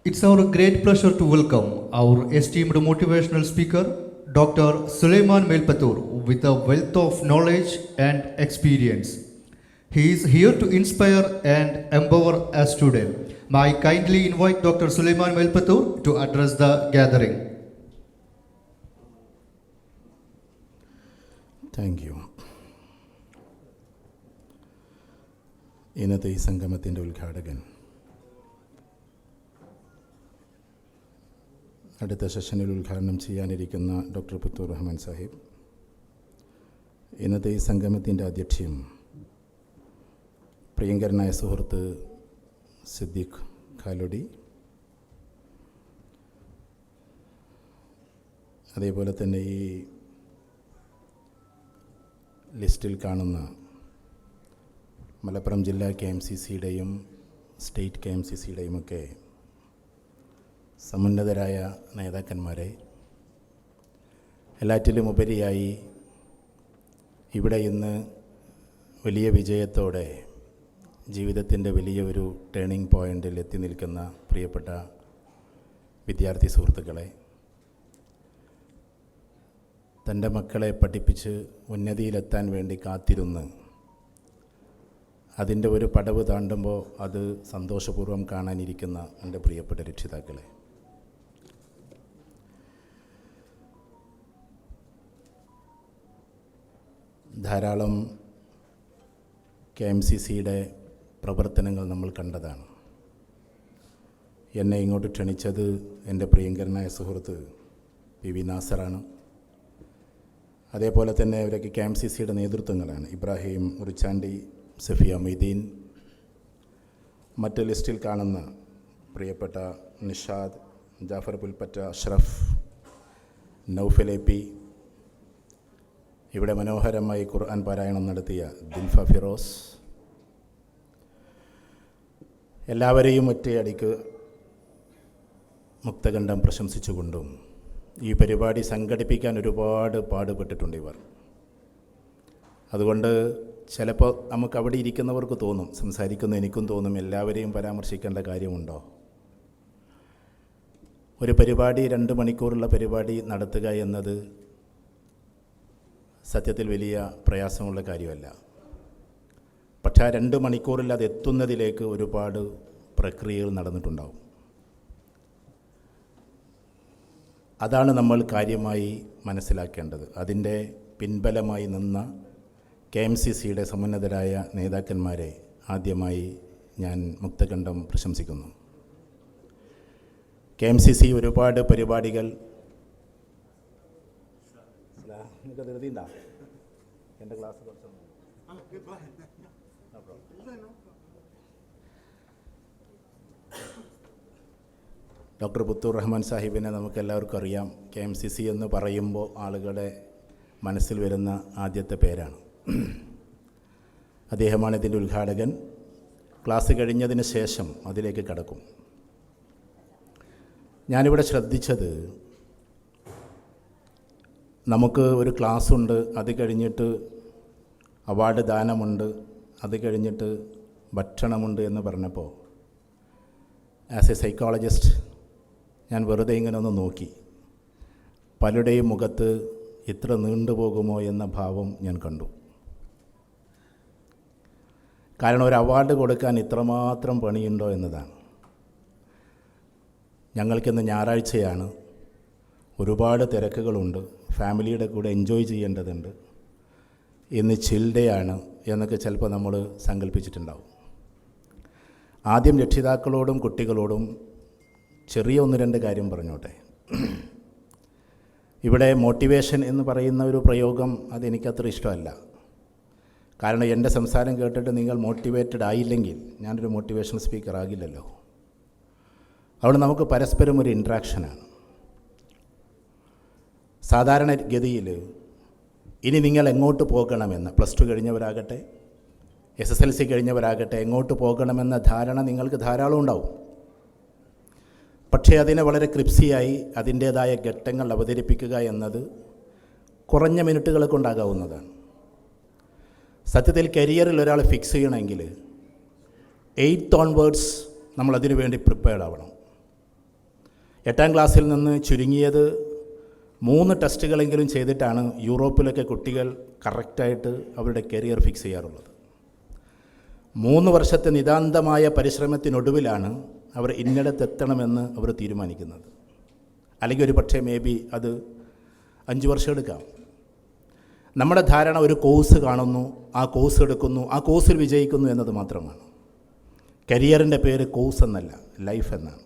It's our great pleasure to welcome our esteemed motivational speaker, Dr. Suleiman Melpatur, with a wealth of knowledge and experience. He is here to inspire and empower us today. May I kindly invite Dr. Suleiman Melpatur to address the gathering. Thank you. ഇന്നത്തെ ഈ സംഗമത്തിൻ്റെ ഉദ്ഘാടകൻ, അടുത്ത സെഷനിൽ ഉദ്ഘാടനം ചെയ്യാനിരിക്കുന്ന doctor Puthur Rahman Sahib, ഇന്നത്തെ ഈ സംഗമത്തിൻ്റെ അധ്യക്ഷൻ പ്രിയങ്കരനായ സുഹൃത്ത് സിദ്ദീഖ് ഖാലോടി, അതേപോലെ തന്നെ ഈ ലിസ്റ്റിൽ കാണുന്ന മലപ്പുറം ജില്ലാ KMCCയുടെയും സ്റ്റേറ്റ് KMCCയുടെയും ഒക്കെ സമുന്നതരായ നേതാക്കന്മാരെ, എല്ലാറ്റിലും ഉപരിയായി ഇവിടെ ഇന്ന് വലിയ വിജയത്തോടെ ജീവിതത്തിൻ്റെ വലിയ ഒരു ടേണിംഗ് പോയിൻ്റിൽ എത്തി നിൽക്കുന്ന പ്രിയപ്പെട്ട വിദ്യാർത്ഥി സുഹൃത്തുക്കളെ, തൻ്റെ മക്കളെ പഠിപ്പിച്ച് ഉന്നതിയിലെത്താൻ വേണ്ടി കാത്തിരുന്ന് അതിൻ്റെ ഒരു പടവ് താണ്ടുമ്പോൾ അത് സന്തോഷപൂർവ്വം കാണാനിരിക്കുന്ന എൻ്റെ പ്രിയപ്പെട്ട രക്ഷിതാക്കളെ, ധാരാളം KMCCയുടെ പ്രവർത്തനങ്ങൾ നമ്മൾ കണ്ടതാണ്. എന്നെ ഇങ്ങോട്ട് ക്ഷണിച്ചത് എൻ്റെ പ്രിയങ്കരനായ സുഹൃത്ത് PV നാസറാണ്. അതേപോലെ തന്നെ അവരൊക്കെ KMCCയുടെ നേതൃത്വങ്ങളാണ്. ഇബ്രാഹിം ഉറിച്ചാണ്ടി, സഫിയ മൊയ്തീൻ, മറ്റ് ലിസ്റ്റിൽ കാണുന്ന പ്രിയപ്പെട്ട നിഷാദ്, ജാഫർ പുൽപ്പറ്റ, അഷ്റഫ്, നൗഫൽ AP, ഇവിടെ മനോഹരമായി ഖുർആൻ പാരായണം നടത്തിയ ദിൽഫ ഫിറോസ്, എല്ലാവരെയും ഒറ്റയടിക്ക് മുക്തകണ്ഠം പ്രശംസിച്ചുകൊണ്ടും ഈ പരിപാടി സംഘടിപ്പിക്കാൻ ഒരുപാട് പാടുപെട്ടിട്ടുണ്ട് ഇവർ. അതുകൊണ്ട് ചിലപ്പോൾ നമുക്ക് അവിടെ ഇരിക്കുന്നവർക്ക് തോന്നും, സംസാരിക്കുന്ന എനിക്കും തോന്നും, എല്ലാവരെയും പരാമർശിക്കേണ്ട കാര്യമുണ്ടോ? ഒരു പരിപാടി 2 മണിക്കൂറുള്ള പരിപാടി നടത്തുക എന്നത് സത്യത്തിൽ വലിയ പ്രയാസമുള്ള കാര്യമല്ല. പക്ഷേ ആ 2 മണിക്കൂറിൽ അത് എത്തുന്നതിലേക്ക് ഒരുപാട് പ്രക്രിയകൾ നടന്നിട്ടുണ്ടാവും. അതാണ് നമ്മൾ കാര്യമായി മനസ്സിലാക്കേണ്ടത്. അതിൻ്റെ പിൻബലമായി നിന്ന KMCCയുടെ സമുന്നതരായ നേതാക്കന്മാരെ ആദ്യമായി ഞാൻ മുക്തകണ്ഠം പ്രശംസിക്കുന്നു. KMCC ഒരുപാട് പരിപാടികൾ എൻ്റെ ക്ലാസ് ഡോക്ടർ പുത്തൂർ റഹ്മാൻ സാഹിബിനെ നമുക്കെല്ലാവർക്കും അറിയാം. KMCC എന്ന് പറയുമ്പോൾ ആളുകളുടെ മനസ്സിൽ വരുന്ന ആദ്യത്തെ പേരാണ്. അദ്ദേഹമാണ് ഇതിൻ്റെ ഉദ്ഘാടകൻ. ക്ലാസ് കഴിഞ്ഞതിന് ശേഷം അതിലേക്ക് കടക്കും. ഞാനിവിടെ ശ്രദ്ധിച്ചത്, നമുക്ക് ഒരു ക്ലാസ്സുണ്ട്, അത് കഴിഞ്ഞിട്ട് അവാർഡ് ദാനമുണ്ട്, അത് കഴിഞ്ഞിട്ട് ഭക്ഷണമുണ്ട് എന്ന് പറഞ്ഞപ്പോൾ ആസ് എ സൈക്കോളജിസ്റ്റ് ഞാൻ വെറുതെ ഇങ്ങനെ ഒന്ന് നോക്കി. പലരുടെയും മുഖത്ത് ഇത്ര നീണ്ടുപോകുമോ എന്ന ഭാവം ഞാൻ കണ്ടു. കാരണം ഒരു അവാർഡ് കൊടുക്കാൻ ഇത്രമാത്രം പണിയുണ്ടോ എന്നതാണ്. ഞങ്ങൾക്കിന്ന് ഞായറാഴ്ചയാണ്, ഒരുപാട് തിരക്കുകളുണ്ട്, ഫാമിലിയുടെ കൂടെ എൻജോയ് ചെയ്യേണ്ടതുണ്ട്, ഇന്ന് ചിൽ ഡേ ആണ് എന്നൊക്കെ ചിലപ്പോൾ നമ്മൾ സങ്കല്പിച്ചിട്ടുണ്ടാവും. ആദ്യം രക്ഷിതാക്കളോടും കുട്ടികളോടും ചെറിയ 1-2 കാര്യം പറഞ്ഞോട്ടെ. ഇവിടെ മോട്ടിവേഷൻ എന്ന് പറയുന്ന ഒരു പ്രയോഗം അതെനിക്കത്ര ഇഷ്ടമല്ല. കാരണം എൻ്റെ സംസാരം കേട്ടിട്ട് നിങ്ങൾ മോട്ടിവേറ്റഡ് ആയില്ലെങ്കിൽ ഞാനൊരു മോട്ടിവേഷൻ സ്പീക്കർ ആകില്ലല്ലോ. അതുകൊണ്ട് നമുക്ക് പരസ്പരം ഒരു ഇൻട്രാക്ഷനാണ്. സാധാരണഗതിയിൽ ഇനി നിങ്ങൾ എങ്ങോട്ട് പോകണമെന്ന്, +2 കഴിഞ്ഞവരാകട്ടെ, SSLC കഴിഞ്ഞവരാകട്ടെ, എങ്ങോട്ട് പോകണമെന്ന ധാരണ നിങ്ങൾക്ക് ധാരാളം ഉണ്ടാവും. പക്ഷേ അതിനെ വളരെ ക്രിപ്സിയായി അതിൻ്റേതായ ഘട്ടങ്ങൾ അവതരിപ്പിക്കുക എന്നത് കുറഞ്ഞ മിനിറ്റുകൾ കൊണ്ടാകാവുന്നതാണ്. സത്യത്തിൽ കരിയറിൽ ഒരാൾ ഫിക്സ് ചെയ്യണമെങ്കിൽ 8th ഓൺവേർഡ്സ് നമ്മളതിനു വേണ്ടി പ്രിപ്പയർഡ് ആവണം. 8ാം ക്ലാസ്സിൽ നിന്ന് ചുരുങ്ങിയത് 3 ടെസ്റ്റുകളെങ്കിലും ചെയ്തിട്ടാണ് യൂറോപ്പിലൊക്കെ കുട്ടികൾ കറക്റ്റായിട്ട് അവരുടെ കരിയർ ഫിക്സ് ചെയ്യാറുള്ളത്. 3 വർഷത്തെ നിതാന്തമായ പരിശ്രമത്തിനൊടുവിലാണ് അവർ ഇന്നിടത്തെത്തണമെന്ന് അവർ തീരുമാനിക്കുന്നത്. അല്ലെങ്കിൽ ഒരു പക്ഷേ അത് 5 വർഷം എടുക്കാം. നമ്മുടെ ധാരണ ഒരു കോഴ്സ് കാണുന്നു, ആ കോഴ്സ് എടുക്കുന്നു, ആ കോഴ്സിൽ വിജയിക്കുന്നു എന്നത് മാത്രമാണ്. കരിയറിൻ്റെ പേര് കോഴ്സ് എന്നല്ല, ലൈഫ് എന്നാണ്.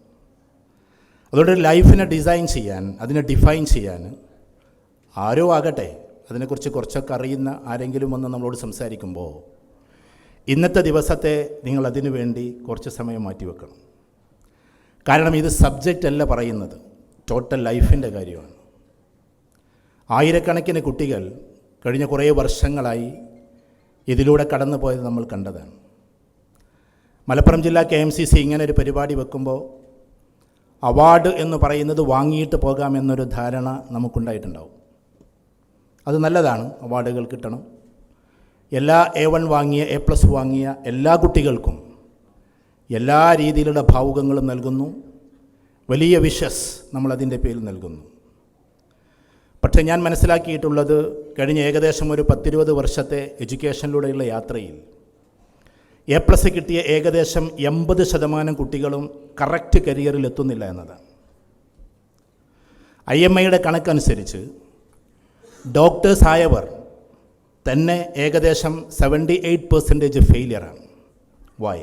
അതുകൊണ്ട് ലൈഫിനെ ഡിസൈൻ ചെയ്യാൻ, അതിനെ ഡിഫൈൻ ചെയ്യാൻ ആരോ ആകട്ടെ, അതിനെക്കുറിച്ച് കുറച്ചൊക്കെ അറിയുന്ന ആരെങ്കിലും വന്ന് നമ്മളോട് സംസാരിക്കുമ്പോൾ ഇന്നത്തെ ദിവസത്തെ നിങ്ങൾ അതിനു വേണ്ടി കുറച്ച് സമയം മാറ്റിവെക്കണം. കാരണം ഇത് സബ്ജക്റ്റ് അല്ല പറയുന്നത്, ടോട്ടൽ ലൈഫിൻ്റെ കാര്യമാണ്. ആയിരക്കണക്കിന് കുട്ടികൾ കഴിഞ്ഞ കുറേ വർഷങ്ങളായി ഇതിലൂടെ കടന്നു പോയത് നമ്മൾ കണ്ടതാണ്. മലപ്പുറം ജില്ലാ KMCC ഇങ്ങനെ ഒരു പരിപാടി വെക്കുമ്പോൾ അവാർഡ് എന്ന് പറയുന്നത് വാങ്ങിയിട്ട് പോകാമെന്നൊരു ധാരണ നമുക്കുണ്ടായിട്ടുണ്ടാവും. അത് നല്ലതാണ്, അവാർഡുകൾ കിട്ടണം. എല്ലാ A1 വാങ്ങിയ A+ വാങ്ങിയ എല്ലാ കുട്ടികൾക്കും എല്ലാ രീതിയിലുള്ള ഭാവുകങ്ങളും നൽകുന്നു, വലിയ വിഷസ് നമ്മളതിൻ്റെ പേരിൽ നൽകുന്നു. പക്ഷേ ഞാൻ മനസ്സിലാക്കിയിട്ടുള്ളത് കഴിഞ്ഞ ഏകദേശം ഒരു 10-20 വർഷത്തെ എഡ്യൂക്കേഷനിലൂടെയുള്ള യാത്രയിൽ A+ കിട്ടിയ ഏകദേശം 80% കുട്ടികളും കറക്റ്റ് കരിയറിൽ എത്തുന്നില്ല എന്നതാണ്. IMIയുടെ കണക്കനുസരിച്ച് ഡോക്ടേഴ്സ് ആയവർ തന്നെ ഏകദേശം 78% ഫെയിലിയറാണ്. വൈ?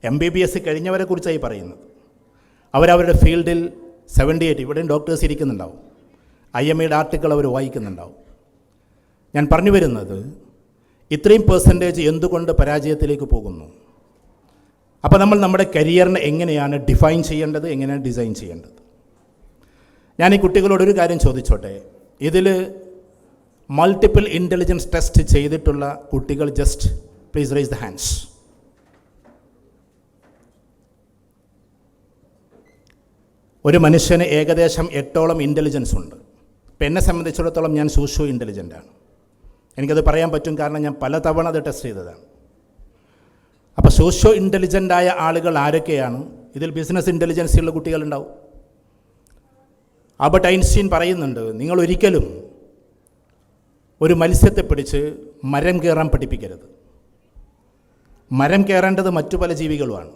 MBBS കഴിഞ്ഞവരെ കുറിച്ചായി പറയുന്നത്. അവരവരുടെ ഫീൽഡിൽ 78, ഇവിടെയും ഡോക്ടേഴ്സ് ഇരിക്കുന്നുണ്ടാവും, IMIയുടെ ആർട്ടിക്കിൾ അവർ വായിക്കുന്നുണ്ടാവും. ഞാൻ പറഞ്ഞു വരുന്നത് ഇത്രയും % എന്തുകൊണ്ട് പരാജയത്തിലേക്ക് പോകുന്നു? അപ്പോൾ നമ്മൾ നമ്മുടെ കരിയറിനെ എങ്ങനെയാണ് ഡിഫൈൻ ചെയ്യേണ്ടത്, എങ്ങനെയാണ് ഡിസൈൻ ചെയ്യേണ്ടത്? ഞാൻ ഈ കുട്ടികളോടൊരു കാര്യം ചോദിച്ചോട്ടെ. ഇതിൽ മൾട്ടിപ്പിൾ ഇൻ്റലിജൻസ് ടെസ്റ്റ് ചെയ്തിട്ടുള്ള കുട്ടികൾ just please raise the hands. ഒരു മനുഷ്യന് ഏകദേശം 8ഓളം ഇൻ്റലിജൻസ് ഉണ്ട്. ഇപ്പം എന്നെ സംബന്ധിച്ചിടത്തോളം ഞാൻ സോഷ്യോ ഇൻ്റലിജൻ്റാണ്. എനിക്കത് പറയാൻ പറ്റും, കാരണം ഞാൻ പലതവണ അത് ടെസ്റ്റ് ചെയ്തതാണ്. അപ്പോൾ സോഷ്യോ ഇൻ്റലിജൻ്റായ ആളുകൾ ആരൊക്കെയാണ്? ഇതിൽ ബിസിനസ് ഇൻ്റലിജൻസ് ഉള്ള കുട്ടികളുണ്ടാവും. ആൽബർട്ട് ഐൻസ്റ്റീൻ പറയുന്നുണ്ട്, നിങ്ങൾ ഒരിക്കലും ഒരു മത്സ്യത്തെ പിടിച്ച് മരം കയറാൻ പഠിപ്പിക്കരുത്. മരം കയറേണ്ടത് മറ്റു പല ജീവികളുമാണ്,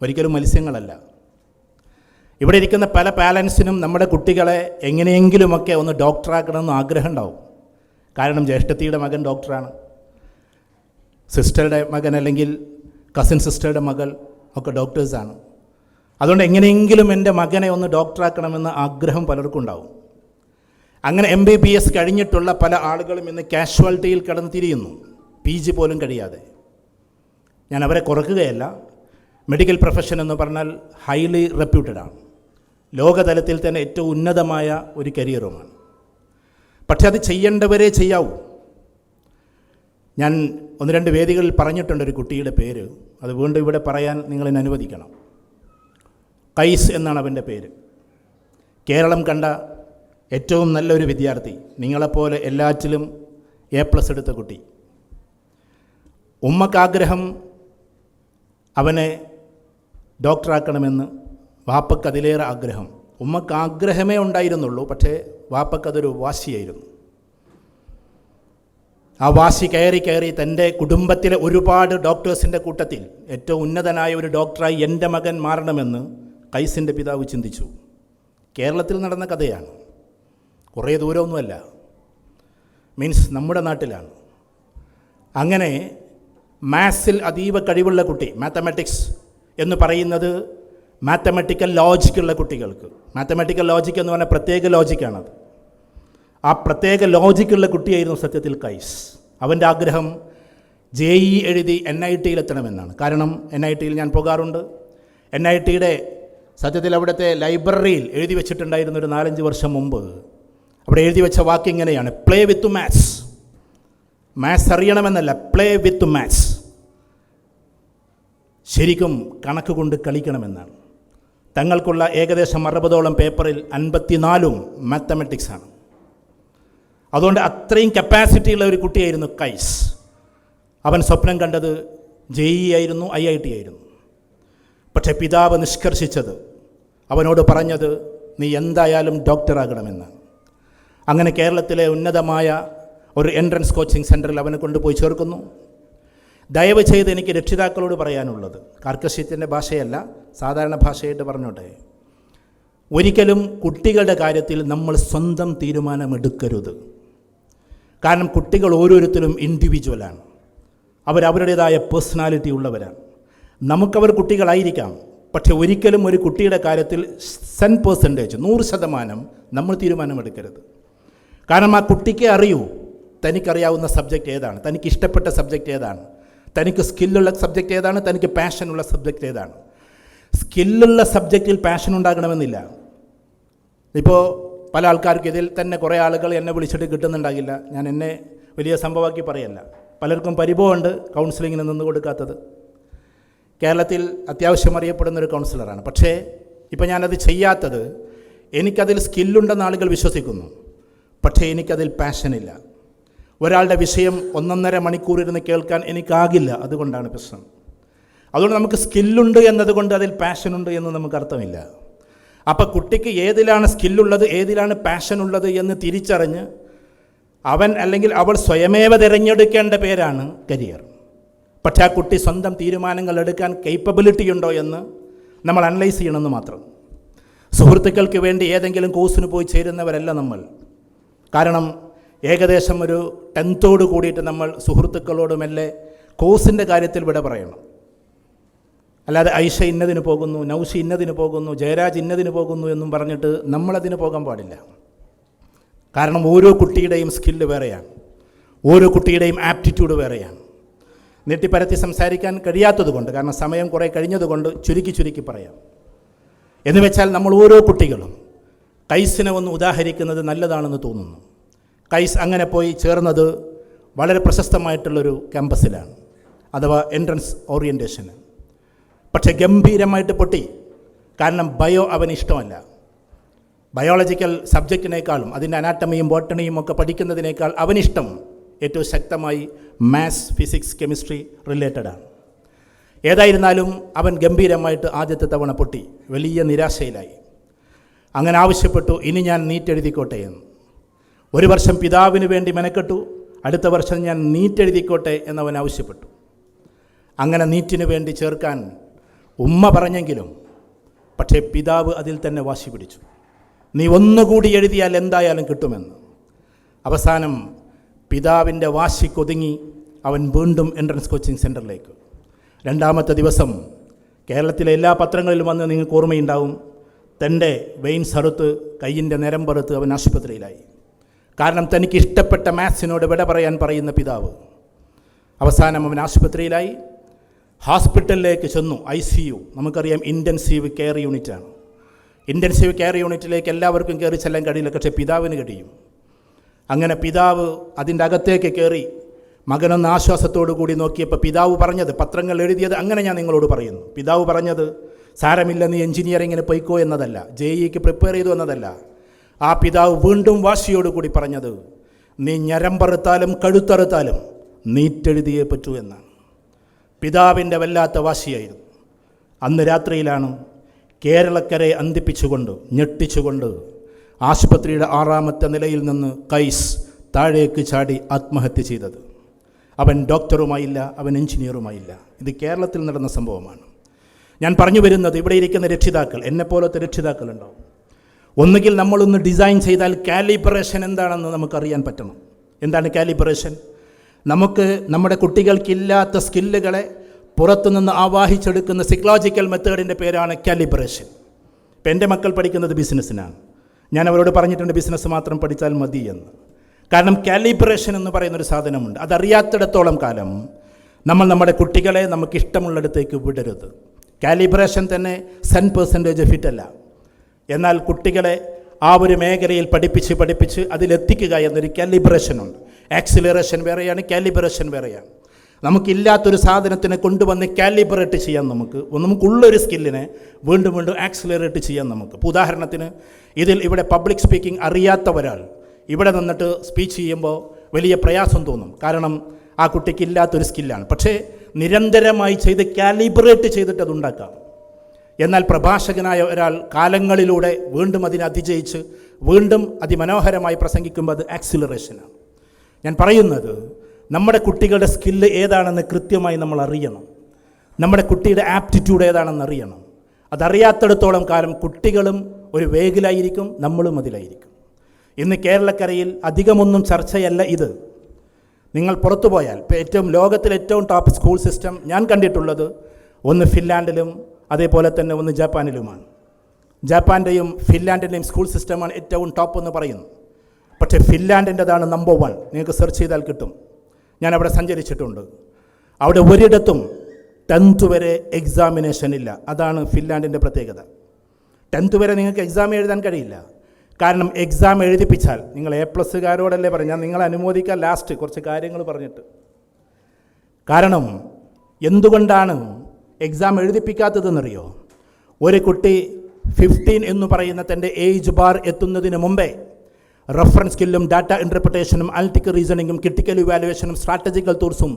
ഒരിക്കലും മത്സ്യങ്ങളല്ല. ഇവിടെ ഇരിക്കുന്ന പല പാരൻസിനും നമ്മുടെ കുട്ടികളെ എങ്ങനെയെങ്കിലുമൊക്കെ ഒന്ന് ഡോക്ടറാക്കണമെന്ന് ആഗ്രഹം ഉണ്ടാവും. കാരണം ജ്യേഷ്ഠത്തിയുടെ മകൻ ഡോക്ടറാണ്, സിസ്റ്ററുടെ മകൻ അല്ലെങ്കിൽ കസിൻ സിസ്റ്ററുടെ മകൾ ഒക്കെ ഡോക്ടേഴ്സാണ്. അതുകൊണ്ട് എങ്ങനെയെങ്കിലും എൻ്റെ മകനെ ഒന്ന് ഡോക്ടറാക്കണമെന്ന് ആഗ്രഹം പലർക്കും ഉണ്ടാവും. അങ്ങനെ MBBS കഴിഞ്ഞിട്ടുള്ള പല ആളുകളും ഇന്ന് കാഷ്വാലിറ്റിയിൽ കിടന്ന് തിരിയുന്നു, PG പോലും കഴിയാതെ. ഞാൻ അവരെ കുറക്കുകയല്ല. മെഡിക്കൽ പ്രൊഫഷൻ എന്ന് പറഞ്ഞാൽ ഹൈലി റെപ്യൂട്ടഡാണ്, ലോകതലത്തിൽ തന്നെ ഏറ്റവും ഉന്നതമായ ഒരു കരിയറുമാണ്. പക്ഷെ അത് ചെയ്യേണ്ടവരെ ചെയ്യാവൂ. ഞാൻ 1-2 വേദികളിൽ പറഞ്ഞിട്ടുണ്ട് ഒരു കുട്ടിയുടെ പേര്, അത് വീണ്ടും ഇവിടെ പറയാൻ നിങ്ങളെന്നെ അനുവദിക്കണം. കൈസ് എന്നാണ് അവൻ്റെ പേര്. കേരളം കണ്ട ഏറ്റവും നല്ലൊരു വിദ്യാർത്ഥി, നിങ്ങളെപ്പോലെ എല്ലാറ്റിലും A+ എടുത്ത കുട്ടി. ഉമ്മക്കാഗ്രഹം അവനെ ഡോക്ടറാക്കണമെന്ന്, വാപ്പക്ക് അതിലേറെ ആഗ്രഹം. ഉമ്മക്ക് ആഗ്രഹമേ ഉണ്ടായിരുന്നുള്ളൂ, പക്ഷേ വാപ്പക്കതൊരു വാശിയായിരുന്നു. ആ വാശി കയറി കയറി തൻ്റെ കുടുംബത്തിലെ ഒരുപാട് ഡോക്ടേഴ്സിൻ്റെ കൂട്ടത്തിൽ ഏറ്റവും ഉന്നതനായ ഒരു ഡോക്ടറായി എൻ്റെ മകൻ മാറണമെന്ന് കൈസിൻ്റെ പിതാവ് ചിന്തിച്ചു. കേരളത്തിൽ നടന്ന കഥയാണ്, കുറേ ദൂരമൊന്നുമല്ല, മീൻസ് നമ്മുടെ നാട്ടിലാണ്. അങ്ങനെ മാത്സിൽ അതീവ കഴിവുള്ള കുട്ടി, മാത്തമാറ്റിക്സ് എന്ന് പറയുന്നത് മാത്തമാറ്റിക്കൽ ലോജിക്കുള്ള കുട്ടികൾക്ക്, മാത്തമാറ്റിക്കൽ ലോജിക്ക് എന്ന് പറഞ്ഞാൽ പ്രത്യേക ലോജിക്കാണത്. ആ പ്രത്യേക ലോജിക്കുള്ള കുട്ടിയായിരുന്നു സത്യത്തിൽ കൈസ്. അവൻ്റെ ആഗ്രഹം JEE എഴുതി NITയിൽ എത്തണമെന്നാണ്. കാരണം NITയിൽ ഞാൻ പോകാറുണ്ട്. NITയുടെ സത്യത്തിൽ അവിടുത്തെ ലൈബ്രറിയിൽ എഴുതി വെച്ചിട്ടുണ്ടായിരുന്ന ഒരു 4-5 വർഷം മുമ്പ് അവിടെ എഴുതി വെച്ച വാക്ക് ഇങ്ങനെയാണ്: പ്ലേ വിത്ത് മാത്സ്. മാത്സ് അറിയണമെന്നല്ല, പ്ലേ വിത്ത് മാത്സ്. ശരിക്കും കണക്ക് കൊണ്ട് കളിക്കണമെന്നാണ്. തങ്ങൾക്കുള്ള ഏകദേശം 60ഓളം പേപ്പറിൽ 54ഉം മാത്തമാറ്റിക്സാണ്. അതുകൊണ്ട് അത്രയും കപ്പാസിറ്റിയുള്ള ഒരു കുട്ടിയായിരുന്നു കൈസ്. അവൻ സ്വപ്നം കണ്ടത് JEE ആയിരുന്നു, IIT ആയിരുന്നു. പക്ഷേ പിതാവ് നിഷ്കർഷിച്ചത് അവനോട് പറഞ്ഞത് നീ എന്തായാലും ഡോക്ടറാകണമെന്ന്. അങ്ങനെ കേരളത്തിലെ ഉന്നതമായ ഒരു എൻട്രൻസ് കോച്ചിങ് സെൻറ്ററിൽ അവനെ കൊണ്ടുപോയി ചേർക്കുന്നു. ദയവ് ചെയ്ത് എനിക്ക് രക്ഷിതാക്കളോട് പറയാനുള്ളത്, കാർക്കശ്യത്തിൻ്റെ ഭാഷയല്ല, സാധാരണ ഭാഷയായിട്ട് പറഞ്ഞോട്ടെ, ഒരിക്കലും കുട്ടികളുടെ കാര്യത്തിൽ നമ്മൾ സ്വന്തം തീരുമാനമെടുക്കരുത്. കാരണം കുട്ടികൾ ഓരോരുത്തരും ഇൻഡിവിജ്വലാണ്, അവരവരുടേതായ പേഴ്സണാലിറ്റി ഉള്ളവരാണ്. നമുക്കവർ കുട്ടികളായിരിക്കാം, പക്ഷെ ഒരിക്കലും ഒരു കുട്ടിയുടെ കാര്യത്തിൽ 100% 100% നമ്മൾ തീരുമാനമെടുക്കരുത്. കാരണം ആ കുട്ടിക്ക് അറിയൂ തനിക്കറിയാവുന്ന സബ്ജക്റ്റ് ഏതാണ്, തനിക്ക് ഇഷ്ടപ്പെട്ട സബ്ജക്റ്റ് ഏതാണ്, തനിക്ക് സ്കില്ലുള്ള സബ്ജക്റ്റ് ഏതാണ്, തനിക്ക് പാഷനുള്ള സബ്ജക്റ്റ് ഏതാണ്. സ്കില്ലുള്ള സബ്ജക്റ്റിൽ പാഷൻ ഉണ്ടാകണമെന്നില്ല. ഇപ്പോൾ പല ആൾക്കാർക്ക് ഇതിൽ തന്നെ കുറേ ആളുകൾ എന്നെ വിളിച്ചിട്ട് കിട്ടുന്നുണ്ടാകില്ല. ഞാൻ എന്നെ വലിയ സംഭവമാക്കി പറയല്ല. പലർക്കും പരിഭവമുണ്ട് കൗൺസിലിങ്ങിന് നിന്ന് കൊടുക്കാത്തത്. കേരളത്തിൽ അത്യാവശ്യം അറിയപ്പെടുന്നൊരു കൗൺസിലറാണ്. പക്ഷേ ഇപ്പോൾ ഞാനത് ചെയ്യാത്തത് എനിക്കതിൽ സ്കില്ലുണ്ടെന്ന് ആളുകൾ വിശ്വസിക്കുന്നു, പക്ഷേ എനിക്കതിൽ പാഷനില്ല. ഒരാളുടെ വിഷയം 1.5 മണിക്കൂർ ഇരുന്ന് കേൾക്കാൻ എനിക്കാകില്ല, അതുകൊണ്ടാണ് പ്രശ്നം. അതുകൊണ്ട് നമുക്ക് സ്കില്ലുണ്ട് എന്നതുകൊണ്ട് അതിൽ പാഷനുണ്ട് എന്ന് നമുക്ക് അർത്ഥമില്ല. അപ്പോൾ കുട്ടിക്ക് ഏതിലാണ് സ്കില്ലുള്ളത്, ഏതിലാണ് പാഷനുള്ളത് എന്ന് തിരിച്ചറിഞ്ഞ് അവൻ അല്ലെങ്കിൽ അവൾ സ്വയമേവ തിരഞ്ഞെടുക്കേണ്ട പേരാണ് കരിയർ. പക്ഷേ ആ കുട്ടി സ്വന്തം തീരുമാനങ്ങൾ എടുക്കാൻ കേപ്പബിലിറ്റി ഉണ്ടോ എന്ന് നമ്മൾ അനലൈസ് ചെയ്യണമെന്ന് മാത്രം. സുഹൃത്തുക്കൾക്ക് വേണ്ടി ഏതെങ്കിലും കോഴ്സിന് പോയി ചേരുന്നവരല്ല നമ്മൾ. കാരണം ഏകദേശം ഒരു 10th കൂടിയിട്ട് നമ്മൾ സുഹൃത്തുക്കളോട് മെല്ലെ കോഴ്സിൻ്റെ കാര്യത്തിൽ വിട പറയണം. അല്ലാതെ ഐഷ ഇന്നതിന് പോകുന്നു, നൗഷി ഇന്നതിന് പോകുന്നു, ജയരാജ് ഇന്നതിന് പോകുന്നു എന്നും പറഞ്ഞിട്ട് നമ്മളതിന് പോകാൻ പാടില്ല. കാരണം ഓരോ കുട്ടിയുടെയും സ്കില്ല് വേറെയാണ്, ഓരോ കുട്ടിയുടെയും ആപ്റ്റിറ്റ്യൂഡ് വേറെയാണ്. നീട്ടിപ്പരത്തി സംസാരിക്കാൻ കഴിയാത്തതുകൊണ്ട്, കാരണം സമയം കുറേ കഴിഞ്ഞതുകൊണ്ട് ചുരുക്കി പറയാം. എന്ന് വെച്ചാൽ നമ്മൾ ഓരോ കുട്ടികളും കൈസിനെ ഒന്ന് ഉദാഹരിക്കുന്നത് നല്ലതാണെന്ന് തോന്നുന്നു. കൈസ് അങ്ങനെ പോയി ചേർന്നത് വളരെ പ്രശസ്തമായിട്ടുള്ളൊരു ക്യാമ്പസിലാണ്, അഥവാ എൻട്രൻസ് ഓറിയൻറ്റേഷന്. പക്ഷേ ഗംഭീരമായിട്ട് പൊട്ടി. കാരണം ബയോ അവന് ഇഷ്ടമല്ല. ബയോളജിക്കൽ സബ്ജക്റ്റിനേക്കാളും അതിൻ്റെ അനാട്ടമിയും ബോട്ടണിയും ഒക്കെ പഠിക്കുന്നതിനേക്കാൾ അവനിഷ്ടം ഏറ്റവും ശക്തമായി മാത്സ്, ഫിസിക്സ്, കെമിസ്ട്രി റിലേറ്റഡാണ്. ഏതായിരുന്നാലും അവൻ ഗംഭീരമായിട്ട് ആദ്യത്തെ തവണ പൊട്ടി, വലിയ നിരാശയിലായി. അങ്ങനെ ആവശ്യപ്പെട്ടു, ഇനി ഞാൻ നീറ്റ് എഴുതിക്കോട്ടെ എന്ന്. ഒരു വർഷം പിതാവിന് വേണ്ടി മെനക്കെട്ടു, അടുത്ത വർഷം ഞാൻ നീറ്റ് എഴുതിക്കോട്ടെ എന്നവൻ ആവശ്യപ്പെട്ടു. അങ്ങനെ നീറ്റിന് വേണ്ടി ചേർക്കാൻ ഉമ്മ പറഞ്ഞെങ്കിലും പക്ഷേ പിതാവ് അതിൽ തന്നെ വാശി പിടിച്ചു, നീ ഒന്നുകൂടി എഴുതിയാൽ എന്തായാലും കിട്ടുമെന്ന്. അവസാനം പിതാവിൻ്റെ വാശിക്കൊതുങ്ങി അവൻ വീണ്ടും എൻട്രൻസ് കോച്ചിങ് സെൻറ്ററിലേക്ക്. 2ാമത്തെ ദിവസം കേരളത്തിലെ എല്ലാ പത്രങ്ങളിലും വന്ന് നിങ്ങൾക്ക് ഓർമ്മയുണ്ടാവും, തൻ്റെ വെയിൻസ് അറുത്ത് കയ്യിൻ്റെ നരമ്പറുത്ത് അവൻ ആശുപത്രിയിലായി. കാരണം തനിക്ക് ഇഷ്ടപ്പെട്ട മാത്സിനോട് വിട പറയാൻ പറയുന്ന പിതാവ്. അവസാനം അവൻ ആശുപത്രിയിലായി. ഹോസ്പിറ്റലിലേക്ക് ചെന്നു. ICU നമുക്കറിയാം, ഇൻറ്റൻസീവ് കെയർ യൂണിറ്റാണ്. ഇൻറ്റൻസീവ് കെയർ യൂണിറ്റിലേക്ക് എല്ലാവർക്കും കയറി ചെല്ലാൻ കഴിയില്ല, പക്ഷേ പിതാവിന് കഴിയും. അങ്ങനെ പിതാവ് അതിൻ്റെ അകത്തേക്ക് കയറി മകനൊന്ന് ആശ്വാസത്തോടു കൂടി നോക്കിയപ്പോൾ പിതാവ് പറഞ്ഞത്, പത്രങ്ങൾ എഴുതിയത് അങ്ങനെ ഞാൻ നിങ്ങളോട് പറയുന്നു, പിതാവ് പറഞ്ഞത് സാരമില്ല നീ എൻജിനീയറിങ്ങിന് പോയിക്കോ എന്നതല്ല, JEEക്ക് പ്രിപ്പയർ ചെയ്തു എന്നതല്ല. ആ പിതാവ് വീണ്ടും വാശിയോടുകൂടി പറഞ്ഞത്, നീ ഞരമ്പറുത്താലും കഴുത്തറുത്താലും നീറ്റെഴുതിയേ പറ്റൂ എന്നാണ്. പിതാവിൻ്റെ വല്ലാത്ത വാശിയായിരുന്നു. അന്ന് രാത്രിയിലാണ് കേരളക്കരയെ അന്തിപ്പിച്ചുകൊണ്ട് ഞെട്ടിച്ചുകൊണ്ട് ആശുപത്രിയുടെ 6ാമത്തെ നിലയിൽ നിന്ന് കൈസ് താഴേക്ക് ചാടി ആത്മഹത്യ ചെയ്തത്. അവൻ ഡോക്ടറുമായില്ല, അവൻ എഞ്ചിനീയറുമായില്ല. ഇത് കേരളത്തിൽ നടന്ന സംഭവമാണ്. ഞാൻ പറഞ്ഞു വരുന്നത്, ഇവിടെ ഇരിക്കുന്ന രക്ഷിതാക്കൾ, എന്നെപ്പോലത്തെ രക്ഷിതാക്കളുണ്ടാവും. ഒന്നുകിൽ നമ്മളൊന്ന് ഡിസൈൻ ചെയ്താൽ കാലിബ്രേഷൻ എന്താണെന്ന് നമുക്കറിയാൻ പറ്റണം. എന്താണ് കാലിബ്രേഷൻ? നമുക്ക് നമ്മുടെ കുട്ടികൾക്കില്ലാത്ത സ്കില്ലുകളെ പുറത്തുനിന്ന് ആവാഹിച്ചെടുക്കുന്ന സൈക്കോളജിക്കൽ മെത്തേഡിൻ്റെ പേരാണ് കാലിബ്രേഷൻ. ഇപ്പം എൻ്റെ മക്കൾ പഠിക്കുന്നത് ബിസിനസ്സിനാണ്. ഞാൻ അവരോട് പറഞ്ഞിട്ടുണ്ട് ബിസിനസ് മാത്രം പഠിച്ചാൽ മതി എന്ന്. കാരണം കാലിബ്രേഷൻ എന്ന് പറയുന്നൊരു സാധനമുണ്ട്. അതറിയാത്തിടത്തോളം കാലം നമ്മൾ നമ്മുടെ കുട്ടികളെ നമുക്കിഷ്ടമുള്ളിടത്തേക്ക് വിടരുത്. കാലിബ്രേഷൻ തന്നെ 100% ഫിറ്റല്ല. എന്നാൽ കുട്ടികളെ ആ ഒരു മേഖലയിൽ പഠിപ്പിച്ച് അതിലെത്തിക്കുക എന്നൊരു കാലിബ്രേഷനുണ്ട്. ആക്സിലറേഷൻ വേറെയാണ്, കാലിബ്രേഷൻ വേറെയാണ്. നമുക്കില്ലാത്തൊരു സാധനത്തിനെ കൊണ്ടുവന്ന് കാലിബ്രേറ്റ് ചെയ്യാൻ നമുക്കുള്ളൊരു സ്കില്ലിനെ വീണ്ടും ആക്സിലറേറ്റ് ചെയ്യാൻ നമുക്ക്. ഉദാഹരണത്തിന് ഇവിടെ പബ്ലിക് സ്പീക്കിംഗ് അറിയാത്ത ഒരാൾ ഇവിടെ നിന്നിട്ട് സ്പീച്ച് ചെയ്യുമ്പോൾ വലിയ പ്രയാസം തോന്നും. കാരണം ആ കുട്ടിക്ക് ഇല്ലാത്തൊരു സ്കില്ലാണ്. പക്ഷേ നിരന്തരമായി ചെയ്ത് കാലിബ്രേറ്റ് ചെയ്തിട്ട് അതുണ്ടാക്കാം. എന്നാൽ പ്രഭാഷകനായ ഒരാൾ കാലങ്ങളിലൂടെ വീണ്ടും അതിനെ അതിജയിച്ച് വീണ്ടും അതിമനോഹരമായി പ്രസംഗിക്കുമ്പോൾ അത് ആക്സിലറേഷനാണ്. ഞാൻ പറയുന്നത് നമ്മുടെ കുട്ടികളുടെ സ്കില്ല് ഏതാണെന്ന് കൃത്യമായി നമ്മൾ അറിയണം. നമ്മുടെ കുട്ടിയുടെ ആപ്റ്റിറ്റ്യൂഡ് ഏതാണെന്ന് അറിയണം. അതറിയാത്തിടത്തോളം കാലം കുട്ടികളും ഒരു വേഗിലായിരിക്കും, നമ്മളും അതിലായിരിക്കും. ഇന്ന് കേരളക്കരയിൽ അധികമൊന്നും ചർച്ചയല്ല ഇത്. നിങ്ങൾ പുറത്തു പോയാൽ ഇപ്പോൾ ലോകത്തിലെ ഏറ്റവും ടോപ്പ് സ്കൂൾ സിസ്റ്റം ഞാൻ കണ്ടിട്ടുള്ളത് ഒന്ന് ഫിൻലാൻഡിലും അതേപോലെ തന്നെ ഒന്ന് ജപ്പാനിലുമാണ്. ജപ്പാൻ്റെയും ഫിൻലാൻഡിൻ്റെയും സ്കൂൾ സിസ്റ്റമാണ് ഏറ്റവും ടോപ്പ് എന്ന് പറയുന്നു. പക്ഷേ ഫിൻലാൻഡിൻ്റെതാണ് നമ്പർ 1. നിങ്ങൾക്ക് സെർച്ച് ചെയ്താൽ കിട്ടും. ഞാൻ അവിടെ സഞ്ചരിച്ചിട്ടുണ്ട്. അവിടെ ഒരിടത്തും 10th വരെ എക്സാമിനേഷൻ ഇല്ല. അതാണ് ഫിൻലാൻഡിൻ്റെ പ്രത്യേകത. 10th വരെ നിങ്ങൾക്ക് എക്സാം എഴുതാൻ കഴിയില്ല. കാരണം എക്സാം എഴുതിപ്പിച്ചാൽ നിങ്ങൾ A+കാരോടല്ലേ പറയും. ഞാൻ നിങ്ങളെ അനുമോദിക്കാൻ ലാസ്റ്റ് കുറച്ച് കാര്യങ്ങൾ പറഞ്ഞിട്ട്. കാരണം എന്തുകൊണ്ടാണ് എക്സാം എഴുതിപ്പിക്കാത്തതെന്നറിയോ? ഒരു കുട്ടി 15 എന്ന് പറയുന്ന തൻ്റെ ഏജ് ബാർ എത്തുന്നതിന് മുമ്പേ റെഫറൻസ് സ്കില്ലും ഡാറ്റ ഇൻ്റർപ്രിട്ടേഷനും അനലിറ്റിക്കൽ റീസണിങ്ങും ക്രിട്ടിക്കൽ ഇവാലുവേഷനും സ്ട്രാറ്റജിക്കൽ ടൂൾസും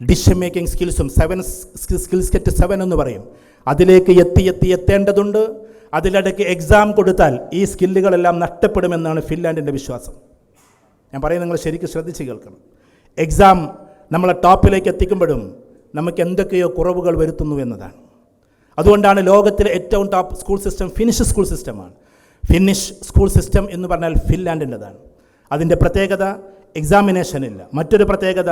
ഡിസിഷൻ മേക്കിംഗ് സ്കിൽസും 7 സ്കിൽസ് സെറ്റ് 7 എന്ന് പറയും. അതിലേക്ക് എത്തേണ്ടതുണ്ട്. അതിലിടയ്ക്ക് എക്സാം കൊടുത്താൽ ഈ സ്കില്ലുകളെല്ലാം നഷ്ടപ്പെടുമെന്നാണ് ഫിൻലാൻഡിൻ്റെ വിശ്വാസം. ഞാൻ പറയുന്നത് നിങ്ങൾ ശരിക്കും ശ്രദ്ധിച്ച് കേൾക്കണം. എക്സാം നമ്മളെ ടോപ്പിലേക്ക് എത്തിക്കുമ്പോഴും നമുക്ക് എന്തൊക്കെയോ കുറവുകൾ വരുത്തുന്നു എന്നതാണ്. അതുകൊണ്ടാണ് ലോകത്തിലെ ഏറ്റവും top school system finish school സിസ്റ്റമാണ്. ഫിനിഷ് സ്കൂൾ സിസ്റ്റം എന്ന് പറഞ്ഞാൽ ഫിൻലാൻഡിൻ്റെതാണ്. അതിൻ്റെ പ്രത്യേകത എക്സാമിനേഷൻ ഇല്ല. മറ്റൊരു പ്രത്യേകത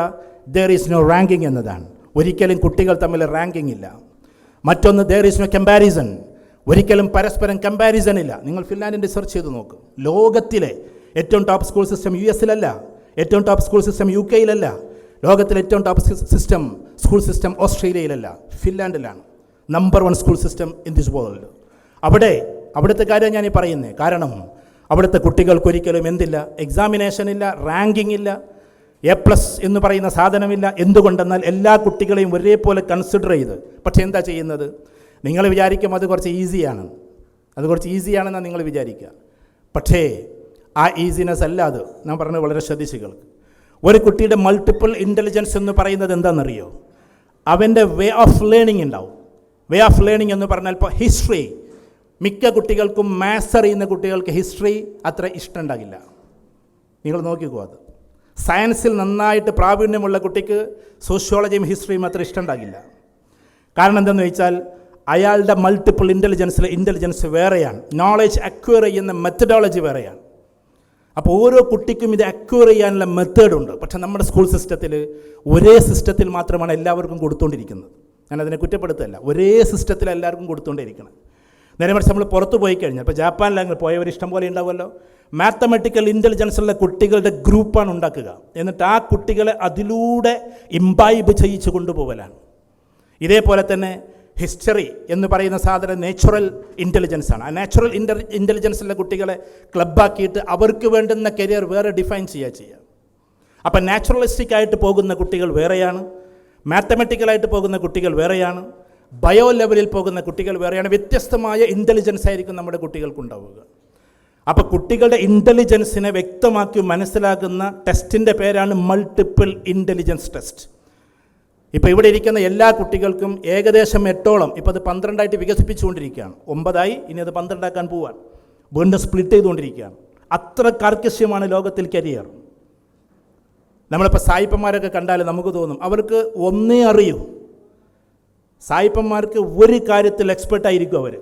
ദർ ഈസ് നോ റാങ്കിങ് എന്നതാണ്. ഒരിക്കലും കുട്ടികൾ തമ്മിൽ റാങ്കിങ് ഇല്ല. മറ്റൊന്ന് ദർ ഈസ് നോ കമ്പാരിസൺ. ഒരിക്കലും പരസ്പരം കമ്പാരിസൺ ഇല്ല. നിങ്ങൾ ഫിൻലാൻഡിൻ്റെ സെർച്ച് ചെയ്ത് നോക്കും. ലോകത്തിലെ ഏറ്റവും ടോപ്പ് സ്കൂൾ സിസ്റ്റം US-ലല്ല, ഏറ്റവും ടോപ്പ് സ്കൂൾ സിസ്റ്റം UK-യിലല്ല, ലോകത്തിലെ ഏറ്റവും ടോപ്പ് സ്കൂൾ സിസ്റ്റം ഓസ്ട്രേലിയയിലല്ല, ഫിൻലാൻഡിലാണ്. Number 1 school system in this world. അവിടുത്തെ കാര്യം ഞാൻ ഈ പറയുന്നത്. കാരണം അവിടുത്തെ കുട്ടികൾക്കൊരിക്കലും എന്തില്ല, എക്സാമിനേഷൻ ഇല്ല, റാങ്കിങ് ഇല്ല, A+ എന്ന് പറയുന്ന സാധനമില്ല. എന്തുകൊണ്ടെന്നാൽ എല്ലാ കുട്ടികളെയും ഒരേപോലെ കൺസിഡർ ചെയ്ത്. പക്ഷേ എന്താ ചെയ്യുന്നത്? നിങ്ങൾ വിചാരിക്കും അത് കുറച്ച് ഈസിയാണെന്നാണ് നിങ്ങൾ വിചാരിക്കുക. പക്ഷേ ആ ഈസിനെസ് അല്ല അത്. ഞാൻ പറഞ്ഞത് വളരെ ശ്രദ്ധിച്ച് കേൾക്ക്. ഒരു കുട്ടിയുടെ മൾട്ടിപ്പിൾ ഇൻ്റലിജൻസ് എന്ന് പറയുന്നത് എന്താണെന്നറിയോ? അവൻ്റെ വേ ഓഫ് ലേണിംഗ് ഉണ്ടാവും. വേ ഓഫ് ലേണിംഗ് എന്ന് പറഞ്ഞാൽ ഇപ്പോൾ ഹിസ്റ്ററി, മിക്ക കുട്ടികൾക്കും മാത്സ് അറിയുന്ന കുട്ടികൾക്ക് ഹിസ്റ്ററി അത്ര ഇഷ്ടമുണ്ടാകില്ല. നിങ്ങൾ നോക്കിക്കോ. അത് സയൻസിൽ നന്നായിട്ട് പ്രാവീണ്യമുള്ള കുട്ടിക്ക് സോഷ്യോളജിയും ഹിസ്റ്ററിയും അത്ര ഇഷ്ടമുണ്ടാകില്ല. കാരണം എന്തെന്ന് വെച്ചാൽ അയാളുടെ മൾട്ടിപ്പിൾ ഇൻ്റലിജൻസ് വേറെയാണ്. നോളജ് അക്വയർ ചെയ്യുന്ന മെത്തഡോളജി വേറെയാണ്. അപ്പോൾ ഓരോ കുട്ടിക്കും ഇത് അക്വയർ ചെയ്യാനുള്ള മെത്തേഡുണ്ട്. പക്ഷേ നമ്മുടെ സ്കൂൾ സിസ്റ്റത്തിൽ ഒരേ സിസ്റ്റത്തിൽ മാത്രമാണ് എല്ലാവർക്കും കൊടുത്തുകൊണ്ടിരിക്കുന്നത്. ഞാനതിനെ കുറ്റപ്പെടുത്തല്ല. ഒരേ സിസ്റ്റത്തിൽ എല്ലാവർക്കും കൊടുത്തുകൊണ്ടിരിക്കണം. നേരെ മറിച്ച് നമ്മൾ പുറത്ത് പോയി കഴിഞ്ഞാൽ, ഇപ്പോൾ ജപ്പാനിൽ പോയവർ ഇഷ്ടം പോലെ ഉണ്ടാവുമല്ലോ, മാത്തമെറ്റിക്കൽ ഇൻ്റലിജൻസ് ഉള്ള കുട്ടികളുടെ ഗ്രൂപ്പാണ് ഉണ്ടാക്കുക. എന്നിട്ട് ആ കുട്ടികളെ അതിലൂടെ ഇംബൈബ് ചെയ്യിച്ച് കൊണ്ടുപോകലാണ്. ഇതേപോലെ തന്നെ ഹിസ്റ്ററി എന്ന് പറയുന്ന സാധനം നാച്ചുറൽ ഇൻ്റലിജൻസാണ്. ആ നാച്ചുറൽ ഇൻ്റലിജൻസുള്ള കുട്ടികളെ ക്ലബ്ബാക്കിയിട്ട് അവർക്ക് വേണ്ടുന്ന കരിയർ വേറെ ഡിഫൈൻ ചെയ്യുക. അപ്പം നാച്ചുറലിസ്റ്റിക് ആയിട്ട് പോകുന്ന കുട്ടികൾ വേറെയാണ്, മാത്തമെറ്റിക്കലായിട്ട് പോകുന്ന കുട്ടികൾ വേറെയാണ്, ബയോ ലെവലിൽ പോകുന്ന കുട്ടികൾ വേറെയാണ്. വ്യത്യസ്തമായ ഇൻ്റലിജൻസ് ആയിരിക്കും നമ്മുടെ കുട്ടികൾക്കുണ്ടാവുക. അപ്പോൾ കുട്ടികളുടെ ഇൻ്റലിജൻസിനെ വ്യക്തമാക്കി മനസ്സിലാക്കുന്ന ടെസ്റ്റിൻ്റെ പേരാണ് മൾട്ടിപ്പിൾ ഇൻ്റലിജൻസ് ടെസ്റ്റ്. ഇപ്പോൾ ഇവിടെ ഇരിക്കുന്ന എല്ലാ കുട്ടികൾക്കും ഏകദേശം 8ഓളം, ഇപ്പോൾ അത് 12ആയിട്ട് വികസിപ്പിച്ചുകൊണ്ടിരിക്കുകയാണ്. 9ആയി, ഇനി അത് 12ആക്കാൻ പോവാൻ, വീണ്ടും സ്പ്ലിറ്റ് ചെയ്തുകൊണ്ടിരിക്കുകയാണ്. അത്ര കർക്കശ്യമാണ് ലോകത്തിൽ കരിയർ. നമ്മളിപ്പോൾ സായിപ്പന്മാരൊക്കെ കണ്ടാൽ നമുക്ക് തോന്നും അവർക്ക് ഒന്നേ അറിയൂ. സായിപ്പന്മാർക്ക് ഒരു കാര്യത്തിൽ എക്സ്പെർട്ടായിരിക്കും അവർ,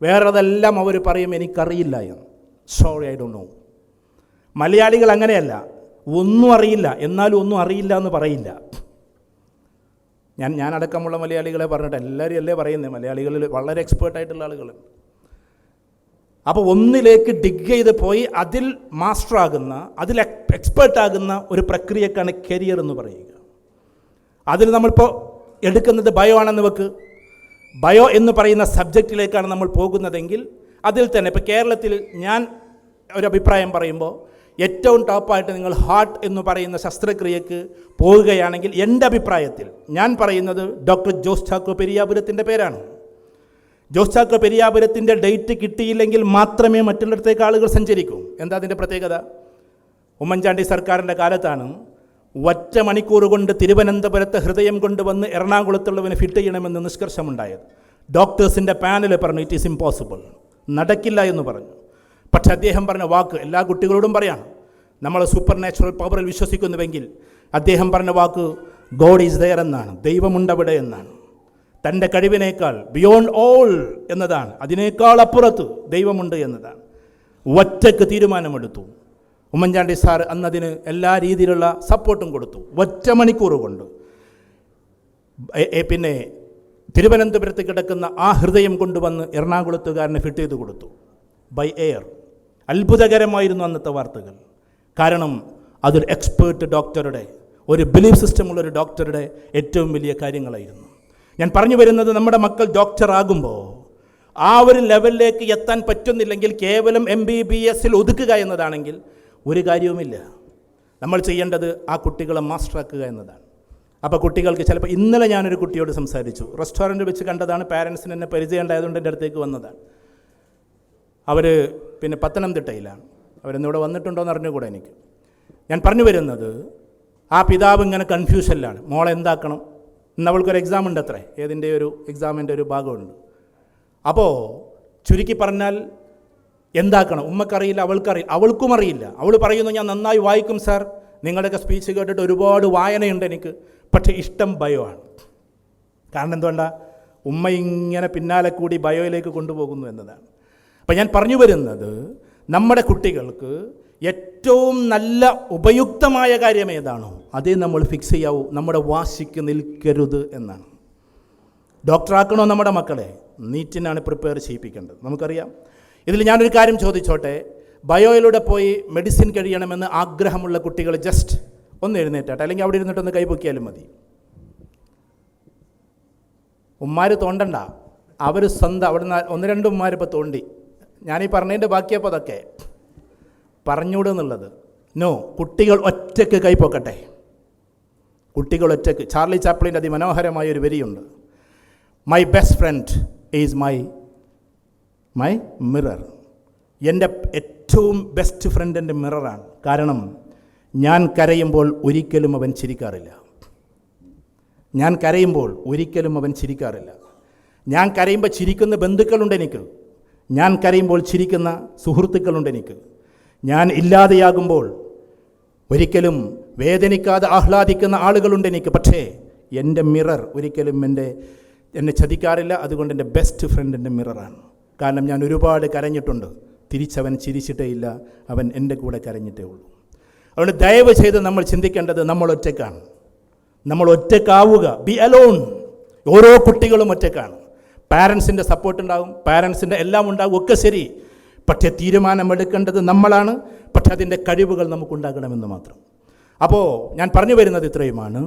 വേറെതെല്ലാം അവർ പറയും എനിക്കറിയില്ല എന്ന്. Sorry, I don't know. മലയാളികൾ അങ്ങനെയല്ല, ഒന്നും അറിയില്ല എന്നാലും ഒന്നും അറിയില്ല എന്ന് പറയില്ല. ഞാനടക്കമുള്ള മലയാളികളെ പറഞ്ഞിട്ട് എല്ലാവരും അല്ലേ പറയുന്നത്, മലയാളികളിൽ വളരെ എക്സ്പേർട്ടായിട്ടുള്ള ആളുകളുണ്ട്. അപ്പോൾ ഒന്നിലേക്ക് ഡിഗ് ചെയ്ത് പോയി അതിൽ മാസ്റ്ററാകുന്ന, അതിൽ എക്സ്പേർട്ടാകുന്ന ഒരു പ്രക്രിയക്കാണ് കരിയർ എന്ന് പറയുക. അതിൽ നമ്മളിപ്പോൾ എടുക്കുന്നത് ബയോ ആണെന്ന് വെക്ക്. ബയോ എന്ന് പറയുന്ന സബ്ജക്റ്റിലേക്കാണ് നമ്മൾ പോകുന്നതെങ്കിൽ അതിൽ തന്നെ ഇപ്പോൾ കേരളത്തിൽ ഞാൻ ഒരു അഭിപ്രായം പറയുമ്പോൾ ഏറ്റവും ടോപ്പായിട്ട് നിങ്ങൾ ഹാർട്ട് എന്ന് പറയുന്ന ശസ്ത്രക്രിയക്ക് പോവുകയാണെങ്കിൽ എൻ്റെ അഭിപ്രായത്തിൽ ഞാൻ പറയുന്നത് ഡോക്ടർ ജോസ് ചാക്കോ പെരിയാപുരത്തിൻ്റെ പേരാണ്. ജോസ് ചാക്കോ പെരിയാപുരത്തിൻ്റെ ഡേറ്റ് കിട്ടിയില്ലെങ്കിൽ മാത്രമേ മറ്റുള്ളിടത്തേക്ക് ആളുകൾ സഞ്ചരിക്കൂ. എന്താ അതിൻ്റെ പ്രത്യേകത? ഉമ്മൻചാണ്ടി സർക്കാരിൻ്റെ കാലത്താണ് ഒറ്റ മണിക്കൂർ കൊണ്ട് തിരുവനന്തപുരത്ത് ഹൃദയം കൊണ്ടുവന്ന് എറണാകുളത്തുള്ളവന് ഫിറ്റ് ചെയ്യണമെന്ന് നിഷ്കർഷമുണ്ടായത്. ഡോക്ടേഴ്സിൻ്റെ പാനൽ പറഞ്ഞു ഇറ്റ് ഈസ് ഇമ്പോസിബിൾ, നടക്കില്ല എന്ന് പറഞ്ഞു. പക്ഷെ അദ്ദേഹം പറഞ്ഞ വാക്ക് എല്ലാ കുട്ടികളോടും പറയാണ്, നമ്മൾ സൂപ്പർ നാച്ചുറൽ പവറിൽ വിശ്വസിക്കുന്നുവെങ്കിൽ അദ്ദേഹം പറഞ്ഞ വാക്ക് ഗോഡ് ഈസ് ദെയർ എന്നാണ്, ദൈവമുണ്ടവിടെ എന്നാണ്. തൻ്റെ കഴിവിനേക്കാൾ ബിയോണ്ട് ഓൾ എന്നതാണ്, അതിനേക്കാൾ അപ്പുറത്ത് ദൈവമുണ്ട് എന്നതാണ്. ഒറ്റയ്ക്ക് തീരുമാനമെടുത്തു. ഉമ്മൻചാണ്ടി സാർ അന്നതിന് എല്ലാ രീതിയിലുള്ള സപ്പോർട്ടും കൊടുത്തു. ഒറ്റ മണിക്കൂർ കൊണ്ട് പിന്നെ തിരുവനന്തപുരത്ത് കിടക്കുന്ന ആ ഹൃദയം കൊണ്ടുവന്ന് എറണാകുളത്തുകാരന് ഫിറ്റ് ചെയ്ത് കൊടുത്തു ബൈ എയർ. അത്ഭുതകരമായിരുന്നു അന്നത്തെ വാർത്തകൾ. കാരണം അതൊരു എക്സ്പേർട്ട് ഡോക്ടറുടെ, ഒരു ബിലീഫ് സിസ്റ്റമുള്ളൊരു ഡോക്ടറുടെ ഏറ്റവും വലിയ കാര്യങ്ങളായിരുന്നു. ഞാൻ പറഞ്ഞു വരുന്നത്, നമ്മുടെ മക്കൾ ഡോക്ടറാകുമ്പോൾ ആ ഒരു ലെവലിലേക്ക് എത്താൻ പറ്റുന്നില്ലെങ്കിൽ കേവലം MBBS ഒതുക്കുക എന്നതാണെങ്കിൽ ഒരു കാര്യവുമില്ല. നമ്മൾ ചെയ്യേണ്ടത് ആ കുട്ടികളെ മാസ്റ്ററാക്കുക എന്നതാണ്. അപ്പോൾ കുട്ടികൾക്ക് ചിലപ്പോൾ, ഇന്നലെ ഞാനൊരു കുട്ടിയോട് സംസാരിച്ചു, റെസ്റ്റോറൻറ്റ് വെച്ച് കണ്ടതാണ്, പാരൻസിന് എന്നെ പരിചയം ഉണ്ടായതുകൊണ്ട് എൻ്റെ അടുത്തേക്ക് വന്നതാണ്. അവർ പിന്നെ പത്തനംതിട്ടയിലാണ്, അവരെന്നിവിടെ വന്നിട്ടുണ്ടോ എന്ന് അറിഞ്ഞുകൂടെ എനിക്ക്. ഞാൻ പറഞ്ഞു വരുന്നത്, ആ പിതാവ് ഇങ്ങനെ കൺഫ്യൂഷനിലാണ്, മോളെ എന്താക്കണം, ഇന്ന് അവൾക്കൊരു എക്സാം ഉണ്ട് അത്രേ, ഏതിൻ്റെ ഒരു എക്സാമിൻ്റെ ഒരു ഭാഗമുണ്ട്. അപ്പോൾ ചുരുക്കി പറഞ്ഞാൽ എന്താക്കണം, ഉമ്മക്കറിയില്ല, അവൾക്കറിയില്ല, അവൾക്കും അറിയില്ല. അവൾ പറയുന്നു ഞാൻ നന്നായി വായിക്കും സാർ, നിങ്ങളുടെയൊക്കെ സ്പീച്ച് കേട്ടിട്ട് ഒരുപാട് വായനയുണ്ട് എനിക്ക്, പക്ഷേ ഇഷ്ടം ബയോ ആണ്. കാരണം എന്തുകൊണ്ടാ, ഉമ്മ ഇങ്ങനെ പിന്നാലെ കൂടി ബയോയിലേക്ക് കൊണ്ടുപോകുന്നു എന്നതാണ്. അപ്പം ഞാൻ പറഞ്ഞു വരുന്നത്, നമ്മുടെ കുട്ടികൾക്ക് ഏറ്റവും നല്ല ഉപയുക്തമായ കാര്യം ഏതാണോ അതേ നമ്മൾ ഫിക്സ് ചെയ്യാവൂ, നമ്മുടെ വാശിക്ക് നിൽക്കരുത് എന്നാണ്. ഡോക്ടറാക്കണോ നമ്മുടെ മക്കളെ, നീറ്റിനാണ് പ്രിപ്പയർ ചെയ്യിപ്പിക്കേണ്ടത്. നമുക്കറിയാം. ഇതിൽ ഞാനൊരു കാര്യം ചോദിച്ചോട്ടെ, ബയോയിലൂടെ പോയി മെഡിസിൻ കഴിയണമെന്ന് ആഗ്രഹമുള്ള കുട്ടികൾ ജസ്റ്റ് ഒന്ന് എഴുന്നേറ്റാട്ടെ, അല്ലെങ്കിൽ അവിടെ ഇരുന്നിട്ടൊന്ന് കൈപൊക്കിയാലും മതി. ഉമ്മാർ തോണ്ടണ്ട, അവർ സ്വന്തം അവിടെ നിന്ന് ഒന്ന് രണ്ട് ഉമ്മാരിപ്പോൾ തോണ്ടി. ഞാനീ പറഞ്ഞതിൻ്റെ ബാക്കിയപ്പോൾ അതൊക്കെ പറഞ്ഞുകൂടെന്നുള്ളത്. നോ, കുട്ടികൾ ഒറ്റയ്ക്ക് കൈപ്പൊക്കട്ടെ, കുട്ടികൾ ഒറ്റയ്ക്ക്. ചാർലി ചാപ്ലിൻ്റെ അതിമനോഹരമായ ഒരു വരിയുണ്ട്, my best friend is my mirror. എൻ്റെ ഏറ്റവും ബെസ്റ്റ് ഫ്രണ്ട് എൻ്റെ മിററാണ്. കാരണം ഞാൻ കരയുമ്പോൾ ഒരിക്കലും അവൻ ചിരിക്കാറില്ല. ഞാൻ കരയുമ്പോൾ ഒരിക്കലും അവൻ ചിരിക്കാറില്ല. ഞാൻ കരയുമ്പോൾ ചിരിക്കുന്ന ബന്ധുക്കളുണ്ട് എനിക്ക്. ഞാൻ കരയുമ്പോൾ ചിരിക്കുന്ന സുഹൃത്തുക്കളുണ്ട് എനിക്ക്. ഞാൻ ഇല്ലാതെയാകുമ്പോൾ ഒരിക്കലും വേദനിക്കാതെ ആഹ്ലാദിക്കുന്ന ആളുകളുണ്ട് എനിക്ക്. പക്ഷേ എൻ്റെ മിറർ ഒരിക്കലും എന്നെ ചതിക്കാറില്ല. അതുകൊണ്ട് എൻ്റെ ബെസ്റ്റ് ഫ്രണ്ട് എൻ്റെ മിററാണ്. കാരണം ഞാൻ ഒരുപാട് കരഞ്ഞിട്ടുണ്ട്, തിരിച്ചവൻ ചിരിച്ചിട്ടേ ഇല്ല, അവൻ എൻ്റെ കൂടെ കരഞ്ഞിട്ടേ ഉള്ളൂ. അതുകൊണ്ട് ദയവ് ചെയ്ത് നമ്മൾ ചിന്തിക്കേണ്ടത്, നമ്മൾ ഒറ്റയ്ക്കാണ്, നമ്മൾ ഒറ്റയ്ക്കാവുക, ബി അലോൺ. ഓരോ കുട്ടികളും ഒറ്റയ്ക്കാണ്. പാരൻസിൻ്റെ സപ്പോർട്ട് ഉണ്ടാകും, പാരൻസിൻ്റെ എല്ലാം ഉണ്ടാകും, ഒക്കെ ശരി. പക്ഷേ തീരുമാനമെടുക്കേണ്ടത് നമ്മളാണ്. പക്ഷെ അതിൻ്റെ കഴിവുകൾ നമുക്കുണ്ടാകണമെന്ന് മാത്രം. അപ്പോൾ ഞാൻ പറഞ്ഞു വരുന്നത് ഇത്രയുമാണ്.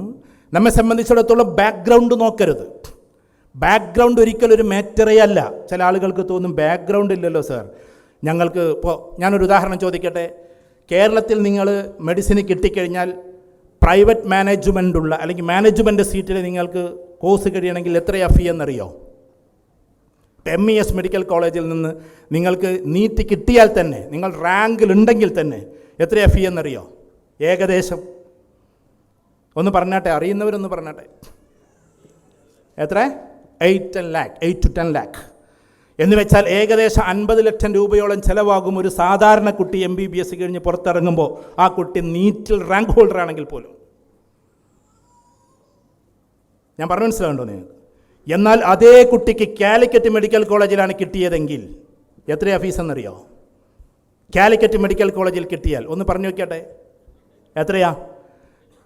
നമ്മെ സംബന്ധിച്ചിടത്തോളം ബാക്ക്ഗ്രൗണ്ട് നോക്കരുത്. ബാക്ക്ഗ്രൗണ്ട് ഒരിക്കലും ഒരു മാറ്ററേ അല്ല. ചില ആളുകൾക്ക് തോന്നും ബാക്ക്ഗ്രൗണ്ട് ഇല്ലല്ലോ സാർ ഞങ്ങൾക്ക്. ഇപ്പോൾ ഞാനൊരു ഉദാഹരണം ചോദിക്കട്ടെ. കേരളത്തിൽ നിങ്ങൾ മെഡിസിന് കിട്ടിക്കഴിഞ്ഞാൽ പ്രൈവറ്റ് മാനേജ്മെൻ്റുള്ള അല്ലെങ്കിൽ മാനേജ്മെൻറ്റ് സീറ്റിൽ നിങ്ങൾക്ക് കോഴ്സ് കഴിയണമെങ്കിൽ എത്രയാ ഫീ എന്നറിയോ? MES മെഡിക്കൽ കോളേജിൽ നിന്ന് നിങ്ങൾക്ക് നീറ്റ് കിട്ടിയാൽ തന്നെ, നിങ്ങൾ റാങ്കിലുണ്ടെങ്കിൽ തന്നെ എത്രയാ ഫീ എന്നറിയോ? ഏകദേശം ഒന്ന് പറഞ്ഞാട്ടെ, അറിയുന്നവരൊന്ന് പറഞ്ഞാട്ടെ. എത്ര? 8 to 10 lakh എന്ന് വെച്ചാൽ ഏകദേശം 50 ലക്ഷം രൂപയോളം ചിലവാകും ഒരു സാധാരണ കുട്ടി MBBS കഴിഞ്ഞ് പുറത്തിറങ്ങുമ്പോൾ. ആ കുട്ടി നീറ്റിൽ റാങ്ക് ഹോൾഡർ ആണെങ്കിൽ പോലും. ഞാൻ പറഞ്ഞു മനസ്സിലാവുണ്ടോ നിങ്ങൾക്ക്? എന്നാൽ അതേ കുട്ടിക്ക് കാലിക്കറ്റ് മെഡിക്കൽ കോളേജിലാണ് കിട്ടിയതെങ്കിൽ എത്രയാ ഫീസ് എന്നറിയോ? കാലിക്കറ്റ് മെഡിക്കൽ കോളേജിൽ കിട്ടിയാൽ ഒന്ന് പറഞ്ഞു വയ്ക്കട്ടെ, എത്രയാ?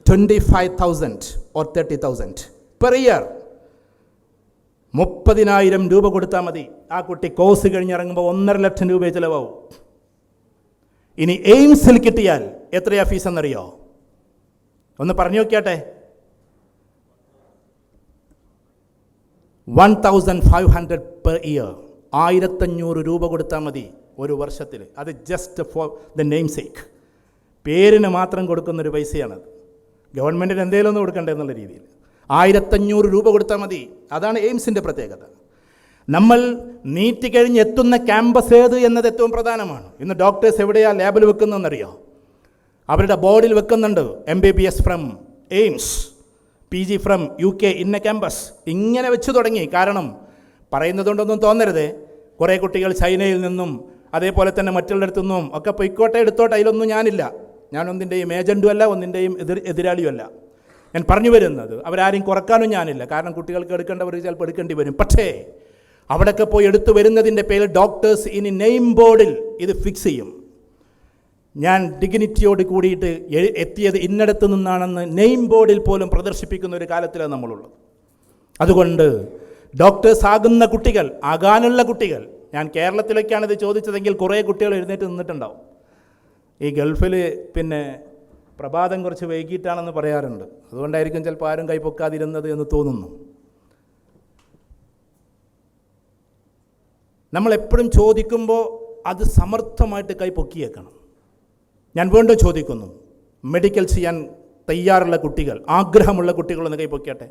25,000 or 30,000 പെർ ഇയർ. 30,000 രൂപ കൊടുത്താൽ മതി. ആ കുട്ടി കോഴ്സ് കഴിഞ്ഞിറങ്ങുമ്പോൾ 1.5 ലക്ഷം രൂപ ചിലവാകും. ഇനി എയിംസിൽ കിട്ടിയാൽ എത്രയാ ഫീസ് എന്നറിയോ? ഒന്ന് പറഞ്ഞു നോക്കിയാട്ടെ. 1,500 പെർ ഇയർ. 1,500 രൂപ കൊടുത്താൽ മതി ഒരു വർഷത്തിൽ. അത് just for the name sake, പേരിന് മാത്രം കൊടുക്കുന്നൊരു പൈസയാണത്. ഗവൺമെൻറ്റിന് എന്തെങ്കിലും ഒന്ന് കൊടുക്കണ്ടേ എന്നുള്ള രീതിയിൽ 1,500 രൂപ കൊടുത്താൽ മതി. അതാണ് എയിംസിൻ്റെ പ്രത്യേകത. നമ്മൾ നീറ്റ് കഴിഞ്ഞ് എത്തുന്ന ക്യാമ്പസ് ഏത് എന്നത് ഏറ്റവും പ്രധാനമാണ്. ഇന്ന് ഡോക്ടേഴ്സ് എവിടെയാണ് ലാബിൽ വെക്കുന്നതെന്നറിയോ? അവരുടെ ബോർഡിൽ വെക്കുന്നുണ്ട് MBBS from AIIMS, PG from UK ഇന്ന ക്യാമ്പസ്. ഇങ്ങനെ വെച്ച് തുടങ്ങി. കാരണം പറയുന്നതുകൊണ്ടൊന്നും തോന്നരുത്. കുറേ കുട്ടികൾ ചൈനയിൽ നിന്നും അതേപോലെ തന്നെ മറ്റുള്ളിടത്തു നിന്നും ഒക്കെ പൊയ്ക്കോട്ടെ, എടുത്തോട്ടെ, അതിലൊന്നും ഞാനില്ല. ഞാനൊന്നിൻ്റെയും ഏജൻറ്റും അല്ല, ഒന്നിൻ്റെയും എതിരാളിയുമല്ല. ഞാൻ പറഞ്ഞു വരുന്നത് അവരാരും കുറക്കാനും ഞാനില്ല. കാരണം കുട്ടികൾക്ക് എടുക്കേണ്ടവർ ചിലപ്പോൾ എടുക്കേണ്ടി വരും. പക്ഷേ അവിടെയൊക്കെ പോയി എടുത്തു വരുന്നതിൻ്റെ പേരിൽ ഡോക്ടേഴ്സ് ഇനി നെയിം ബോർഡിൽ ഇത് ഫിക്സ് ചെയ്യും. ഞാൻ ഡിഗ്നിറ്റിയോട് കൂടിയിട്ട് എത്തിയത് ഇന്നടത്ത് നിന്നാണെന്ന് നെയിം ബോർഡിൽ പോലും പ്രദർശിപ്പിക്കുന്ന ഒരു കാലത്തിലാണ് നമ്മളുള്ളത്. അതുകൊണ്ട് ഡോക്ടേഴ്സ് ആകുന്ന കുട്ടികൾ, ആകാനുള്ള കുട്ടികൾ, ഞാൻ കേരളത്തിലേക്കാണ് ഇത് ചോദിച്ചതെങ്കിൽ കുറേ കുട്ടികൾ എഴുന്നേറ്റ് നിന്നിട്ടുണ്ടാവും. ഈ ഗൾഫിൽ പിന്നെ പ്രഭാതം കുറച്ച് വൈകിട്ടാണെന്ന് പറയാറുണ്ട്. അതുകൊണ്ടായിരിക്കും ചിലപ്പോൾ ആരും കൈപ്പൊക്കാതിരുന്നത് എന്ന് തോന്നുന്നു. നമ്മളെപ്പോഴും ചോദിക്കുമ്പോൾ അത് സമർത്ഥമായിട്ട് കൈപ്പൊക്കിയേക്കണം. ഞാൻ വീണ്ടും ചോദിക്കുന്നു, മെഡിക്കൽ ചെയ്യാൻ തയ്യാറുള്ള കുട്ടികൾ, ആഗ്രഹമുള്ള കുട്ടികളൊന്ന് കൈപ്പൊക്കിയാട്ടെ.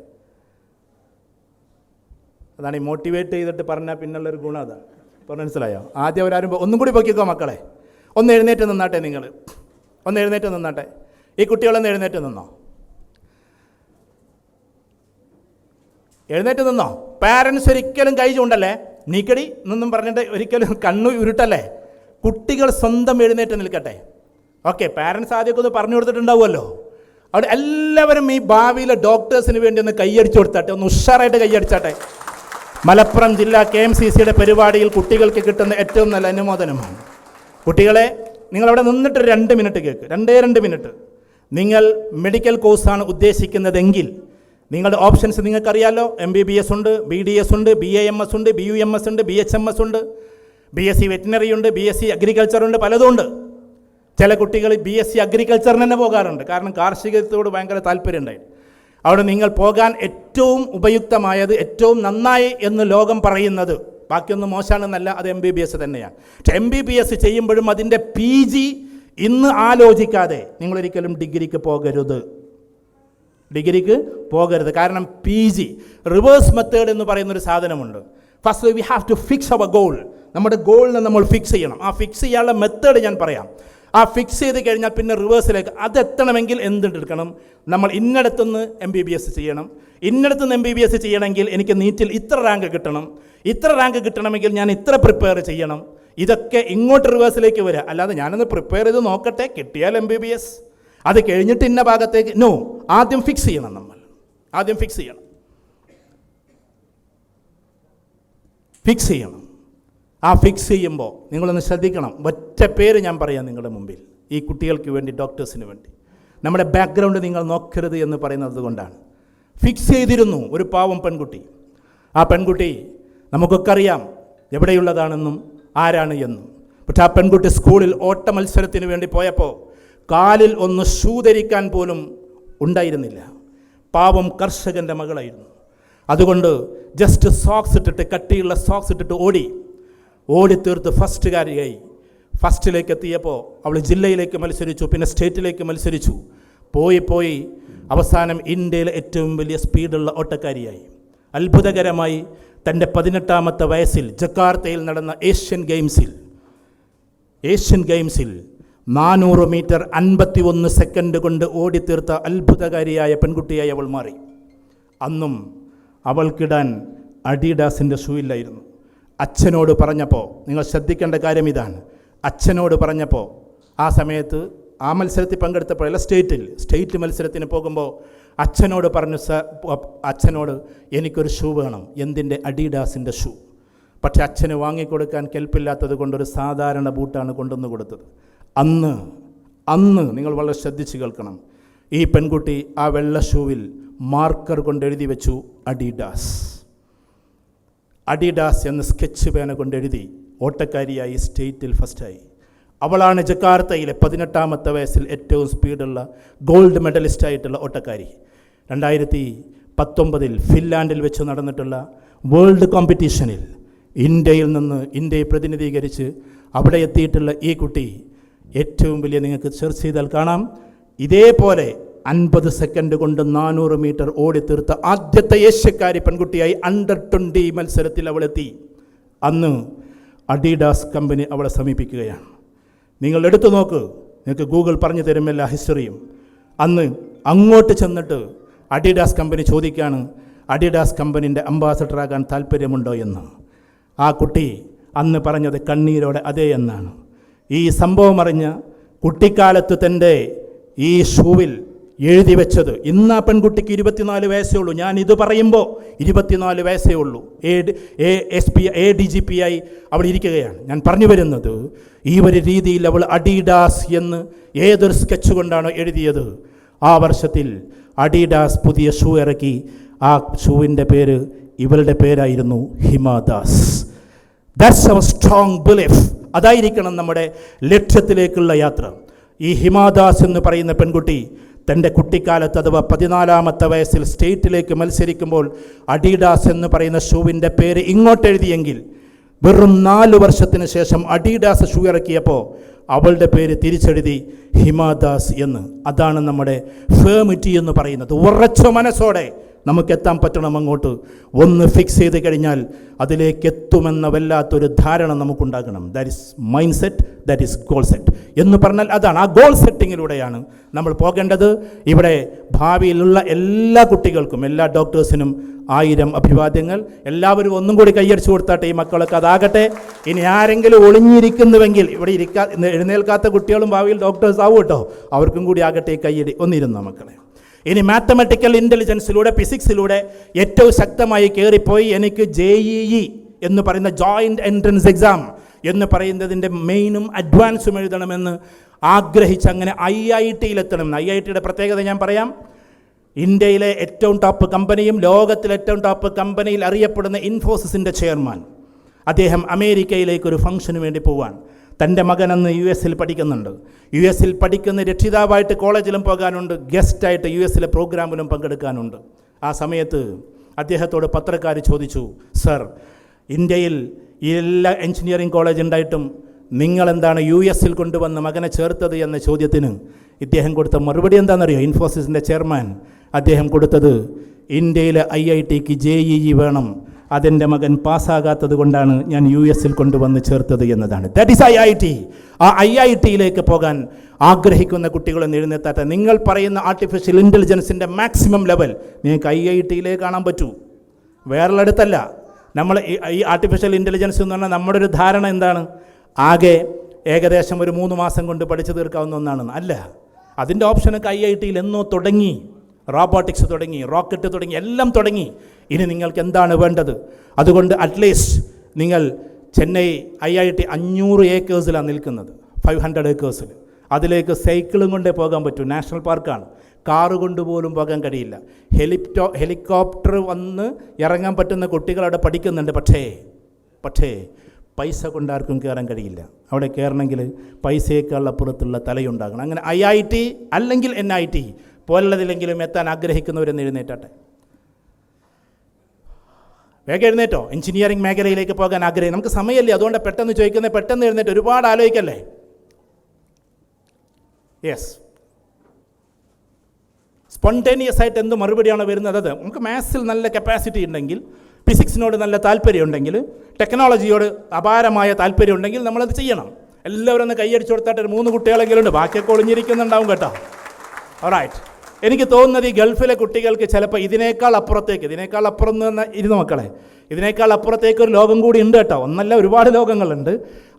അതാണ് ഈ മോട്ടിവേറ്റ് ചെയ്തിട്ട് പറഞ്ഞാൽ പിന്നുള്ളൊരു ഗുണം. അതാണ് പറഞ്ഞ മനസ്സിലായോ? ആദ്യം അവരാരും ഒന്നും കൂടി പൊക്കിക്കോ മക്കളെ. ഒന്ന് എഴുന്നേറ്റ് നിന്നാട്ടെ, നിങ്ങൾ ഒന്ന് എഴുന്നേറ്റ് നിന്നാട്ടെ. ഈ കുട്ടികളൊന്ന് എഴുന്നേറ്റ് നിന്നോ, എഴുന്നേറ്റ് നിന്നോ. പാരൻസ് ഒരിക്കലും കൈ ചൂണ്ടല്ലേ, നീക്കടി എന്നൊന്നും പറഞ്ഞിട്ട് ഒരിക്കലും കണ്ണു ഉരുട്ടല്ലേ. കുട്ടികൾ സ്വന്തം എഴുന്നേറ്റ് നിൽക്കട്ടെ. ഓക്കെ, പാരൻസ് ആദ്യമൊക്കെ ഒന്ന് പറഞ്ഞു കൊടുത്തിട്ടുണ്ടാവുമല്ലോ. അവിടെ എല്ലാവരും ഈ ഭാവിയിലെ ഡോക്ടേഴ്സിന് വേണ്ടി ഒന്ന് കൈയടിച്ചു കൊടുത്താട്ടെ, ഒന്ന് ഉഷാറായിട്ട് കൈയടിച്ചാട്ടെ. മലപ്പുറം ജില്ലാ KMCCയുടെ പരിപാടിയിൽ കുട്ടികൾക്ക് കിട്ടുന്ന ഏറ്റവും നല്ല അനുമോദനമാണ്. കുട്ടികളെ, നിങ്ങളവിടെ നിന്നിട്ട് 2 മിനിറ്റ് കേൾക്ക്, 2 മിനിറ്റ്. നിങ്ങൾ മെഡിക്കൽ കോഴ്സാണ് ഉദ്ദേശിക്കുന്നതെങ്കിൽ നിങ്ങളുടെ ഓപ്ഷൻസ് നിങ്ങൾക്കറിയാമല്ലോ. MBBS ഉണ്ട്, BDS ഉണ്ട്, BAMS ഉണ്ട്, BUMS ഉണ്ട്, BHMS ഉണ്ട്, BSc വെറ്റിനറി ഉണ്ട്, BSc അഗ്രികൾച്ചർ ഉണ്ട്, പലതും ഉണ്ട്. ചില കുട്ടികൾ BSc അഗ്രികൾച്ചറിന് തന്നെ പോകാറുണ്ട്. കാരണം കാർഷികത്തോട് ഭയങ്കര താല്പര്യം ഉണ്ടായി. അവിടെ നിങ്ങൾ പോകാൻ ഏറ്റവും ഉപയുക്തമായത്, ഏറ്റവും നന്നായി എന്ന് ലോകം പറയുന്നത്, ബാക്കിയൊന്നും മോശമാണെന്നല്ല, അത് MBBS തന്നെയാണ്. പക്ഷെ MBBS ചെയ്യുമ്പോഴും അതിൻ്റെ PG ഇന്ന് ആലോചിക്കാതെ നിങ്ങളൊരിക്കലും ഡിഗ്രിക്ക് പോകരുത്. കാരണം PG റിവേഴ്സ് മെത്തേഡ് എന്ന് പറയുന്നൊരു സാധനമുണ്ട്. First we have to fix our goal. നമ്മുടെ ഗോളിനെ നമ്മൾ ഫിക്സ് ചെയ്യണം. ആ ഫിക്സ് ചെയ്യാനുള്ള മെത്തേഡ് ഞാൻ പറയാം. ആ ഫിക്സ് ചെയ്ത് കഴിഞ്ഞാൽ പിന്നെ റിവേഴ്സിലേക്ക് അതെത്തണമെങ്കിൽ എന്തെടുക്കണം? നമ്മൾ ഇന്നടത്തുനിന്ന് MBBS ചെയ്യണം. ഇന്നടത്തുനിന്ന് MBBS ചെയ്യണമെങ്കിൽ എനിക്ക് നീറ്റിൽ ഇത്ര റാങ്ക് കിട്ടണം. ഇത്ര റാങ്ക് കിട്ടണമെങ്കിൽ ഞാൻ ഇത്ര പ്രിപ്പയർ ചെയ്യണം. ഇതൊക്കെ ഇങ്ങോട്ട് റിവേഴ്സിലേക്ക് വരിക. അല്ലാതെ ഞാനൊന്ന് പ്രിപ്പയർ ചെയ്ത് നോക്കട്ടെ, കിട്ടിയാൽ MBBS, അത് കഴിഞ്ഞിട്ട് ഇന്ന ഭാഗത്തേക്ക്, നോ. ആദ്യം ഫിക്സ് ചെയ്യണം. നമ്മൾ ആദ്യം ഫിക്സ് ചെയ്യണം. ആ ഫിക്സ് ചെയ്യുമ്പോൾ നിങ്ങളൊന്ന് ശ്രദ്ധിക്കണം. ഒറ്റ പേര് ഞാൻ പറയാം നിങ്ങളുടെ മുമ്പിൽ, ഈ കുട്ടികൾക്ക് വേണ്ടി, ഡോക്ടേഴ്സിന് വേണ്ടി. നമ്മുടെ ബാക്ക്ഗ്രൗണ്ട് നിങ്ങൾ നോക്കരുത് എന്ന് പറയുന്നത് കൊണ്ടാണ്. ഫിക്സ് ചെയ്തിരുന്നു ഒരു പാവം പെൺകുട്ടി. ആ പെൺകുട്ടി നമുക്കൊക്കെ അറിയാം എവിടെയുള്ളതാണെന്നും ആരാണ് എന്നും. പക്ഷെ ആ പെൺകുട്ടി സ്കൂളിൽ ഓട്ട മത്സരത്തിന് വേണ്ടി പോയപ്പോൾ കാലിൽ ഒന്ന് ഷൂ ധരിക്കാൻ പോലും ഉണ്ടായിരുന്നില്ല. പാവം കർഷകൻ്റെ മകളായിരുന്നു. അതുകൊണ്ട് ജസ്റ്റ് സോക്സ് ഇട്ടിട്ട്, കട്ടിയുള്ള സോക്സ് ഇട്ടിട്ട് ഓടിത്തീർത്ത് ഫസ്റ്റുകാരിയായി. ഫസ്റ്റിലേക്ക് എത്തിയപ്പോൾ അവൾ ജില്ലയിലേക്ക് മത്സരിച്ചു, പിന്നെ സ്റ്റേറ്റിലേക്ക് മത്സരിച്ചു. പോയി അവസാനം ഇന്ത്യയിലെ ഏറ്റവും വലിയ സ്പീഡുള്ള ഓട്ടക്കാരിയായി. അത്ഭുതകരമായി തൻ്റെ 18ാമത്തെ വയസ്സിൽ ജക്കാർത്തയിൽ നടന്ന ഏഷ്യൻ ഗെയിംസിൽ 400 മീറ്റർ 51 സെക്കൻഡ് കൊണ്ട് ഓടിത്തീർത്ത അത്ഭുതകാരിയായ പെൺകുട്ടിയായി അവൾ മാറി. അന്നും അവൾക്കിടാൻ അഡിഡാസിൻ്റെ ഷൂ ഇല്ലായിരുന്നു. അച്ഛനോട് പറഞ്ഞപ്പോൾ, നിങ്ങൾ ശ്രദ്ധിക്കേണ്ട കാര്യം ഇതാണ്, അച്ഛനോട് പറഞ്ഞപ്പോൾ, ആ സമയത്ത് ആ മത്സരത്തിൽ പങ്കെടുത്തപ്പോഴല്ല, സ്റ്റേറ്റ് മത്സരത്തിന് പോകുമ്പോൾ അച്ഛനോട് പറഞ്ഞു, അച്ഛനോട് എനിക്കൊരു ഷൂ വേണം. എന്തിൻ്റെ? അഡിഡാസിൻ്റെ ഷൂ. പക്ഷെ അച്ഛന് വാങ്ങിക്കൊടുക്കാൻ കെൽപ്പില്ലാത്തത് കൊണ്ടൊരു സാധാരണ ബൂട്ടാണ് കൊണ്ടുവന്ന് കൊടുത്തത്. അന്ന് നിങ്ങൾ വളരെ ശ്രദ്ധിച്ച് കേൾക്കണം. ഈ പെൺകുട്ടി ആ വെള്ള ഷൂവിൽ മാർക്കർ കൊണ്ട് എഴുതി വെച്ചു അഡിഡാസ് എന്ന് സ്കെച്ച് പേന കൊണ്ട് എഴുതി. ഓട്ടക്കാരിയായി, സ്റ്റേറ്റിൽ ഫസ്റ്റായി. അവളാണ് ജക്കാർത്തയിലെ 18ാമത്തെ വയസ്സിൽ ഏറ്റവും സ്പീഡുള്ള ഗോൾഡ് മെഡലിസ്റ്റായിട്ടുള്ള ഓട്ടക്കാരി. 2019 ഫിൻലാൻഡിൽ വെച്ച് നടന്നിട്ടുള്ള വേൾഡ് കോമ്പറ്റീഷനിൽ ഇന്ത്യയെ പ്രതിനിധീകരിച്ച് അവിടെ എത്തിയിട്ടുള്ള ഈ കുട്ടി ഏറ്റവും വലിയ, നിങ്ങൾക്ക് സെർച്ച് ചെയ്താൽ കാണാം, ഇതേപോലെ 50 സെക്കൻഡ് കൊണ്ട് 400 മീറ്റർ ഓടിത്തീർത്ത ആദ്യത്തെ ഏഷ്യക്കാരി പെൺകുട്ടിയായി അണ്ടർ 20 മത്സരത്തിൽ അവളെത്തി. അന്ന് അഡിഡാസ് കമ്പനി അവളെ സമീപിക്കുകയാണ്. നിങ്ങൾ എടുത്തു നോക്ക്, നിങ്ങൾക്ക് ഗൂഗിൾ പറഞ്ഞു തരും എല്ലാ ഹിസ്റ്ററിയും. അന്ന് അങ്ങോട്ട് ചെന്നിട്ട് അഡിഡാസ് കമ്പനി ചോദിക്കുകയാണ്, അഡിഡാസ് കമ്പനീൻ്റെ അംബാസഡറാകാൻ താല്പര്യമുണ്ടോ എന്ന്. ആ കുട്ടി അന്ന് പറഞ്ഞത് കണ്ണീരോടെ അതെ എന്നാണ്. ഈ സംഭവം അറിഞ്ഞ കുട്ടിക്കാലത്ത് തൻ്റെ ഈ ഷൂവിൽ എഴുതി വെച്ചത്, ഇന്ന് ആ പെൺകുട്ടിക്ക് 24 വയസ്സേ ഉള്ളൂ. ഞാൻ ഇത് പറയുമ്പോൾ 24 വയസ്സേ ഉള്ളൂ. ADGP ആയി അവൾ ഇരിക്കുകയാണ്. ഞാൻ പറഞ്ഞു വരുന്നത്, ഈ ഒരു രീതിയിൽ അവൾ അഡീഡാസ് എന്ന് ഏതൊരു സ്കെച്ച് കൊണ്ടാണോ എഴുതിയത്, ആ വർഷത്തിൽ അഡീഡാസ് പുതിയ ഷൂ ഇറക്കി. ആ ഷൂവിൻ്റെ പേര്, ഇവളുടെ പേരായിരുന്നു Hima Das. That's our strong belief. അതായിരിക്കണം നമ്മുടെ ലക്ഷ്യത്തിലേക്കുള്ള യാത്ര. ഈ ഹിമാദാസ് എന്ന് പറയുന്ന പെൺകുട്ടി തൻ്റെ കുട്ടിക്കാലത്ത്, അഥവാ 14-ാമത്തെ വയസ്സിൽ സ്റ്റേറ്റിലേക്ക് മത്സരിക്കുമ്പോൾ അഡീഡാസ് എന്ന് പറയുന്ന ഷൂവിൻ്റെ പേര് ഇങ്ങോട്ട് എഴുതിയെങ്കിൽ, വെറും 4 വർഷത്തിന് ശേഷം അഡീഡാസ് ഷൂ ഇറക്കിയപ്പോൾ അവളുടെ പേര് തിരിച്ചെഴുതി ഹിമാദാസ് എന്ന്. അതാണ് നമ്മുടെ ഫേമിറ്റി എന്ന് പറയുന്നത്. ഉറച്ച മനസ്സോടെ നമുക്കെത്താൻ പറ്റണം അങ്ങോട്ട്. ഒന്ന് ഫിക്സ് ചെയ്ത് കഴിഞ്ഞാൽ അതിലേക്ക് എത്തുമെന്ന വല്ലാത്തൊരു ധാരണ നമുക്കുണ്ടാകണം. That is mind set, that is goal set എന്ന് പറഞ്ഞാൽ അതാണ്. ആ ഗോൾ സെറ്റിങ്ങിലൂടെയാണ് നമ്മൾ പോകേണ്ടത്. ഇവിടെ ഭാവിയിലുള്ള എല്ലാ കുട്ടികൾക്കും, എല്ലാ ഡോക്ടേഴ്സിനും 1000 അഭിവാദ്യങ്ങൾ. എല്ലാവരും ഒന്നും കൂടി കൈയടിച്ചു കൊടുത്താട്ടെ ഈ മക്കളൊക്കെ അതാകട്ടെ. ഇനി ആരെങ്കിലും ഒളിഞ്ഞിരിക്കുന്നുവെങ്കിൽ, ഇവിടെ എഴുന്നേൽക്കാത്ത കുട്ടികളും ഭാവിയിൽ ഡോക്ടേഴ്സ് ആവും കേട്ടോ, അവർക്കും കൂടി ആകട്ടെ ഈ കൈയടി. ഒന്നിരുന്ന മക്കളെ, ഇനി മാത്തമാറ്റിക്കൽ ഇൻ്റലിജൻസിലൂടെ, ഫിസിക്സിലൂടെ ഏറ്റവും ശക്തമായി കയറിപ്പോയി എനിക്ക് JEE എന്ന് പറയുന്ന ജോയിൻ്റ് എൻട്രൻസ് എക്സാം എന്ന് പറയുന്നതിൻ്റെ മെയിനും അഡ്വാൻസും എഴുതണമെന്ന് ആഗ്രഹിച്ച് അങ്ങനെ IIT-യിലെത്തണം. IIT-യുടെ പ്രത്യേകത ഞാൻ പറയാം. ഇന്ത്യയിലെ ഏറ്റവും ടോപ്പ് കമ്പനിയും ലോകത്തിലെ ഏറ്റവും ടോപ്പ് കമ്പനിയിൽ അറിയപ്പെടുന്ന ഇൻഫോസിസിൻ്റെ ചെയർമാൻ, അദ്ദേഹം അമേരിക്കയിലേക്കൊരു ഫംഗ്ഷന് വേണ്ടി പോവാൻ. തൻ്റെ മകൻ അന്ന് US പഠിക്കുന്നുണ്ട്. US പഠിക്കുന്ന രക്ഷിതാവായിട്ട് കോളേജിലും പോകാനുണ്ട്, ഗസ്റ്റായിട്ട് US പ്രോഗ്രാമിലും പങ്കെടുക്കാനുണ്ട്. ആ സമയത്ത് അദ്ദേഹത്തോട് പത്രക്കാർ ചോദിച്ചു, സർ, ഇന്ത്യയിൽ എല്ലാ എഞ്ചിനീയറിംഗ് കോളേജ് ഉണ്ടായിട്ടും നിങ്ങളെന്താണ് US കൊണ്ടുവന്ന് മകനെ ചേർത്തത് എന്ന ചോദ്യത്തിന് ഇദ്ദേഹം കൊടുത്ത മറുപടി എന്താണെന്നറിയോ? ഇൻഫോസിസിൻ്റെ ചെയർമാൻ അദ്ദേഹം കൊടുത്തത്, ഇന്ത്യയിലെ IIT-ക്ക് JEE വേണം, അതെൻ്റെ മകൻ പാസ്സാകാത്തത് കൊണ്ടാണ് ഞാൻ US കൊണ്ടുവന്ന് ചേർത്തത് എന്നതാണ്. That is IIT. ആ IIT-യിലേക്ക് പോകാൻ ആഗ്രഹിക്കുന്ന കുട്ടികളെ എഴുന്നേറ്റാട്ടെ. നിങ്ങൾ പറയുന്ന ആർട്ടിഫിഷ്യൽ ഇൻ്റലിജൻസിൻ്റെ മാക്സിമം ലെവൽ നിങ്ങൾക്ക് IIT-യിലേക്ക് കാണാൻ പറ്റൂ, വേറെടുത്തല്ല. നമ്മൾ ഈ ആർട്ടിഫിഷ്യൽ ഇൻ്റലിജൻസ് എന്ന് പറഞ്ഞാൽ നമ്മുടെ ഒരു ധാരണ എന്താണ്, ആകെ ഏകദേശം ഒരു 3 മാസം കൊണ്ട് പഠിച്ചു തീർക്കാവുന്ന ഒന്നാണെന്ന്. അല്ല, അതിൻ്റെ ഓപ്ഷനൊക്കെ IIT-യിൽ എന്നോ തുടങ്ങി. റോബോട്ടിക്സ് തുടങ്ങി, റോക്കറ്റ് തുടങ്ങി, എല്ലാം തുടങ്ങി. ഇനി നിങ്ങൾക്ക് എന്താണ് വേണ്ടത്? അതുകൊണ്ട് അറ്റ്ലീസ്റ്റ് നിങ്ങൾ ചെന്നൈ IIT 500 ഏക്കേഴ്സിലാണ് നിൽക്കുന്നത്, 500 ഏക്കേഴ്സിൽ. അതിലേക്ക് സൈക്കിളും കൊണ്ടേ പോകാൻ പറ്റൂ, നാഷണൽ പാർക്കാണ്. കാറ് കൊണ്ടുപോലും പോകാൻ കഴിയില്ല. ഹെലികോപ്റ്റർ വന്ന് ഇറങ്ങാൻ പറ്റുന്ന കുട്ടികൾ അവിടെ പഠിക്കുന്നുണ്ട്. പക്ഷേ പൈസ കൊണ്ടാർക്കും കയറാൻ കഴിയില്ല. അവിടെ കയറണമെങ്കിൽ പൈസയേക്കാൾ അപ്പുറത്തുള്ള തലയുണ്ടാകണം. അങ്ങനെ IIT അല്ലെങ്കിൽ NIT പോലുള്ളതിലെങ്കിലും എത്താൻ ആഗ്രഹിക്കുന്നവരെന്ന് എഴുന്നേറ്റാട്ടെ. വേഗം എഴുന്നേറ്റോ. എഞ്ചിനീയറിംഗ് മേഖലയിലേക്ക് പോകാൻ ആഗ്രഹം. നമുക്ക് സമയമല്ലേ, അതുകൊണ്ട് പെട്ടെന്ന് ചോദിക്കുന്നത്. പെട്ടെന്ന് എഴുന്നേറ്റ്, ഒരുപാട് ആലോചിക്കല്ലേ. യെസ്, സ്പോണ്ടേനിയസ് ആയിട്ട് എന്ത് മറുപടിയാണ് വരുന്നത്? അത് നമുക്ക് മാത്സിൽ നല്ല കപ്പാസിറ്റി ഉണ്ടെങ്കിൽ, ഫിസിക്സിനോട് നല്ല താല്പര്യമുണ്ടെങ്കിൽ, ടെക്നോളജിയോട് അപാരമായ താല്പര്യം ഉണ്ടെങ്കിൽ നമ്മളത് ചെയ്യണം. എല്ലാവരും ഒന്ന് കൈയടിച്ചു കൊടുത്തായിട്ട് ഒരു 3 കുട്ടികളെങ്കിലും ഉണ്ട്, ബാക്കിയൊക്കെ ഒളിഞ്ഞിരിക്കുന്നുണ്ടാവും കേട്ടോ. ഓൾറൈറ്റ്. എനിക്ക് തോന്നുന്നത് ഈ ഗൾഫിലെ കുട്ടികൾക്ക് ചിലപ്പോൾ ഇതിനേക്കാൾ അപ്പുറത്തേക്ക്, ഇതിനേക്കാൾ അപ്പുറം എന്ന് പറഞ്ഞാൽ ഇരുന്ന് മക്കളെ, ഇതിനേക്കാൾ അപ്പുറത്തേക്ക് ഒരു ലോകം കൂടി ഉണ്ട് കേട്ടോ. ഒന്നല്ല, ഒരുപാട് ലോകങ്ങളുണ്ട്.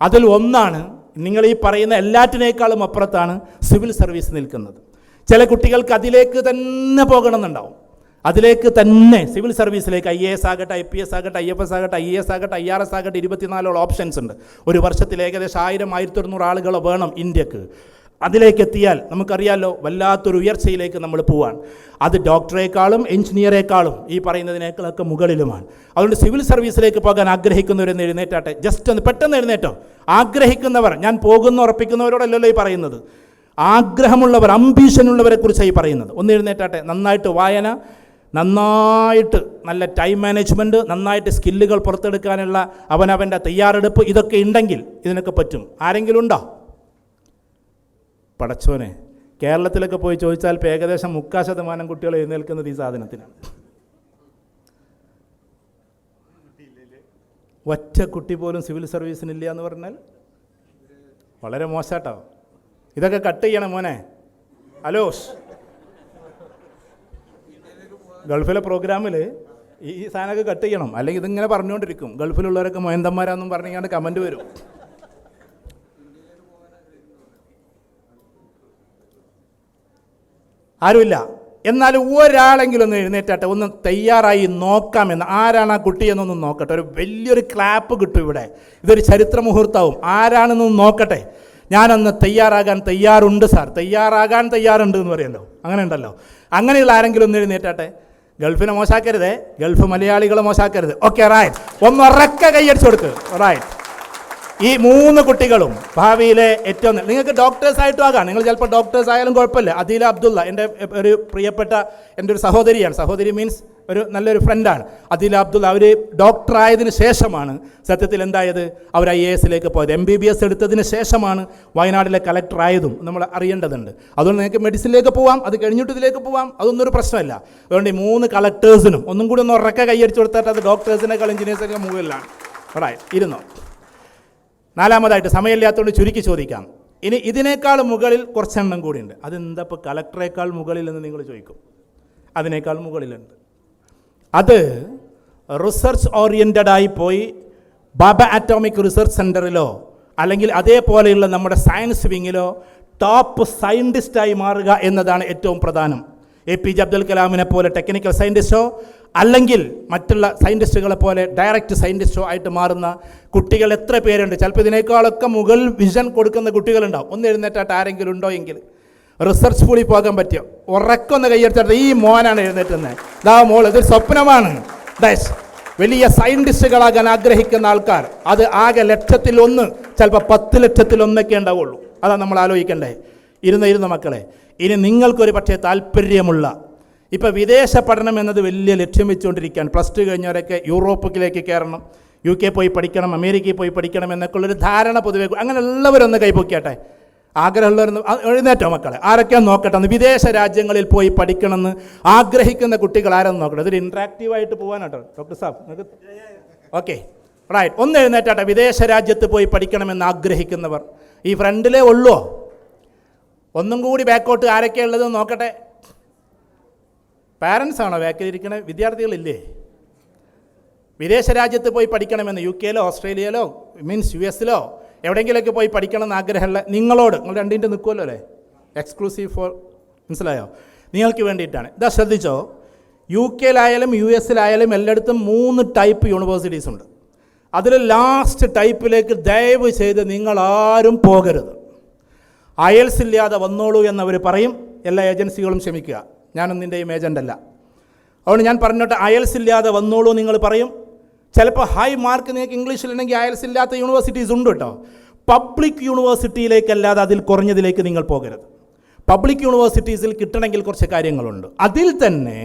അതിൽ ഒന്നാണ്, നിങ്ങൾ ഈ പറയുന്ന എല്ലാറ്റിനേക്കാളും അപ്പുറത്താണ് സിവിൽ സർവീസ് നിൽക്കുന്നത്. ചില കുട്ടികൾക്ക് അതിലേക്ക് തന്നെ പോകണമെന്നുണ്ടാവും, അതിലേക്ക് തന്നെ സിവിൽ സർവീസിലേക്ക്. IAS ആകട്ടെ, IPS ആകട്ടെ, IFS ആകട്ടെ, IAS ആകട്ടെ, IRS ആകട്ടെ, 24 ഓപ്ഷൻസ് ഉണ്ട്. ഒരു വർഷത്തിൽ ഏകദേശം 1000-1100 ആളുകൾ വേണം ഇന്ത്യക്ക്. അതിലേക്ക് എത്തിയാൽ നമുക്കറിയാമല്ലോ, വല്ലാത്തൊരു ഉയർച്ചയിലേക്ക് നമ്മൾ പോവാൻ. അത് ഡോക്ടറേക്കാളും എഞ്ചിനീയറേക്കാളും ഈ പറയുന്നതിനേക്കാളൊക്കെ മുകളിലുമാണ്. അതുകൊണ്ട് സിവിൽ സർവീസിലേക്ക് പോകാൻ ആഗ്രഹിക്കുന്നവരെന്ന് എഴുന്നേറ്റാട്ടെ. ജസ്റ്റ് ഒന്ന് പെട്ടെന്ന് എഴുന്നേറ്റോ. ആഗ്രഹിക്കുന്നവർ, ഞാൻ പോകുന്ന ഉറപ്പിക്കുന്നവരോടല്ലല്ലോ ഈ പറയുന്നത്, ആഗ്രഹമുള്ളവർ, അംബീഷനുള്ളവരെ കുറിച്ചാണ് ഈ പറയുന്നത്. ഒന്ന് എഴുന്നേറ്റാട്ടെ. നന്നായിട്ട് വായന, നന്നായിട്ട് നല്ല ടൈം മാനേജ്മെൻറ്റ്, നന്നായിട്ട് സ്കില്ലുകൾ പുറത്തെടുക്കാനുള്ള അവനവൻ്റെ തയ്യാറെടുപ്പ്, ഇതൊക്കെ ഉണ്ടെങ്കിൽ ഇതിനൊക്കെ പറ്റും. ആരെങ്കിലും ഉണ്ടോ? പടച്ചോനെ, കേരളത്തിലൊക്കെ പോയി ചോദിച്ചാൽ ഇപ്പോൾ ഏകദേശം 30% കുട്ടികൾ എഴുന്നേൽക്കുന്നത് ഈ സാധനത്തിനാണ്. ഒറ്റ കുട്ടി പോലും സിവിൽ സർവീസിനില്ല എന്ന് പറഞ്ഞാൽ വളരെ മോശാട്ടോ. ഇതൊക്കെ കട്ട് ചെയ്യണം മോനെ. അലോഷ്, ഗൾഫിലെ പ്രോഗ്രാമിൽ ഈ സാധനമൊക്കെ കട്ട് ചെയ്യണം, അല്ലെങ്കിൽ ഇതിങ്ങനെ പറഞ്ഞുകൊണ്ടിരിക്കും. ഗൾഫിലുള്ളവരൊക്കെ മോയന്തന്മാരാന്നും പറഞ്ഞാണ്ട് കമൻറ്റ് വരും. ആരുമില്ല. എന്നാലും ഒരാളെങ്കിലും ഒന്ന് എഴുന്നേറ്റാട്ടെ, ഒന്ന് തയ്യാറായി നോക്കാമെന്ന്. ആരാണ് ആ കുട്ടിയെന്നൊന്ന് നോക്കട്ടെ. ഒരു വലിയൊരു ക്ലാപ്പ് കിട്ടും ഇവിടെ. ഇതൊരു ചരിത്ര മുഹൂർത്തവും. ആരാണെന്നൊന്ന് നോക്കട്ടെ. ഞാനൊന്ന് തയ്യാറാകാൻ തയ്യാറുണ്ട് സാർ, തയ്യാറാകാൻ തയ്യാറുണ്ട് എന്ന് പറയുമല്ലോ, അങ്ങനെ ഉണ്ടല്ലോ. അങ്ങനെയുള്ള ആരെങ്കിലും ഒന്ന് എഴുന്നേറ്റാട്ടെ. ഗൾഫിനെ മോശാക്കരുതേ, ഗൾഫ് മലയാളികളെ മോശാക്കരുത്. Okay, right. ഒന്ന് ഉറക്ക കൈയടിച്ചു കൊടുക്ക്. റൈറ്റ്. ഈ 3 കുട്ടികളും ഭാവിയിലെ ഏറ്റവും നിങ്ങൾക്ക് ഡോക്ടേഴ്സായിട്ടും ആകാം. നിങ്ങൾ ചിലപ്പോൾ ഡോക്ടേഴ്സ് ആയാലും കുഴപ്പമില്ല. അദീല അബ്ദുള്ള എൻ്റെ ഒരു പ്രിയപ്പെട്ട എൻ്റെ ഒരു സഹോദരിയാണ്. സഹോദരി മീൻസ് ഒരു നല്ലൊരു ഫ്രണ്ടാണ് അദീല അബ്ദുള്ള. അവർ ഡോക്ടറായതിന് ശേഷമാണ് സത്യത്തിൽ എന്തായത്, അവർ IAS പോയത്. MBBS എടുത്തതിന് ശേഷമാണ് വയനാട്ടിലെ കളക്ടറായതും നമ്മൾ അറിയേണ്ടതുണ്ട്. അതുകൊണ്ട് നിങ്ങൾക്ക് മെഡിസിനിലേക്ക് പോവാം, അത് കഴിഞ്ഞിട്ട് ഇതിലേക്ക് പോവാം, അതൊന്നും ഒരു പ്രശ്നമല്ല. അതുകൊണ്ട് ഈ 3 കളക്ടേഴ്സിനും ഒന്നും കൂടി ഒന്ന് ഉറക്കെ കൈയടിച്ചു കൊടുത്തിട്ട് അത് ഡോക്ടേഴ്സിനേക്കാൾ എഞ്ചിനീയേഴ്സിനേക്കാൾ മുകളിലാണ്. റൈറ്റ്, ഇരുന്നോ. 4-മതായിട്ട് സമയമില്ലാത്തതുകൊണ്ട് ചുരുക്കി ചോദിക്കാം. ഇനി ഇതിനേക്കാൾ മുകളിൽ കുറച്ചെണ്ണം കൂടിയുണ്ട്. അതെന്താ ഇപ്പോൾ കളക്ടറേക്കാൾ മുകളിലെന്ന് നിങ്ങൾ ചോദിക്കും. അതിനേക്കാൾ മുകളിലുണ്ട്. അത് റിസർച്ച് ഓറിയൻറ്റഡായി പോയി ബാബ ആറ്റോമിക് റിസർച്ച് സെൻറ്ററിലോ അല്ലെങ്കിൽ അതേപോലെയുള്ള നമ്മുടെ സയൻസ് വിങ്ങിലോ ടോപ്പ് സയൻറ്റിസ്റ്റായി മാറുക എന്നതാണ് ഏറ്റവും പ്രധാനം. APJ അബ്ദുൽ കലാമിനെ പോലെ ടെക്നിക്കൽ സയൻറ്റിസ്റ്റോ അല്ലെങ്കിൽ മറ്റുള്ള സയൻറ്റിസ്റ്റുകളെ പോലെ ഡയറക്റ്റ് സയൻറ്റിസ്റ്റോ ആയിട്ട് മാറുന്ന കുട്ടികൾ എത്ര പേരുണ്ട്. ചിലപ്പോൾ ഇതിനേക്കാളൊക്കെ മുകൾ വിഷൻ കൊടുക്കുന്ന കുട്ടികളുണ്ടാവും. ഒന്ന് എഴുന്നേറ്റായിട്ട് ആരെങ്കിലും ഉണ്ടോ എങ്കിൽ റിസർച്ച് സ്കൂളിൽ പോകാൻ പറ്റിയോ? ഉറക്കൊന്ന് കൈയെടുത്തിട്ട് ഈ മോനാണ് എഴുന്നേറ്റുന്നത്. ഇതാ മോൾ, ഇതൊരു സ്വപ്നമാണ്. വലിയ സയൻറ്റിസ്റ്റുകളാകാൻ ആഗ്രഹിക്കുന്ന ആൾക്കാർ അത് ആകെ 1,000,001, ചിലപ്പോൾ 10,00,000 ഉണ്ടാവുള്ളൂ. അതാണ് നമ്മൾ ആലോചിക്കണ്ടേ. ഇരുന്ന മക്കളെ, ഇനി നിങ്ങൾക്കൊരു പക്ഷേ താല്പര്യമുള്ള, ഇപ്പോൾ വിദേശ പഠനം എന്നത് വലിയ ലക്ഷ്യം വെച്ചുകൊണ്ടിരിക്കുകയാണ്. +2 കഴിഞ്ഞവരൊക്കെ യൂറോപ്പിലേക്ക് കയറണം, UK പോയി പഠിക്കണം, അമേരിക്കയിൽ പോയി പഠിക്കണം എന്നൊക്കെ ഉള്ളൊരു ധാരണ പൊതുവെ. അങ്ങനെ ഉള്ളവരൊന്ന് കൈപ്പൊക്കിയാട്ടെ. ആഗ്രഹമുള്ളവരൊന്ന് എഴുന്നേറ്റോ മക്കളെ. ആരൊക്കെയാണ് നോക്കട്ടെ. ഒന്ന് വിദേശ രാജ്യങ്ങളിൽ പോയി പഠിക്കണമെന്ന് ആഗ്രഹിക്കുന്ന കുട്ടികൾ ആരെന്ന് നോക്കട്ടെ. അതൊരു ഇൻട്രാക്റ്റീവായിട്ട് പോകാനാട്ടോ ഡോക്ടർ സാബ്. നിങ്ങൾക്ക് ഓക്കെ, റൈറ്റ്. ഒന്ന് എഴുന്നേറ്റാട്ടെ. വിദേശ രാജ്യത്ത് പോയി പഠിക്കണമെന്ന് ആഗ്രഹിക്കുന്നവർ ഈ ഫ്രണ്ടിലേ ഉള്ളൂ. ഒന്നും കൂടി ബാക്കോട്ട് ആരൊക്കെയാണ് ഉള്ളത് നോക്കട്ടെ. പാരൻസ് ആണോ ബാക്കിലിരിക്കണ? വിദ്യാർത്ഥികളില്ലേ? വിദേശ രാജ്യത്ത് പോയി പഠിക്കണമെന്ന് UK-ലോ ഓസ്ട്രേലിയയിലോ മീൻസ് US എവിടെയെങ്കിലുമൊക്കെ പോയി പഠിക്കണമെന്ന് ആഗ്രഹമുള്ള നിങ്ങളോട്, നിങ്ങൾ രണ്ടിൻ്റെ നിൽക്കുമല്ലോ അല്ലേ, എക്സ്ക്ലൂസീവ് ഫോർ, മനസ്സിലായോ? നിങ്ങൾക്ക് വേണ്ടിയിട്ടാണ്. ഇതാ ശ്രദ്ധിച്ചോ. UK-ലായാലും US-ലായാലും എല്ലായിടത്തും 3 ടൈപ്പ് യൂണിവേഴ്സിറ്റീസ് ഉണ്ട്. അതിൽ ലാസ്റ്റ് ടൈപ്പിലേക്ക് ദയവ് ചെയ്ത് നിങ്ങളാരും പോകരുത്. IELTS ഇല്ലാതെ വന്നോളൂ എന്നവർ പറയും. എല്ലാ ഏജൻസികളും ക്ഷമിക്കുക, ഞാനൊന്നും നിൻ്റെയും ഏജൻ്റല്ല. അതുകൊണ്ട് ഞാൻ പറഞ്ഞോട്ടെ, IELTS ഇല്ലാതെ വന്നോളൂ നിങ്ങൾ പറയും. ചിലപ്പോൾ ഹൈ മാർക്ക് നിങ്ങൾക്ക് ഇംഗ്ലീഷിലുണ്ടെങ്കിൽ IELTS ഇല്ലാത്ത യൂണിവേഴ്സിറ്റീസ് ഉണ്ട് കേട്ടോ. പബ്ലിക് യൂണിവേഴ്സിറ്റിയിലേക്കല്ലാതെ അതിൽ കുറഞ്ഞതിലേക്ക് നിങ്ങൾ പോകരുത്. പബ്ലിക് യൂണിവേഴ്സിറ്റീസിൽ കിട്ടണമെങ്കിൽ കുറച്ച് കാര്യങ്ങളുണ്ട്. അതിൽ തന്നെ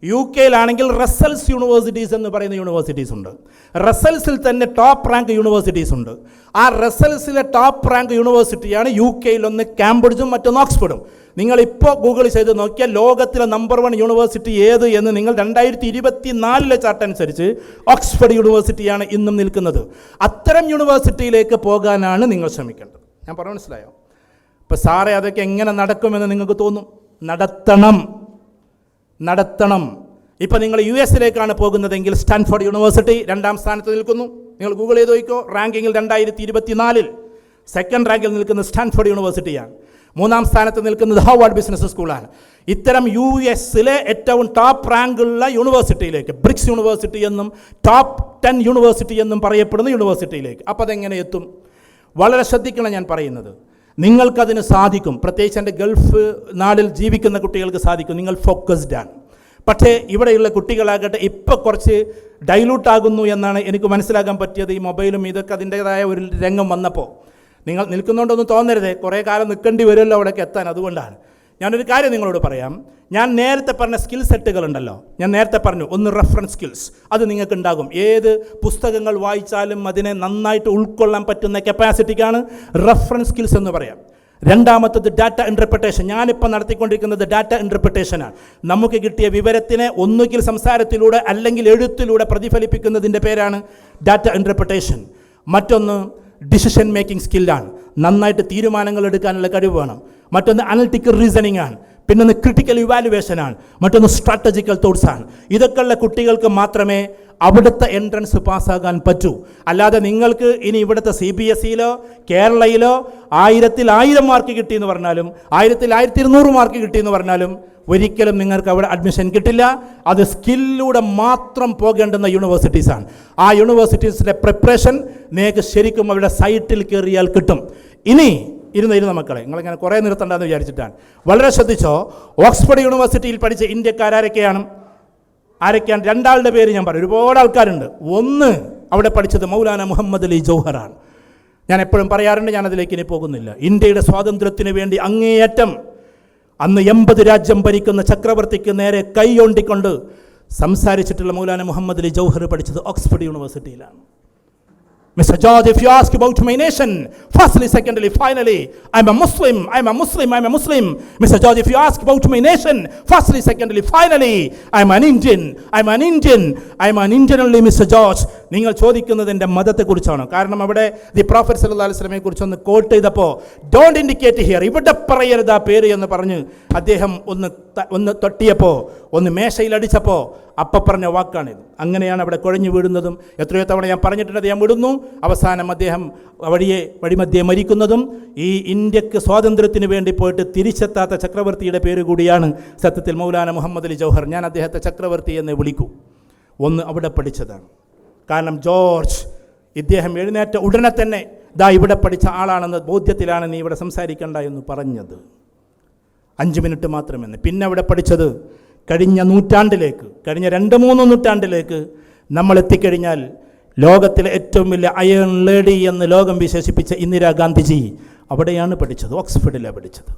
UK-ലാണെങ്കിൽ റസൽസ് യൂണിവേഴ്സിറ്റീസ് എന്ന് പറയുന്ന യൂണിവേഴ്സിറ്റീസ് ഉണ്ട്. റസൽസിൽ തന്നെ ടോപ്പ് റാങ്ക് യൂണിവേഴ്സിറ്റീസ് ഉണ്ട്. ആ റസൽസിലെ ടോപ്പ് റാങ്ക് യൂണിവേഴ്സിറ്റിയാണ് UK-യിൽ ഒന്ന് കാംബ്രിഡ്ജും മറ്റൊന്ന് ഓക്സ്ഫോർഡും. നിങ്ങളിപ്പോൾ ഗൂഗിൾ ചെയ്ത് നോക്കിയാൽ ലോകത്തിലെ നമ്പർ 1 യൂണിവേഴ്സിറ്റി ഏത് എന്ന് നിങ്ങൾ 2024 ചാർട്ട് അനുസരിച്ച് ഓക്സ്ഫോർഡ് യൂണിവേഴ്സിറ്റിയാണ് ഇന്നും നിൽക്കുന്നത്. അത്തരം യൂണിവേഴ്സിറ്റിയിലേക്ക് പോകാനാണ് നിങ്ങൾ ശ്രമിക്കേണ്ടത്. ഞാൻ പറഞ്ഞു മനസ്സിലായോ? ഇപ്പോൾ സാറേ അതൊക്കെ എങ്ങനെ നടക്കുമെന്ന് നിങ്ങൾക്ക് തോന്നും. നടത്തണം. ഇപ്പോൾ നിങ്ങൾ US-ലേക്കാണ് പോകുന്നതെങ്കിൽ സ്റ്റാൻഫോർഡ് യൂണിവേഴ്സിറ്റി 2ാം സ്ഥാനത്ത് നിൽക്കുന്നു. നിങ്ങൾ ഗൂഗിൾ ചെയ്ത് നോക്കിക്കോ. റാങ്കിങ്ങിൽ 2024 സെക്കൻഡ് റാങ്കിൽ നിൽക്കുന്നത് സ്റ്റാൻഫോർഡ് യൂണിവേഴ്സിറ്റിയാണ്. 3ാം സ്ഥാനത്ത് നിൽക്കുന്നത് ഹാർവാർഡ് ബിസിനസ് സ്കൂളാണ്. ഇത്തരം US-ലെ ഏറ്റവും ടോപ്പ് റാങ്കുള്ള യൂണിവേഴ്സിറ്റിയിലേക്ക്, ബ്രിക്സ് യൂണിവേഴ്സിറ്റി എന്നും ടോപ്പ് 10 യൂണിവേഴ്സിറ്റി എന്നും പറയപ്പെടുന്ന യൂണിവേഴ്സിറ്റിയിലേക്ക്. അപ്പോൾ അതെങ്ങനെ എത്തും? വളരെ ശ്രദ്ധിക്കണം ഞാൻ പറയുന്നത്. നിങ്ങൾക്കതിന് സാധിക്കും. പ്രത്യേകിച്ച് എൻ്റെ ഗൾഫ് നാടിൽ ജീവിക്കുന്ന കുട്ടികൾക്ക് സാധിക്കും. നിങ്ങൾ ഫോക്കസ്ഡ് ആണ്. പക്ഷേ ഇവിടെയുള്ള കുട്ടികളാകട്ടെ ഇപ്പോൾ കുറച്ച് ഡൈലൂട്ടാകുന്നു എന്നാണ് എനിക്ക് മനസ്സിലാക്കാൻ പറ്റിയത്. ഈ മൊബൈലും ഇതൊക്കെ അതിൻ്റേതായ ഒരു രംഗം വന്നപ്പോൾ നിങ്ങൾ നിൽക്കുന്നുണ്ടൊന്നും തോന്നരുത്. കുറേ കാലം നിൽക്കേണ്ടി വരുമല്ലോ അവിടേക്ക് എത്താൻ. അതുകൊണ്ടാണ് ഞാനൊരു കാര്യം നിങ്ങളോട് പറയാം. ഞാൻ നേരത്തെ പറഞ്ഞ സ്കിൽ സെറ്റുകളുണ്ടല്ലോ, ഞാൻ നേരത്തെ പറഞ്ഞു. ഒന്ന് റെഫറൻസ് സ്കിൽസ്, അത് നിങ്ങൾക്ക് ഉണ്ടാകും. ഏത് പുസ്തകങ്ങൾ വായിച്ചാലും അതിനെ നന്നായിട്ട് ഉൾക്കൊള്ളാൻ പറ്റുന്ന കപ്പാസിറ്റിക്കാണ് റെഫറൻസ് സ്കിൽസ് എന്ന് പറയാം. രണ്ടാമത്തത് ഡാറ്റ ഇൻ്റർപ്രിട്ടേഷൻ. ഞാനിപ്പോൾ നടത്തിക്കൊണ്ടിരിക്കുന്നത് ഡാറ്റ ഇൻ്റർപ്രിട്ടേഷനാണ്. നമുക്ക് കിട്ടിയ വിവരത്തിനെ ഒന്നുകിൽ സംസാരത്തിലൂടെ അല്ലെങ്കിൽ എഴുത്തിലൂടെ പ്രതിഫലിപ്പിക്കുന്നതിൻ്റെ പേരാണ് ഡാറ്റ ഇൻ്റർപ്രിട്ടേഷൻ. മറ്റൊന്ന് ഡിസിഷൻ മേക്കിംഗ് സ്കില്ലാണ്. നന്നായിട്ട് തീരുമാനങ്ങൾ എടുക്കാനുള്ള കഴിവ് വേണം. മറ്റൊന്ന് അനലിറ്റിക്കൽ റീസണിംഗ് ആണ്. പിന്നൊന്ന് ക്രിട്ടിക്കൽ ഇവാലുവേഷനാണ്, മറ്റൊന്ന് സ്ട്രാറ്റജിക്കൽ തോട്ട്സാണ്. ഇതൊക്കെയുള്ള കുട്ടികൾക്ക് മാത്രമേ അവിടുത്തെ എൻട്രൻസ് പാസ്സാകാൻ പറ്റൂ. അല്ലാതെ നിങ്ങൾക്ക് ഇനി ഇവിടുത്തെ CBSEയിലോ കേരളയിലോ 1000 മാർക്ക് കിട്ടിയെന്ന് പറഞ്ഞാലും 1200 മാർക്ക് കിട്ടിയെന്ന് പറഞ്ഞാലും ഒരിക്കലും നിങ്ങൾക്ക് അവിടെ അഡ്മിഷൻ കിട്ടില്ല. അത് സ്കില്ലിലൂടെ മാത്രം പോകേണ്ടുന്ന യൂണിവേഴ്സിറ്റീസാണ്. ആ യൂണിവേഴ്സിറ്റീസിലെ പ്രിപ്പറേഷൻ നിങ്ങൾക്ക് ശരിക്കും അവരുടെ സൈറ്റിൽ കയറിയാൽ കിട്ടും. ഇനി ഇരുന്ന മക്കളെ, നിങ്ങളിങ്ങനെ കുറേ നിർത്തണ്ടെന്ന് വിചാരിച്ചിട്ടാണ്. വളരെ ശ്രദ്ധിച്ചോ. ഓക്സ്ഫോർഡ് യൂണിവേഴ്സിറ്റിയിൽ പഠിച്ച ഇന്ത്യക്കാരൊക്കെയാണ്? രണ്ടാളുടെ പേര് ഞാൻ പറയും. ഒരുപാട് ആൾക്കാരുണ്ട്. ഒന്ന്, അവിടെ പഠിച്ചത് മൗലാന മുഹമ്മദ് അലി ജൗഹറാണ്. ഞാൻ എപ്പോഴും പറയാറുണ്ട്, ഞാനതിലേക്ക് ഇനി പോകുന്നില്ല. ഇന്ത്യയുടെ സ്വാതന്ത്ര്യത്തിന് വേണ്ടി അങ്ങേയറ്റം അന്ന് 80 രാജ്യം ഭരിക്കുന്ന ചക്രവർത്തിക്ക് നേരെ കൈയൊണ്ടിക്കൊണ്ട് സംസാരിച്ചിട്ടുള്ള മൗലാന മുഹമ്മദ് അലി ജൗഹർ പഠിച്ചത് Oxford യൂണിവേഴ്സിറ്റിയിലാണ്. Mr. George, if you ask about my nation, firstly, secondly, finally, I'm a Muslim, I'm a Muslim, I'm a Muslim. Mr. George, if you ask about my nation, firstly, secondly, finally, I'm an Indian, I'm an Indian, I'm an Indian only, Mr. George. നിങ്ങൾ ചോദിക്കുന്നത് എൻ്റെ മതത്തെക്കുറിച്ചാണ്. കാരണം അവിടെ the prophet സല്ലല്ലാഹു അലൈഹി വസല്ലമയെ കുറിച്ച് ഒന്ന് കോട്ട് ചെയ്തപ്പോൾ ഡോണ്ട് ഇൻഡിക്കേറ്റ് ഹിയർ, ഇവിടെ പറയരുത് ആ പേര് എന്ന് പറഞ്ഞ് അദ്ദേഹം ഒന്ന് തട്ടിയപ്പോൾ, ഒന്ന് മേശയിലടിച്ചപ്പോൾ അപ്പം പറഞ്ഞ വാക്കാണിത്. അങ്ങനെയാണ് അവിടെ കുഴഞ്ഞു വീഴുന്നതും. എത്രയോ തവണ ഞാൻ പറഞ്ഞിട്ടുണ്ട്, അദ്ദേഹം വിടുന്നു, അവസാനം അദ്ദേഹം വഴിമധ്യേ മരിക്കുന്നതും. ഈ ഇന്ത്യക്ക് സ്വാതന്ത്ര്യത്തിന് വേണ്ടി പോയിട്ട് തിരിച്ചെത്താത്ത ചക്രവർത്തിയുടെ പേര് കൂടിയാണ് സത്യത്തിൽ മൗലാന മുഹമ്മദ് അലി ജൗഹർ. ഞാൻ അദ്ദേഹത്തെ ചക്രവർത്തി എന്ന് വിളിക്കൂ. ഒന്ന് അവിടെ പഠിച്ചതാണ്. കാരണം ജോർജ്, ഇദ്ദേഹം എഴുന്നേറ്റ ഉടനെ തന്നെ ദാ ഇവിടെ പഠിച്ച ആളാണെന്ന് ബോധ്യത്തിലാണ് നീ ഇവിടെ സംസാരിക്കണ്ട എന്ന് പറഞ്ഞത്. 5 മിനിറ്റ് മാത്രമെന്ന്. പിന്നെ അവിടെ പഠിച്ചത് കഴിഞ്ഞ നൂറ്റാണ്ടിലേക്ക്, കഴിഞ്ഞ 2-3 നൂറ്റാണ്ടിലേക്ക് നമ്മൾ എത്തിക്കഴിഞ്ഞാൽ ലോകത്തിലെ ഏറ്റവും വലിയ അയൺ ലേഡി എന്ന് ലോകം വിശേഷിപ്പിച്ച ഇന്ദിരാഗാന്ധിജി അവിടെയാണ് പഠിച്ചത്, ഓക്സ്ഫോർഡിലാണ് പഠിച്ചത്.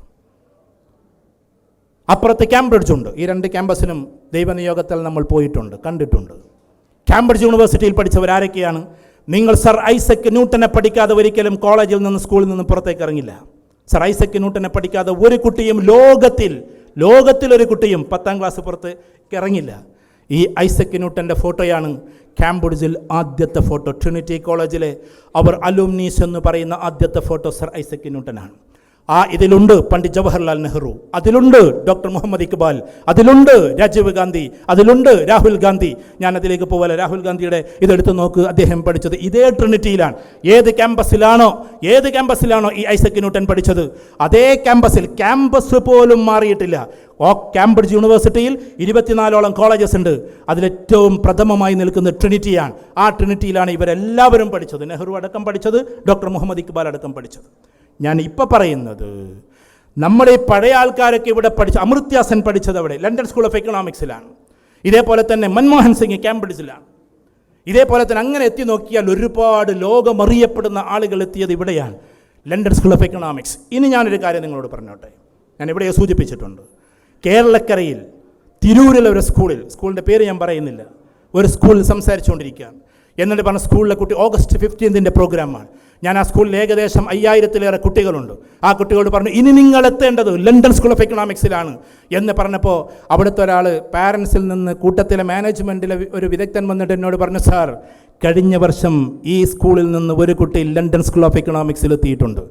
അപ്പുറത്ത് കാംബ്രിഡ്ജ് ഉണ്ട്. ഈ 2 ക്യാമ്പസിനും ദൈവനിയോഗത്തിൽ നമ്മൾ പോയിട്ടുണ്ട്, കണ്ടിട്ടുണ്ട്. കാംബ്രിഡ്ജ് യൂണിവേഴ്സിറ്റിയിൽ പഠിച്ചവരാരൊക്കെയാണ്? നിങ്ങൾ സർ ഐസക് ന്യൂട്ടനെ പഠിക്കാതെ ഒരിക്കലും കോളേജിൽ നിന്ന് സ്കൂളിൽ നിന്ന് പുറത്തേക്ക് ഇറങ്ങില്ല. സർ ഐസക് ന്യൂട്ടനെ പഠിക്കാതെ ഒരു കുട്ടിയും ലോകത്തിലൊരു കുട്ടിയും 10ാം ക്ലാസ് പുറത്തേക്ക് ഇറങ്ങില്ല. ഈ ഐസക് ന്യൂട്ടൻ്റെ ഫോട്ടോയാണ് കാംബ്രിഡ്ജിൽ ആദ്യത്തെ ഫോട്ടോ. ട്രിനിറ്റി കോളേജിലെ അവർ അലുമിനീസ് എന്ന് പറയുന്ന ആദ്യത്തെ ഫോട്ടോ സർ ഐസക് ന്യൂട്ടനാണ്. ഇതിലുണ്ട് പണ്ഡിറ്റ് ജവഹർലാൽ നെഹ്റു, അതിലുണ്ട് ഡോക്ടർ മുഹമ്മദ് ഇക്ബാൽ, അതിലുണ്ട് രാജീവ് ഗാന്ധി, അതിലുണ്ട് രാഹുൽ ഗാന്ധി. ഞാൻ അതിലേക്ക് പോകല. രാഹുൽ ഗാന്ധിയുടെ ഇതെടുത്ത് നോക്ക്. അദ്ദേഹം പഠിച്ചത് ഇതേ ട്രിനിറ്റിയിലാണ്. ഏത് ക്യാമ്പസിലാണോ ഈ ഐസക് ന്യൂട്ടൻ പഠിച്ചത്, അതേ ക്യാമ്പസ് പോലും മാറിയിട്ടില്ല. കാംബ്രിഡ്ജ് യൂണിവേഴ്സിറ്റിയിൽ 24ഓളം കോളേജസ് ഉണ്ട്. അതിലേറ്റവും പ്രഥമമായി നിൽക്കുന്നത് ട്രിനിറ്റിയാണ്. ആ ട്രിനിറ്റിയിലാണ് ഇവരെല്ലാവരും പഠിച്ചത്. നെഹ്റു അടക്കം പഠിച്ചത്, ഡോക്ടർ മുഹമ്മദ് ഇക്ബാൽ അടക്കം പഠിച്ചത്. ഞാൻ ഇപ്പോൾ പറയുന്നത് നമ്മുടെ ഈ പഴയ ആൾക്കാരൊക്കെ ഇവിടെ പഠിച്ച, അമൃത്യ സെൻ പഠിച്ചത് അവിടെ ലണ്ടൻ സ്കൂൾ ഓഫ് എക്കണോമിക്സിലാണ്. ഇതേപോലെ തന്നെ മൻമോഹൻ സിംഗ് കാംബ്രിഡ്ജിലാണ്. ഇതേപോലെ തന്നെ അങ്ങനെ എത്തി നോക്കിയാൽ ഒരുപാട് ലോകമറിയപ്പെടുന്ന ആളുകൾ എത്തിയത് ഇവിടെയാണ്, ലണ്ടൻ സ്കൂൾ ഓഫ് എക്കണോമിക്സ്. ഇനി ഞാനൊരു കാര്യം നിങ്ങളോട് പറഞ്ഞോട്ടെ. ഞാൻ ഇവിടെ സൂചിപ്പിച്ചിട്ടുണ്ട്. കേരളക്കരയിൽ തിരൂരിലെ ഒരു സ്കൂളിൻ്റെ പേര് ഞാൻ പറയുന്നില്ല, ഒരു സ്കൂളിൽ സംസാരിച്ചുകൊണ്ടിരിക്കുകയാണ്. എന്നിട്ട് പറഞ്ഞ സ്കൂളിലെ കുട്ടി ഓഗസ്റ്റ് 15 പ്രോഗ്രാമാണ്. ഞാൻ ആ സ്കൂളിൽ ഏകദേശം 5000-ലേറെ കുട്ടികളുണ്ട്. ആ കുട്ടികളോട് പറഞ്ഞു, ഇനി നിങ്ങൾ എത്തേണ്ടത് ലണ്ടൻ സ്കൂൾ ഓഫ് എക്കണോമിക്സിലാണ് എന്ന് പറഞ്ഞപ്പോൾ അവിടുത്തെ ഒരാൾ പാരൻസിൽ നിന്ന്, കൂട്ടത്തിലെ മാനേജ്മെൻറ്റിലെ ഒരു വിദഗ്ധൻ വന്നിട്ട് എന്നോട് പറഞ്ഞു, സാർ കഴിഞ്ഞ വർഷം ഈ സ്കൂളിൽ നിന്ന് ഒരു കുട്ടി ലണ്ടൻ സ്കൂൾ ഓഫ് എക്കണോമിക്സിൽ എത്തിയിട്ടുണ്ട്.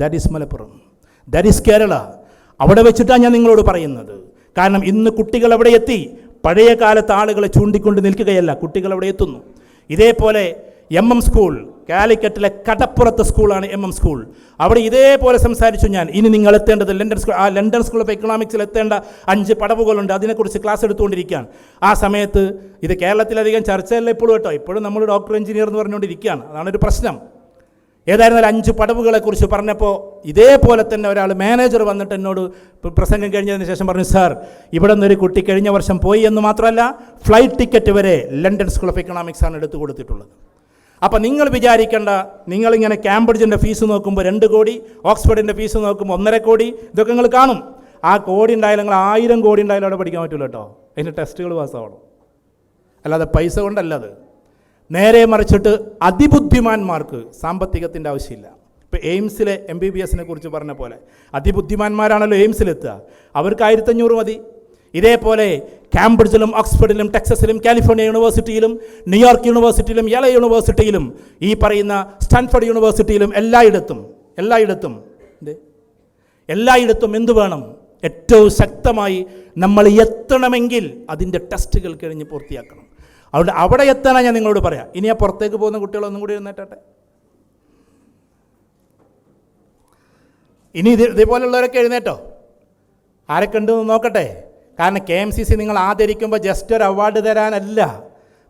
That is Malappuram, that is Kerala. അവിടെ വെച്ചിട്ടാണ് ഞാൻ നിങ്ങളോട് പറയുന്നത്. കാരണം ഇന്ന് കുട്ടികൾ അവിടെ എത്തി. പഴയ കാലത്ത് ആളുകളെ ചൂണ്ടിക്കൊണ്ട് നിൽക്കുകയല്ല, കുട്ടികൾ അവിടെ എത്തുന്നു. ഇതേപോലെ MM സ്കൂൾ, കാലിക്കറ്റിലെ കടപ്പുറത്ത് സ്കൂളാണ് MM സ്കൂൾ. അവിടെ ഇതേപോലെ സംസാരിച്ചു ഞാൻ. ഇനി നിങ്ങൾ എത്തേണ്ടത് ലണ്ടൻ സ്കൂൾ ഓഫ് എക്കണോമിക്സിൽ എത്തേണ്ട 5 പടവുകളുണ്ട്. അതിനെക്കുറിച്ച് ക്ലാസ് എടുത്തുകൊണ്ടിരിക്കുകയാണ്. ആ സമയത്ത് ഇത് കേരളത്തിലധികം ചർച്ചയല്ല ഇപ്പോഴും കേട്ടോ. ഇപ്പോഴും നമ്മൾ ഡോക്ടർ എഞ്ചിനീയർ എന്ന് പറഞ്ഞുകൊണ്ടിരിക്കുകയാണ്. അതാണൊരു പ്രശ്നം. ഏതായിരുന്നാലും 5 പടവുകളെക്കുറിച്ച് പറഞ്ഞപ്പോൾ ഇതേപോലെ തന്നെ ഒരാൾ മാനേജർ വന്നിട്ട് എന്നോട് പ്രസംഗം കഴിഞ്ഞതിന് ശേഷം പറഞ്ഞു, സാർ ഇവിടെ നിന്നൊരു കുട്ടി കഴിഞ്ഞ വർഷം പോയി എന്ന് മാത്രമല്ല ഫ്ലൈറ്റ് ടിക്കറ്റ് വരെ ലണ്ടൻ സ്കൂൾ ഓഫ് എക്കണോമിക്സ് ആണ് എടുത്തു കൊടുത്തിട്ടുള്ളത്. അപ്പോൾ നിങ്ങൾ വിചാരിക്കേണ്ട, നിങ്ങളിങ്ങനെ കാംബ്രിഡ്ജിൻ്റെ ഫീസ് നോക്കുമ്പോൾ 2 കോടി, ഓക്സ്ഫോർഡിൻ്റെ ഫീസ് നോക്കുമ്പോൾ 1.5 കോടി, ഇതൊക്കെ നിങ്ങൾ കാണും. ആ കോടി ഉണ്ടായാലും നിങ്ങൾ 1000 കോടി ഉണ്ടായാലും അവിടെ പഠിക്കാൻ പറ്റില്ല കേട്ടോ. അതിൻ്റെ ടെസ്റ്റുകൾ പാസ്സാവണം, അല്ലാതെ പൈസ കൊണ്ടല്ലത്. നേരെ മറിച്ചിട്ട് അതിബുദ്ധിമാന്മാർക്ക് സാമ്പത്തികത്തിൻ്റെ ആവശ്യമില്ല. ഇപ്പോൾ എയിംസിലെ MBBSനെ കുറിച്ച് പറഞ്ഞ പോലെ അതിബുദ്ധിമാന്മാരാണല്ലോ എയിംസിലെത്തുക. അവർക്ക് 1500 മതി. ഇതേപോലെ കാംബ്രിഡ്ജിലും ഓക്സ്ഫോർഡിലും ടെക്സസിലും കാലിഫോർണിയ യൂണിവേഴ്സിറ്റിയിലും ന്യൂയോർക്ക് യൂണിവേഴ്സിറ്റിയിലും LA യൂണിവേഴ്സിറ്റിയിലും ഈ പറയുന്ന സ്റ്റാൻഫോർഡ് യൂണിവേഴ്സിറ്റിയിലും എല്ലായിടത്തും എന്ത് വേണം? ഏറ്റവും ശക്തമായി നമ്മൾ എത്തണമെങ്കിൽ അതിൻ്റെ ടെസ്റ്റുകൾ കഴിഞ്ഞ് പൂർത്തിയാക്കണം. അതുകൊണ്ട് അവിടെ എത്താനാണ് ഞാൻ നിങ്ങളോട് പറയാം. ഇനി ആ പുറത്തേക്ക് പോകുന്ന കുട്ടികളൊന്നും കൂടി എഴുന്നേറ്റെ. ഇനി ഇതേപോലുള്ളവരൊക്കെ എഴുന്നേറ്റോ, ആരൊക്കെ ഉണ്ടെന്ന് നോക്കട്ടെ. കാരണം KMCC നിങ്ങൾ ആദരിക്കുമ്പോൾ ജസ്റ്റ് ഒരു അവാർഡ് തരാനല്ല,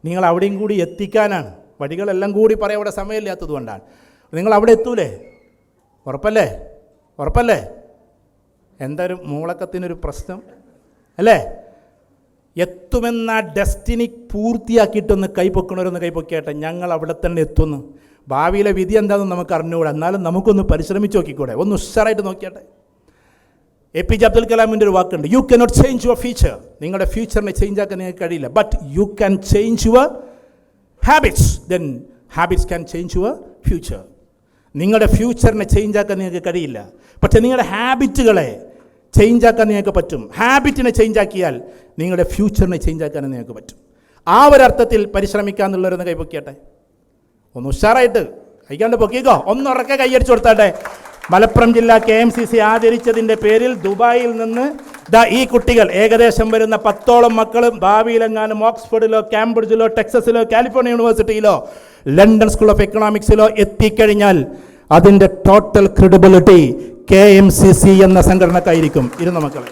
നിങ്ങൾ അവിടെയും കൂടി എത്തിക്കാനാണ്. വഴികളെല്ലാം കൂടി പറയാൻ ഇവിടെ സമയമില്ലാത്തത് കൊണ്ടാണ്. നിങ്ങൾ അവിടെ എത്തൂലേ? ഉറപ്പല്ലേ? ഉറപ്പല്ലേ? എന്തൊരു മൂളക്കത്തിനൊരു പ്രശ്നം അല്ലേ? എത്തുമെന്ന ഡെസ്റ്റിനി പൂർത്തിയാക്കിയിട്ടൊന്ന് കൈപ്പൊക്കണവരൊന്ന് കൈപ്പൊക്കിയാട്ടെ. ഞങ്ങൾ അവിടെ തന്നെ എത്തുന്നു. ഭാവിയിലെ വിധി എന്താണെന്ന് നമുക്ക് അറിഞ്ഞുകൂടെ, എന്നാലും നമുക്കൊന്ന് പരിശ്രമിച്ച് നോക്കിക്കൂടെ, ഒന്ന് ഉഷാറായിട്ട് നോക്കിയാട്ടെ. APJ അബ്ദുൽ കലാമിൻ്റെ ഒരു വാക്കുണ്ട്, you cannot change your future. നിങ്ങളുടെ ഫ്യൂച്ചറിനെ ചേഞ്ച് ആക്കാൻ നിങ്ങൾക്ക് കഴിയില്ല. But you can change your habits, then habits can change your future. നിങ്ങളുടെ ഫ്യൂച്ചറിനെ ചേഞ്ച് ആക്കാൻ നിങ്ങൾക്ക് കഴിയില്ല, പക്ഷേ നിങ്ങളുടെ ഹാബിറ്റുകളെ ചേഞ്ച് ആക്കാൻ നിങ്ങൾക്ക് പറ്റും. ഹാബിറ്റിനെ ചേഞ്ച് ആക്കിയാൽ നിങ്ങളുടെ ഫ്യൂച്ചറിനെ ചേഞ്ച് ആക്കാൻ നിങ്ങൾക്ക് പറ്റും. ആ ഒരർത്ഥത്തിൽ പരിശ്രമിക്കാന്നുള്ളവരൊന്ന് കൈപ്പൊക്കിയാട്ടെ. ഒന്ന് ഉഷാറായിട്ട് കൈകാണ്ട് പൊക്കിക്കോ, ഒന്നുറക്കെ കൈയടിച്ചു കൊടുത്താട്ടെ. മലപ്പുറം ജില്ലാ KMCC ആദരിച്ചതിൻ്റെ പേരിൽ ദുബായിൽ നിന്ന് ഈ കുട്ടികൾ ഏകദേശം വരുന്ന 10ഓളം മക്കളും ഭാവിയിലെങ്ങാനും ഓക്സ്ഫോർഡിലോ കാംബ്രിഡ്ജിലോ ടെക്സസിലോ കാലിഫോർണിയ യൂണിവേഴ്സിറ്റിയിലോ ലണ്ടൻ സ്കൂൾ ഓഫ് എക്കണോമിക്സിലോ എത്തിക്കഴിഞ്ഞാൽ അതിൻ്റെ ടോട്ടൽ ക്രെഡിബിലിറ്റി KMCC എന്ന സംഘടനക്കായിരിക്കും. ഇരുന്ന മക്കളെ,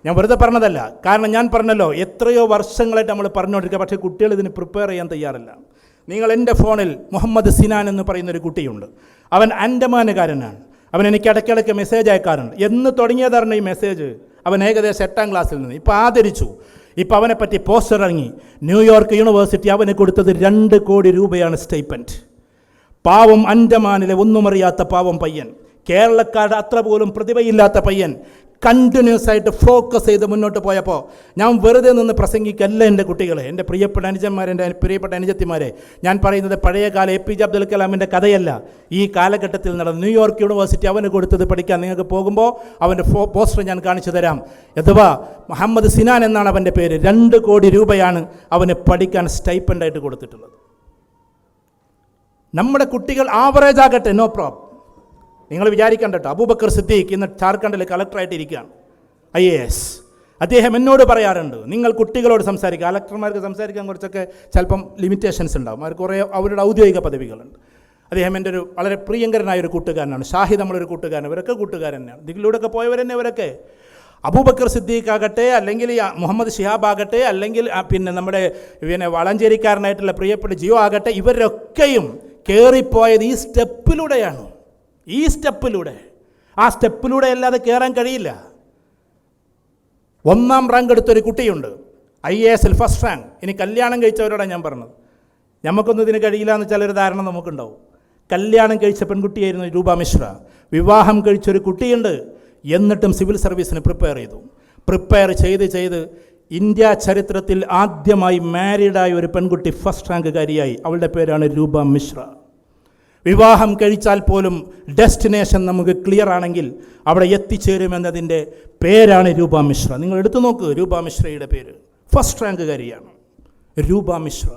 ഞാൻ വെറുതെ പറഞ്ഞതല്ല. കാരണം ഞാൻ പറഞ്ഞല്ലോ, എത്രയോ വർഷങ്ങളായിട്ട് നമ്മൾ പറഞ്ഞുകൊണ്ടിരിക്കുക, പക്ഷേ കുട്ടികൾ ഇതിന് പ്രിപ്പയർ ചെയ്യാൻ തയ്യാറില്ല. നിങ്ങൾ എൻ്റെ ഫോണിൽ മുഹമ്മദ് സിനാൻ എന്ന് പറയുന്നൊരു കുട്ടിയുണ്ട്. അവൻ അൻഡമാനുകാരനാണ്. അവൻ എനിക്ക് ഇടയ്ക്കിടയ്ക്ക് മെസ്സേജ് അയക്കാറുണ്ട്. എന്ന് തുടങ്ങിയതാണ് ഈ മെസ്സേജ്. അവൻ ഏകദേശം 8ാം ക്ലാസ്സിൽ നിന്ന് ഇപ്പോൾ ആദരിച്ചു. ഇപ്പോൾ അവനെപ്പറ്റി പോസ്റ്റർ ഇറങ്ങി. ന്യൂയോർക്ക് യൂണിവേഴ്സിറ്റി അവന് കൊടുത്തത് 2 കോടി രൂപയാണ് സ്റ്റൈപ്പൻഡ്. പാവം അൻഡമാനിലെ ഒന്നുമറിയാത്ത പാവം പയ്യൻ, കേരളക്കാരുടെ അത്ര പോലും പ്രതിഭയില്ലാത്ത പയ്യൻ കണ്ടിന്യൂസ് ആയിട്ട് ഫോക്കസ് ചെയ്ത് മുന്നോട്ട് പോയപ്പോൾ ഞാൻ വെറുതെ നിന്ന് പ്രസംഗിക്കല്ല എൻ്റെ കുട്ടികളെ, എൻ്റെ പ്രിയപ്പെട്ട അനുജന്മാരെ, എൻ്റെ പ്രിയപ്പെട്ട അനുജത്തിമാരെ. ഞാൻ പറയുന്നത് പഴയകാല APJ അബ്ദുൽ കലാമിൻ്റെ കഥയല്ല. ഈ കാലഘട്ടത്തിൽ നടന്ന ന്യൂയോർക്ക് യൂണിവേഴ്സിറ്റി അവന് കൊടുത്തത് പഠിക്കാൻ നിങ്ങൾക്ക് പോകുമ്പോൾ അവൻ്റെ പോസ്റ്റർ ഞാൻ കാണിച്ചു തരാം. അഥവാ മുഹമ്മദ് സിനാൻ എന്നാണ് അവൻ്റെ പേര്. 2 കോടി രൂപയാണ് അവന് പഠിക്കാൻ സ്റ്റൈപ്പൻഡായിട്ട് കൊടുത്തിട്ടുള്ളത്. നമ്മുടെ കുട്ടികൾ ആവറേജ് ആകട്ടെ, നോ പ്രോബ്ലം. നിങ്ങൾ വിചാരിക്കേണ്ട കേട്ടോ, അബൂബക്കർ സിദ്ദീഖ് ഇന്ന് ജാർഖണ്ഡിൽ കളക്ടറായിട്ട് ഇരിക്കുകയാണ്, IAS. അദ്ദേഹം എന്നോട് പറയാറുണ്ട്, നിങ്ങൾ കുട്ടികളോട് സംസാരിക്കുക. കളക്ടർമാർക്ക് സംസാരിക്കാൻ കുറച്ചൊക്കെ ചിലപ്പം ലിമിറ്റേഷൻസ് ഉണ്ടാവും, അവർക്ക് കുറേ അവരുടെ ഔദ്യോഗിക പദവികളുണ്ട്. അദ്ദേഹം എൻ്റെ ഒരു വളരെ പ്രിയങ്കരനായൊരു കൂട്ടുകാരനാണ്. ഷാഹിദ് നമ്മളൊരു കൂട്ടുകാരൻ, ഇവരൊക്കെ കൂട്ടുകാരൻ തന്നെയാണ്. ഇതിലൂടെയൊക്കെ പോയവർ തന്നെ ഇവരൊക്കെ. അബൂബക്കർ സിദ്ദീഖ് ആകട്ടെ, അല്ലെങ്കിൽ മുഹമ്മദ് ഷിഹാബ് ആകട്ടെ, അല്ലെങ്കിൽ പിന്നെ നമ്മുടെ വളഞ്ചേരിക്കാരനായിട്ടുള്ള പ്രിയപ്പെട്ട ജിയോ ആകട്ടെ, ഇവരൊക്കെയും കയറിപ്പോയത് ഈ സ്റ്റെപ്പിലൂടെയാണ്. ഈ സ്റ്റെപ്പിലൂടെ, ആ സ്റ്റെപ്പിലൂടെ അല്ലാതെ കയറാൻ കഴിയില്ല. 1ാം റാങ്ക് എടുത്തൊരു കുട്ടിയുണ്ട്, IAS ഫസ്റ്റ് റാങ്ക്. ഇനി കല്യാണം കഴിച്ചവരോടാണ് ഞാൻ പറഞ്ഞത്. നമുക്കൊന്നും ഇതിന് കഴിയില്ല എന്ന് വെച്ചാൽ ഒരു ധാരണ നമുക്കുണ്ടാവും. കല്യാണം കഴിച്ച പെൺകുട്ടിയായിരുന്നു രൂപ മിശ്ര. വിവാഹം കഴിച്ചൊരു കുട്ടിയുണ്ട്, എന്നിട്ടും സിവിൽ സർവീസിന് പ്രിപ്പയർ ചെയ്ത് ഇന്ത്യ ചരിത്രത്തിൽ ആദ്യമായി മാരീഡായ ഒരു പെൺകുട്ടി ഫസ്റ്റ് റാങ്കുകാരിയായി. അവളുടെ പേരാണ് രൂപ മിശ്ര. വിവാഹം കഴിച്ചാൽ പോലും ഡെസ്റ്റിനേഷൻ നമുക്ക് ക്ലിയർ ആണെങ്കിൽ അവിടെ എത്തിച്ചേരുമെന്നതിൻ്റെ പേരാണ് രൂപ മിശ്ര. നിങ്ങൾ എടുത്തു നോക്ക്, രൂപ മിശ്രയുടെ പേര്. ഫസ്റ്റ് റാങ്കുകാരിയാണ് രൂപ മിശ്ര.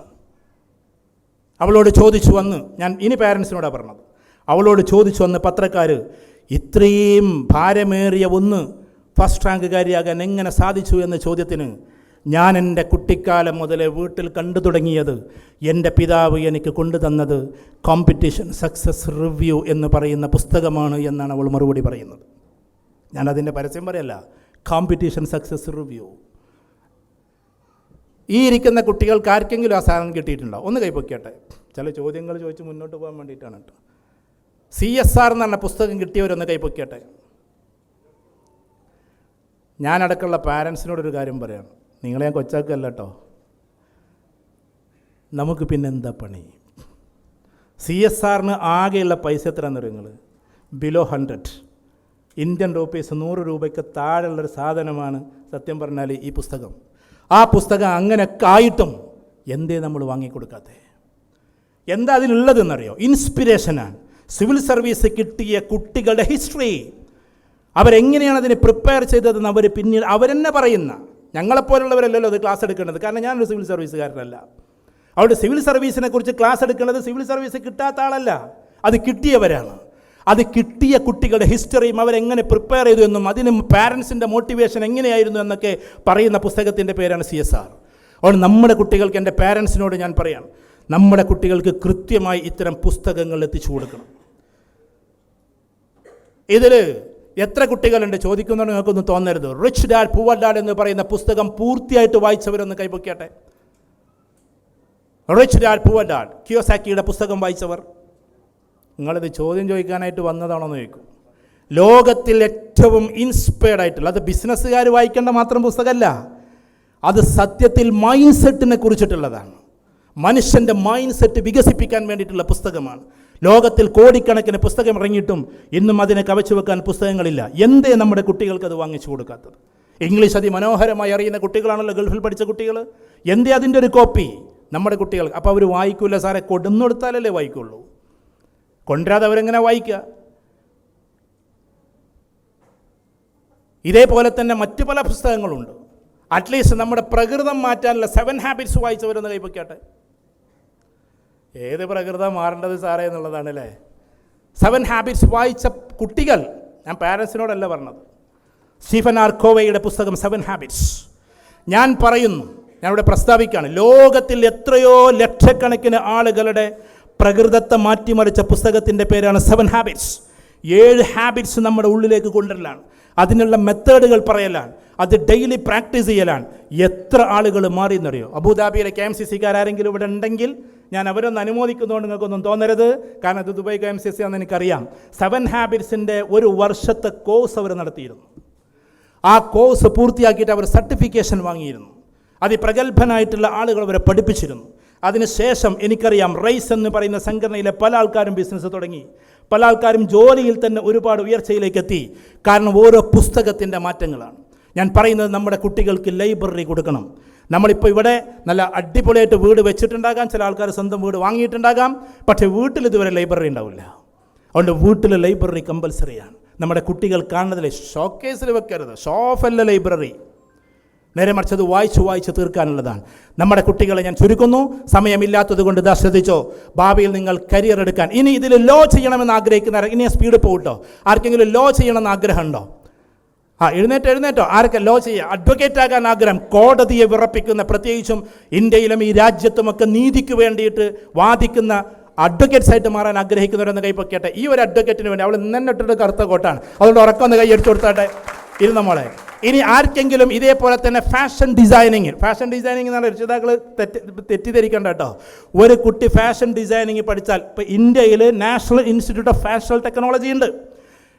അവളോട് ചോദിച്ചു വന്ന്, ഞാൻ ഇനി പാരൻസിനോടാണ് പറഞ്ഞത്, അവളോട് ചോദിച്ചു വന്ന് പത്രക്കാർ, ഇത്രയും ഭാരമേറിയ ഒന്ന് ഫസ്റ്റ് റാങ്കുകാരിയാകാൻ എങ്ങനെ സാധിച്ചു എന്ന ചോദ്യത്തിന് ഞാൻ എൻ്റെ കുട്ടിക്കാലം മുതലേ വീട്ടിൽ കണ്ടു തുടങ്ങിയത് എൻ്റെ പിതാവ് എനിക്ക് കൊണ്ടുതന്നത് കോമ്പറ്റീഷൻ സക്സസ് റിവ്യൂ എന്ന് പറയുന്ന പുസ്തകമാണ് എന്നാണ് അവൾ മറുപടി പറയുന്നത്. ഞാനതിൻ്റെ പരസ്യം പറയല്ല, കോമ്പറ്റീഷൻ സക്സസ് റിവ്യൂ. ഈ ഇരിക്കുന്ന കുട്ടികൾക്ക് ആർക്കെങ്കിലും ആ സാധനം കിട്ടിയിട്ടുണ്ടോ? ഒന്ന് കൈപ്പൊക്കിയാട്ടെ. ചില ചോദ്യങ്ങൾ ചോദിച്ച് മുന്നോട്ട് പോകാൻ വേണ്ടിയിട്ടാണ് കേട്ടോ. CSR എന്ന് പറഞ്ഞ പുസ്തകം കിട്ടിയവരൊന്ന് കൈപ്പൊക്കിയാട്ടെ. ഞാനടക്കമുള്ള പാരൻസിനോടൊരു കാര്യം പറയാം, നിങ്ങളെ ഞാൻ കൊച്ചാക്കല്ല കേട്ടോ. നമുക്ക് പിന്നെന്താ പണി? CSRന് ആകെയുള്ള പൈസ എത്രയാണെന്ന് നിങ്ങൾ? ബിലോ 100 ഇന്ത്യൻ റുപ്പീസ്, 100 രൂപയ്ക്ക് താഴെയുള്ളൊരു സാധനമാണ് സത്യം പറഞ്ഞാൽ ഈ പുസ്തകം. ആ പുസ്തകം അങ്ങനെയൊക്കെ ആയിട്ടും എന്തേ നമ്മൾ വാങ്ങിക്കൊടുക്കാത്തേ? എന്താ അതിലുള്ളതെന്നറിയോ? ഇൻസ്പിരേഷനാണ്. സിവിൽ സർവീസ് കിട്ടിയ കുട്ടികളുടെ ഹിസ്റ്ററി, അവരെങ്ങനെയാണ് അതിനെ പ്രിപ്പയർ ചെയ്തതെന്ന് അവർ പിന്നീട് അവരെന്നെ പറയുന്ന, ഞങ്ങളെപ്പോലുള്ളവരല്ലല്ലോ അത് ക്ലാസ് എടുക്കേണ്ടത്. കാരണം ഞാനൊരു സിവിൽ സർവീസുകാരനല്ല. അവിടെ സിവിൽ സർവീസിനെ കുറിച്ച് ക്ലാസ് എടുക്കേണ്ടത് സിവിൽ സർവീസ് കിട്ടാത്ത ആളല്ല, അത് കിട്ടിയവരാണ്. അത് കിട്ടിയ കുട്ടികളുടെ ഹിസ്റ്ററിയും അവരെങ്ങനെ പ്രിപ്പയർ ചെയ്തു എന്നും അതിന് പാരൻസിൻ്റെ മോട്ടിവേഷൻ എങ്ങനെയായിരുന്നു എന്നൊക്കെ പറയുന്ന പുസ്തകത്തിൻ്റെ പേരാണ് CSR. അതുകൊണ്ട് നമ്മുടെ കുട്ടികൾക്ക്, എൻ്റെ പാരൻസിനോട് ഞാൻ പറയാം, നമ്മുടെ കുട്ടികൾക്ക് കൃത്യമായി ഇത്തരം പുസ്തകങ്ങൾ എത്തിച്ചു കൊടുക്കണം. ഇതിൽ എത്ര കുട്ടികളുണ്ട് ചോദിക്കുന്നുണ്ട്, നിങ്ങൾക്കൊന്നും തോന്നരുത്. റിച്ച് ഡാഡ് പുവർ ഡാഡ് എന്ന് പറയുന്ന പുസ്തകം പൂർത്തിയായിട്ട് വായിച്ചവരൊന്ന് കൈപൊക്കിയാട്ടെ. റിച്ച് ഡാഡ് പുവർ ഡാഡ്, കിയോസാക്കിയുടെ പുസ്തകം വായിച്ചവർ? നിങ്ങളിത് ചോദ്യം ചോദിക്കാനായിട്ട് വന്നതാണോ എന്ന് ചോദിക്കും. ലോകത്തിൽ ഏറ്റവും ഇൻസ്പയർഡ് ആയിട്ടുള്ള, അത് ബിസിനസ്സുകാർ വായിക്കേണ്ട മാത്രം പുസ്തകമല്ല, അത് സത്യത്തിൽ മൈൻഡ് സെറ്റിനെ കുറിച്ചിട്ടുള്ളതാണ്. മനുഷ്യൻ്റെ മൈൻഡ് സെറ്റ് വികസിപ്പിക്കാൻ വേണ്ടിയിട്ടുള്ള പുസ്തകമാണ്. ലോകത്തിൽ കോടിക്കണക്കിന് പുസ്തകം ഇറങ്ങിയിട്ടും ഇന്നും അതിനെ കവച്ചു വെക്കാൻ പുസ്തകങ്ങളില്ല. എന്തേ നമ്മുടെ കുട്ടികൾക്ക് അത് വാങ്ങിച്ചു കൊടുക്കാത്തത്? ഇംഗ്ലീഷ് അതിമനോഹരമായി അറിയുന്ന കുട്ടികളാണല്ലോ ഗൾഫിൽ പഠിച്ച കുട്ടികൾ. എന്തേ അതിൻ്റെ ഒരു കോപ്പി നമ്മുടെ കുട്ടികൾ? അപ്പോൾ അവർ വായിക്കില്ല സാറേ, കൊടുന്നെടുത്താലല്ലേ വായിക്കുള്ളൂ, കൊണ്ടുവരാതെ അവരെങ്ങനെ വായിക്കുക? ഇതേപോലെ തന്നെ മറ്റു പല പുസ്തകങ്ങളുണ്ട്. അറ്റ്ലീസ്റ്റ് നമ്മുടെ പ്രകൃതം മാറ്റാനുള്ള 7 ഹാബിറ്റ്സ് വായിച്ചവരൊന്ന് കൈപ്പൊക്കാട്ടെ. ഏത് പ്രകൃതം മാറേണ്ടത് സാറേ എന്നുള്ളതാണ് അല്ലേ. 7 ഹാബിറ്റ്സ് വായിച്ച കുട്ടികൾ, ഞാൻ പാരൻസിനോടല്ല പറഞ്ഞത്, സ്റ്റീഫൻ ആർ കോവയുടെ പുസ്തകം 7 ഹാബിറ്റ്സ്. ഞാൻ പറയുന്നു, ഞാനിവിടെ പ്രസ്താവിക്കുകയാണ്, ലോകത്തിൽ എത്രയോ ലക്ഷക്കണക്കിന് ആളുകളുടെ പ്രകൃതത്തെ മാറ്റിമറിച്ച പുസ്തകത്തിൻ്റെ പേരാണ് 7 ഹാബിറ്റ്സ്. 7 ഹാബിറ്റ്സ് നമ്മുടെ ഉള്ളിലേക്ക് കൊണ്ടുവരലാണ്, അതിനുള്ള മെത്തേഡുകൾ പറയലാണ്, അത് ഡെയിലി പ്രാക്ടീസ് ചെയ്യലാണ്. എത്ര ആളുകൾ മാറിയെന്നറിയോ? അബുദാബിയിലെ KMCC-കാരെങ്കിലും ഇവിടെ ഉണ്ടെങ്കിൽ ഞാൻ അവരൊന്ന് അനുമോദിക്കുന്നതുകൊണ്ട് നിങ്ങൾക്കൊന്നും തോന്നരുത്, കാരണം അത് ദുബായ് KMCC ആണെന്ന് എനിക്കറിയാം. 7 ഹാബിറ്റ്സിൻ്റെ ഒരു വർഷത്തെ കോഴ്സ് അവർ നടത്തിയിരുന്നു. ആ കോഴ്സ് പൂർത്തിയാക്കിയിട്ട് അവർ സർട്ടിഫിക്കേഷൻ വാങ്ങിയിരുന്നു. അതിപ്രഗത്ഭനായിട്ടുള്ള ആളുകൾ അവരെ പഠിപ്പിച്ചിരുന്നു. അതിനുശേഷം എനിക്കറിയാം, റൈസ് എന്ന് പറയുന്ന സംഘടനയിലെ പല ആൾക്കാരും ബിസിനസ് തുടങ്ങി, പല ആൾക്കാരും ജോലിയിൽ തന്നെ ഒരുപാട് ഉയർച്ചയിലേക്ക് എത്തി. കാരണം ഓരോ പുസ്തകത്തിൻ്റെ മാറ്റങ്ങളാണ്. ഞാൻ പറയുന്നത്, നമ്മുടെ കുട്ടികൾക്ക് ലൈബ്രറി കൊടുക്കണം. നമ്മളിപ്പോൾ ഇവിടെ നല്ല അടിപൊളിയായിട്ട് വീട് വെച്ചിട്ടുണ്ടാകാം, ചില ആൾക്കാർ സ്വന്തം വീട് വാങ്ങിയിട്ടുണ്ടാകാം, പക്ഷേ വീട്ടിൽ ഇതുവരെ ലൈബ്രറി ഉണ്ടാവില്ല. അതുകൊണ്ട് വീട്ടിൽ ലൈബ്രറി കമ്പൽസറിയാണ്. നമ്മുടെ കുട്ടികൾ കാണുന്നതിൽ ഷോക്കേസിൽ വെക്കരുത്, ഷോഫല്ല ലൈബ്രറി, നേരെ മറിച്ച് അത് വായിച്ച് തീർക്കാനുള്ളതാണ്. നമ്മുടെ കുട്ടികളെ ഞാൻ ചുരുക്കുന്നു, സമയമില്ലാത്തത് കൊണ്ട് ഇതാ ശ്രദ്ധിച്ചോ. ഭാവിയിൽ നിങ്ങൾ കരിയർ എടുക്കാൻ, ഇനി ഇതിൽ ലോ ചെയ്യണമെന്ന് ആഗ്രഹിക്കുന്ന, ഇനി സ്പീഡ് പോകട്ടോ, ആർക്കെങ്കിലും ലോ ചെയ്യണമെന്ന് ആഗ്രഹമുണ്ടോ? എഴുന്നേറ്റോ. ആരൊക്കെ ലോ ചെയ്യുക? അഡ്വക്കേറ്റ് ആകാൻ ആഗ്രഹം, കോടതിയെ വിറപ്പിക്കുന്ന, പ്രത്യേകിച്ചും ഇന്ത്യയിലും ഈ രാജ്യത്തുമൊക്കെ നീതിക്ക് വേണ്ടിയിട്ട് വാദിക്കുന്ന അഡ്വക്കേറ്റ്സ് ആയിട്ട് മാറാൻ ആഗ്രഹിക്കുന്നവരെന്ന് കൈപ്പൊക്കട്ടെ. ഈ ഒരു അഡ്വക്കേറ്റിന് വേണ്ടി അവൾ ഇന്നിട്ടിട്ട് കറുത്ത കോട്ടാണ്, അതുകൊണ്ട് ഉറക്കൊന്ന് കൈയടിച്ചു കൊടുത്താട്ടെ. ഇരുന്ന മോളെ, ഇനി ആർക്കെങ്കിലും ഇതേപോലെ തന്നെ ഫാഷൻ ഡിസൈനിങ് എന്ന് പറഞ്ഞാൽ രക്ഷിതാക്കൾ തെറ്റിദ്ധരിക്കേണ്ട കേട്ടോ. ഒരു കുട്ടി ഫാഷൻ ഡിസൈനിങ് പഠിച്ചാൽ, ഇപ്പോൾ ഇന്ത്യയിൽ national institute of fashion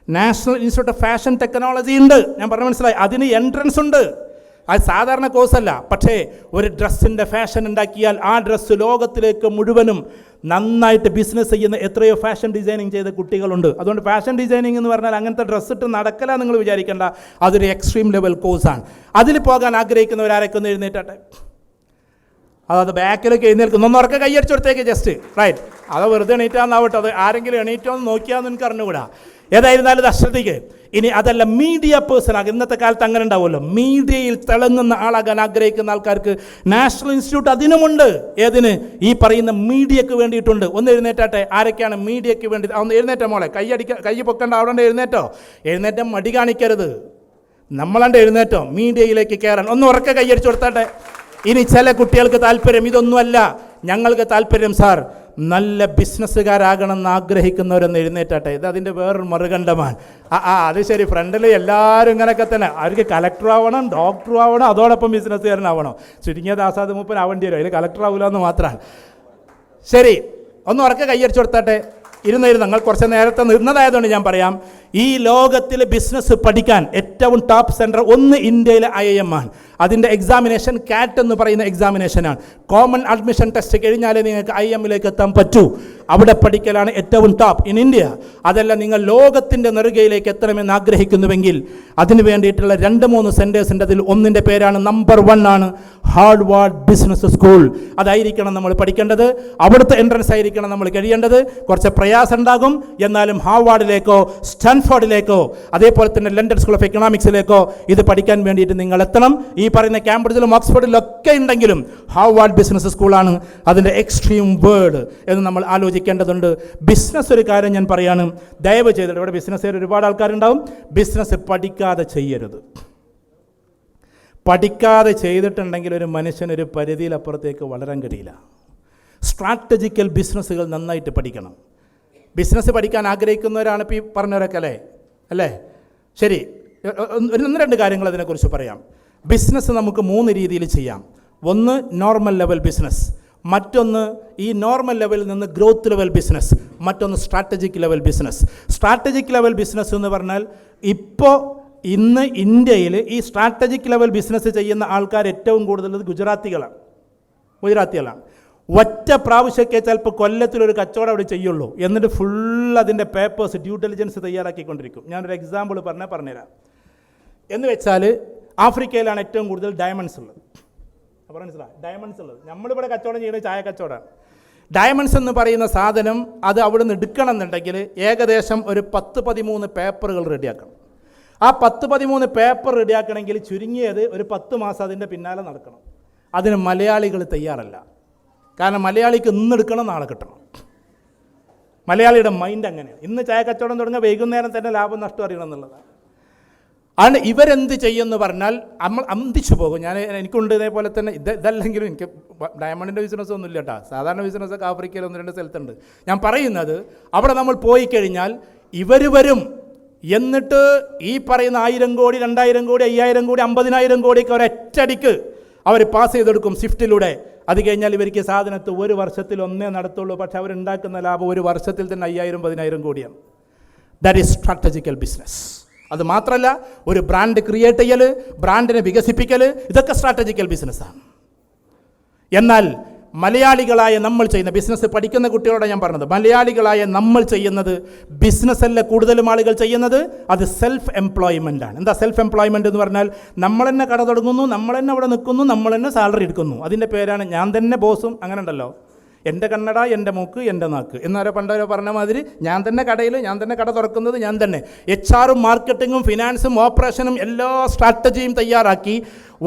technology ഉണ്ട്, ഞാൻ പറഞ്ഞ മനസ്സിലായി. അതിന് എൻട്രൻസ് ഉണ്ട്, അത് സാധാരണ കോഴ്സല്ല. പക്ഷേ ഒരു ഡ്രസ്സിൻ്റെ ഫാഷൻ ഉണ്ടാക്കിയാൽ ആ ഡ്രസ്സ് ലോകത്തിലേക്ക് മുഴുവനും നന്നായിട്ട് ബിസിനസ് ചെയ്യുന്ന എത്രയോ ഫാഷൻ ഡിസൈനിങ് ചെയ്ത കുട്ടികളുണ്ട്. അതുകൊണ്ട് ഫാഷൻ ഡിസൈനിങ് എന്ന് പറഞ്ഞാൽ അങ്ങനത്തെ ഡ്രസ്സ് ഇട്ട് നടക്കല നിങ്ങൾ വിചാരിക്കേണ്ട, അതൊരു എക്സ്ട്രീം ലെവൽ കോഴ്സാണ്. അതിൽ പോകാൻ ആഗ്രഹിക്കുന്നവരാരൊക്കെ ഒന്ന് എഴുന്നേറ്റാട്ടെ. അത് ബാക്കിലൊക്കെ എഴുന്നേൽക്കുന്നു, ഒന്നുറക്കെ കൈയടിച്ചു കൊടുത്തേക്ക് ജസ്റ്റ് റൈറ്റ്. അത് വെറുതെ എണീറ്റാന്നാവട്ടെ, അത് ആരെങ്കിലും എണീറ്റോ എന്ന് നോക്കിയാന്ന് എനിക്ക് അറിഞ്ഞുകൂടാ. ഏതായിരുന്നാലും ഇത് അശ്രദ്ധിക്ക്. ഇനി അതല്ല, മീഡിയ പേഴ്സൺ ആകും. ഇന്നത്തെ കാലത്ത് അങ്ങനെ ഉണ്ടാവുമല്ലോ, മീഡിയയിൽ തിളങ്ങുന്ന ആളാകാൻ ആഗ്രഹിക്കുന്ന ആൾക്കാർക്ക് നാഷണൽ ഇൻസ്റ്റിറ്റ്യൂട്ട് അതിനുമുണ്ട്. ഏതിന്? ഈ പറയുന്ന മീഡിയക്ക് വേണ്ടിയിട്ടുണ്ട്. ഒന്ന് എഴുന്നേറ്റാട്ടെ. ആരൊക്കെയാണ് മീഡിയക്ക് വേണ്ടി? ഒന്ന് എഴുന്നേറ്റ മോളെ, കൈ പൊക്കണ്ട, അവിടെ എഴുന്നേറ്റ മടി കാണിക്കരുത്, നമ്മളണ്ട് എഴുന്നേറ്റോ മീഡിയയിലേക്ക് കയറാൻ. ഒന്ന് ഉറക്കെ കൈയടിച്ചു കൊടുത്താട്ടെ. ഇനി ചില കുട്ടികൾക്ക് താല്പര്യം ഇതൊന്നുമല്ല, ഞങ്ങൾക്ക് താല്പര്യം സാർ നല്ല ബിസിനസ്സുകാരാകണമെന്ന് ആഗ്രഹിക്കുന്നവരൊന്ന് എഴുന്നേറ്റാട്ടെ. ഇത് അതിൻ്റെ വേറൊരു മറുകണ്ഠമാണ്. അത് ശരി, ഫ്രണ്ടിൽ എല്ലാവരും ഇങ്ങനെയൊക്കെ തന്നെ, അവർക്ക് കളക്ടർ ആവണം, ഡോക്ടറും ആവണം, അതോടൊപ്പം ബിസിനസ്സുകാരനാവണം. ചുരുങ്ങിയത് ആസാദ് മൂപ്പൻ ആവേണ്ടി വരും, അതിൽ കളക്ടർ ആവില്ല എന്ന് മാത്രമാണ്. ശരി, ഒന്ന് ഉറക്കെ കൈയടിച്ചു കൊടുത്താട്ടെ. ഇരുന്ന് നിങ്ങൾ കുറച്ച് നേരത്തെ നിന്നതായതുകൊണ്ട് ഞാൻ പറയാം, ഈ ലോകത്തിൽ ബിസിനസ് പഠിക്കാൻ ഏറ്റവും ടോപ്പ് സെൻറ്റർ ഒന്ന് ഇന്ത്യയിലെ IIM ആണ്. അതിൻ്റെ എക്സാമിനേഷൻ CAT എന്ന് പറയുന്ന എക്സാമിനേഷനാണ്. കോമൺ അഡ്മിഷൻ ടെസ്റ്റ് കഴിഞ്ഞാലേ നിങ്ങൾക്ക് IIM-ലേക്ക് എത്താൻ പറ്റൂ. അവിടെ പഠിക്കലാണ് ഏറ്റവും ടോപ്പ് ഇൻ ഇന്ത്യ. അതല്ല, നിങ്ങൾ ലോകത്തിൻ്റെ നെറുകയിലേക്ക് എത്തണമെന്ന് ആഗ്രഹിക്കുന്നുവെങ്കിൽ അതിന് വേണ്ടിയിട്ടുള്ള 2-3 സെൻറ്റേഴ്സിൻ്റെ അതിൽ ഒന്നിൻ്റെ പേരാണ്, നമ്പർ 1 ആണ് ഹാർവാർഡ് ബിസിനസ് സ്കൂൾ. അതായിരിക്കണം നമ്മൾ പഠിക്കേണ്ടത്, അവിടുത്തെ എൻട്രൻസ് ആയിരിക്കണം നമ്മൾ കഴിയേണ്ടത്. കുറച്ച് പ്രയാസം ഉണ്ടാകും, എന്നാലും ഹാർവാർഡിലേക്കോ സ്റ്റാൻഫോർഡിലേക്കോ അതേപോലെ തന്നെ ലണ്ടൻ സ്കൂൾ ഓഫ് എക്കണോമിക്സിലേക്കോ ഇത് പഠിക്കാൻ വേണ്ടിയിട്ട് നിങ്ങൾ എത്തണം. ഈ പറയുന്ന കാംബ്രിഡ്ജിലും ഓക്സ്ഫോർഡിലും ഒക്കെ ഉണ്ടെങ്കിലും ഹാർവാർഡ് ബിസിനസ് സ്കൂളാണ് അതിൻ്റെ എക്സ്ട്രീം വേർഡ് എന്ന് നമ്മൾ ആലോചിക്കണം. അറിഞ്ഞിരിക്കേണ്ടതുണ്ട്. ബിസിനസ് ഒരു കാര്യം ഞാൻ പറയാണ്, ദയവ് ചെയ്തിട്ട് ഇവിടെ ബിസിനസ്സുകാർ ഒരുപാട് ആൾക്കാരുണ്ടാവും. ബിസിനസ് പഠിക്കാതെ ചെയ്യരുത്. പഠിക്കാതെ ചെയ്തിട്ടുണ്ടെങ്കിൽ ഒരു മനുഷ്യനൊരു പരിധിയിലപ്പുറത്തേക്ക് വളരാൻ കഴിയില്ല. സ്ട്രാറ്റജിക്കൽ ബിസിനസ്സുകൾ നന്നായിട്ട് പഠിക്കണം. ബിസിനസ് പഠിക്കാൻ ആഗ്രഹിക്കുന്നവരാണ് ഇപ്പോൾ ഈ പറഞ്ഞവരൊക്കെ അല്ലേ? ശരി, ഒന്ന് രണ്ട് കാര്യങ്ങൾ അതിനെക്കുറിച്ച് പറയാം. ബിസിനസ് നമുക്ക് 3 രീതിയിൽ ചെയ്യാം. ഒന്ന് നോർമൽ ലെവൽ ബിസിനസ്, മറ്റൊന്ന് ഈ നോർമൽ ലെവലിൽ നിന്ന് ഗ്രോത്ത് ലെവൽ ബിസിനസ്, മറ്റൊന്ന് strategic level business. Strategic level business എന്ന് പറഞ്ഞാൽ ഇന്ന് ഇന്ത്യയിൽ ഈ സ്ട്രാറ്റജിക് ലെവൽ ബിസിനസ് ചെയ്യുന്ന ആൾക്കാർ ഏറ്റവും കൂടുതൽ ഗുജറാത്തികളാണ്. ഒറ്റ പ്രാവശ്യമൊക്കെ ചിലപ്പോൾ കൊല്ലത്തിലൊരു കച്ചവടം അവിടെ ചെയ്യുള്ളൂ. എന്നിട്ട് ഫുൾ അതിൻ്റെ പേപ്പേഴ്സ് ഡ്യൂ ഡെലിജൻസ് തയ്യാറാക്കിക്കൊണ്ടിരിക്കും. ഞാനൊരു എക്സാമ്പിൾ പറഞ്ഞുതരാം. എന്ന് വെച്ചാൽ ആഫ്രിക്കയിലാണ് ഏറ്റവും കൂടുതൽ ഡയമണ്ട്സ് ഉള്ളത്. അപ്പോൾ മനസ്സിലായി, ഡയമണ്ട്സ് ഉള്ളത്. നമ്മളിവിടെ കച്ചവടം ചെയ്യുന്നത് ചായ കച്ചവടമാണ്. ഡയമണ്ട്സ് എന്ന് പറയുന്ന സാധനം അത് അവിടെ നിന്ന് എടുക്കണം എന്നുണ്ടെങ്കിൽ ഏകദേശം ഒരു 10-13 പേപ്പറുകൾ റെഡിയാക്കണം. ആ 10-13 പേപ്പർ റെഡിയാക്കണമെങ്കിൽ ചുരുങ്ങിയത് ഒരു 10 മാസം അതിൻ്റെ പിന്നാലെ നടക്കണം. അതിന് മലയാളികൾ തയ്യാറല്ല. കാരണം മലയാളിക്ക് ഇന്നെടുക്കണം, നാളെ കിട്ടണം. മലയാളിയുടെ മൈൻഡ് അങ്ങനെയാണ്. ഇന്ന് ചായ കച്ചവടം തുടങ്ങിയ വൈകുന്നേരം തന്നെ ലാഭം നഷ്ടം അറിയണം എന്നുള്ളതാണ്. ആണ് ഇവരെന്ത് ചെയ്യുമെന്ന് പറഞ്ഞാൽ നമ്മൾ അന്തിച്ചു പോകും. എനിക്കുണ്ട് ഇതേപോലെ തന്നെ. ഇതല്ലെങ്കിലും എനിക്ക് ഡയമണ്ടിൻ്റെ ബിസിനസ് ഒന്നും ഇല്ല കേട്ടോ. സാധാരണ ബിസിനസ്സൊക്കെ ആഫ്രിക്കയിൽ 1-2 സ്ഥലത്തുണ്ട്. ഞാൻ പറയുന്നത് അവിടെ നമ്മൾ പോയി കഴിഞ്ഞാൽ ഇവർ വരും. എന്നിട്ട് ഈ പറയുന്ന 1000 കോടി 2000 കോടി 5000 കോടി 50,000 കോടിയൊക്കെ ഒരൊറ്റടിക്ക് അവർ പാസ് ചെയ്തെടുക്കും സ്വിഫ്റ്റിലൂടെ. അത് കഴിഞ്ഞാൽ ഇവർക്ക് സാധനത്ത് 1 വർഷത്തിൽ ഒന്നേ നടത്തുള്ളൂ. പക്ഷെ അവരുണ്ടാക്കുന്ന ലാഭം 1 വർഷത്തിൽ തന്നെ 5000-10000 കോടിയാണ്. That is strategical business. അത് മാത്രമല്ല, ഒരു ബ്രാൻഡ് ക്രിയേറ്റ് ചെയ്യൽ, ബ്രാൻഡിനെ വികസിപ്പിക്കൽ, ഇതൊക്കെ സ്ട്രാറ്റജിക്കൽ ബിസിനസ്സാണ്. എന്നാൽ മലയാളികളായ നമ്മൾ ചെയ്യുന്ന ബിസിനസ് പഠിക്കുന്ന കുട്ടികളോട് ഞാൻ പറഞ്ഞത്, മലയാളികളായ നമ്മൾ ചെയ്യുന്നത് ബിസിനസ്സല്ല കൂടുതലും ആളുകൾ ചെയ്യുന്നത്, അത് സെൽഫ് എംപ്ലോയ്മെൻ്റ് ആണ്. എന്താ സെൽഫ് എംപ്ലോയ്മെൻ്റ് എന്ന് പറഞ്ഞാൽ? നമ്മൾ തന്നെ കട തുടങ്ങുന്നു, നമ്മൾ തന്നെ അവിടെ നിൽക്കുന്നു, നമ്മൾ തന്നെ സാലറി എടുക്കുന്നു. അതിൻ്റെ പേരാണ് ഞാൻ തന്നെ ബോസും. അങ്ങനെ ഉണ്ടല്ലോ, എൻ്റെ കണ്ണട, എൻ്റെ മൂക്ക്, എൻ്റെ നാക്ക് എന്നാരോ പണ്ടവരോ പറഞ്ഞ മാതിരി ഞാൻ തന്നെ കടയിൽ, ഞാൻ തന്നെ കട തുറക്കുന്നത് ഞാൻ തന്നെ. HR-ഉം മാർക്കറ്റിങ്ങും ഫിനാൻസും ഓപ്പറേഷനും എല്ലാ സ്ട്രാറ്റജിയും തയ്യാറാക്കി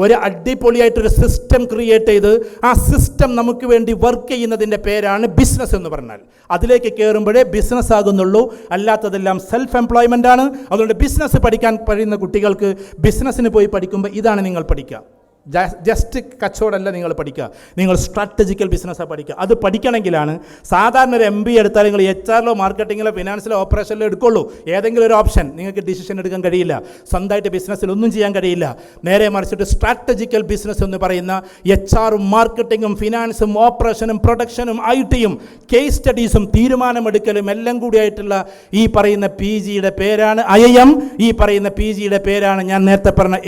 ഒരു അടിപൊളിയായിട്ടൊരു സിസ്റ്റം ക്രിയേറ്റ് ചെയ്ത് ആ സിസ്റ്റം നമുക്ക് വേണ്ടി വർക്ക് ചെയ്യുന്നതിൻ്റെ പേരാണ് ബിസിനസ് എന്ന് പറഞ്ഞാൽ. അതിലേക്ക് കയറുമ്പോഴേ ബിസിനസ് ആകുന്നുള്ളൂ, അല്ലാത്തതെല്ലാം സെൽഫ് എംപ്ലോയ്മെൻ്റ് ആണ്. അതുകൊണ്ട് ബിസിനസ് പഠിക്കാൻ കഴിയുന്ന കുട്ടികൾക്ക് ബിസിനസ്സിന് പോയി പഠിക്കുമ്പോൾ ഇതാണ് നിങ്ങൾ പഠിക്കുക. ജസ്റ്റ് കച്ചവടമല്ല നിങ്ങൾ പഠിക്കുക, നിങ്ങൾ സ്ട്രാറ്റജിക്കൽ ബിസിനസ്സാണ് പഠിക്കുക. അത് പഠിക്കണമെങ്കിലാണ് സാധാരണ ഒരു MBA എടുത്താൽ നിങ്ങൾ HR-ലോ മാർക്കറ്റിങ്ങിലോ ഫിനാൻസിലോ ഓപ്പറേഷനിലോ എടുക്കുള്ളൂ. ഏതെങ്കിലും ഒരു ഓപ്ഷൻ നിങ്ങൾക്ക് ഡിസിഷൻ എടുക്കാൻ കഴിയില്ല. സ്വന്തമായിട്ട് ബിസിനസ്സിൽ ഒന്നും ചെയ്യാൻ കഴിയില്ല. നേരെ മറിച്ചിട്ട് സ്ട്രാറ്റജിക്കൽ ബിസിനസ് എന്ന് പറയുന്ന HR-ഉം മാർക്കറ്റിങ്ങും ഫിനാൻസും ഓപ്പറേഷനും പ്രൊഡക്ഷനും IT-യും കേസ് സ്റ്റഡീസും തീരുമാനമെടുക്കലും എല്ലാം കൂടിയായിട്ടുള്ള ഈ പറയുന്ന PG-യുടെ പേരാണ് IIM. ഈ പറയുന്ന PG-യുടെ പേരാണ് ഞാൻ നേരത്തെ പറഞ്ഞ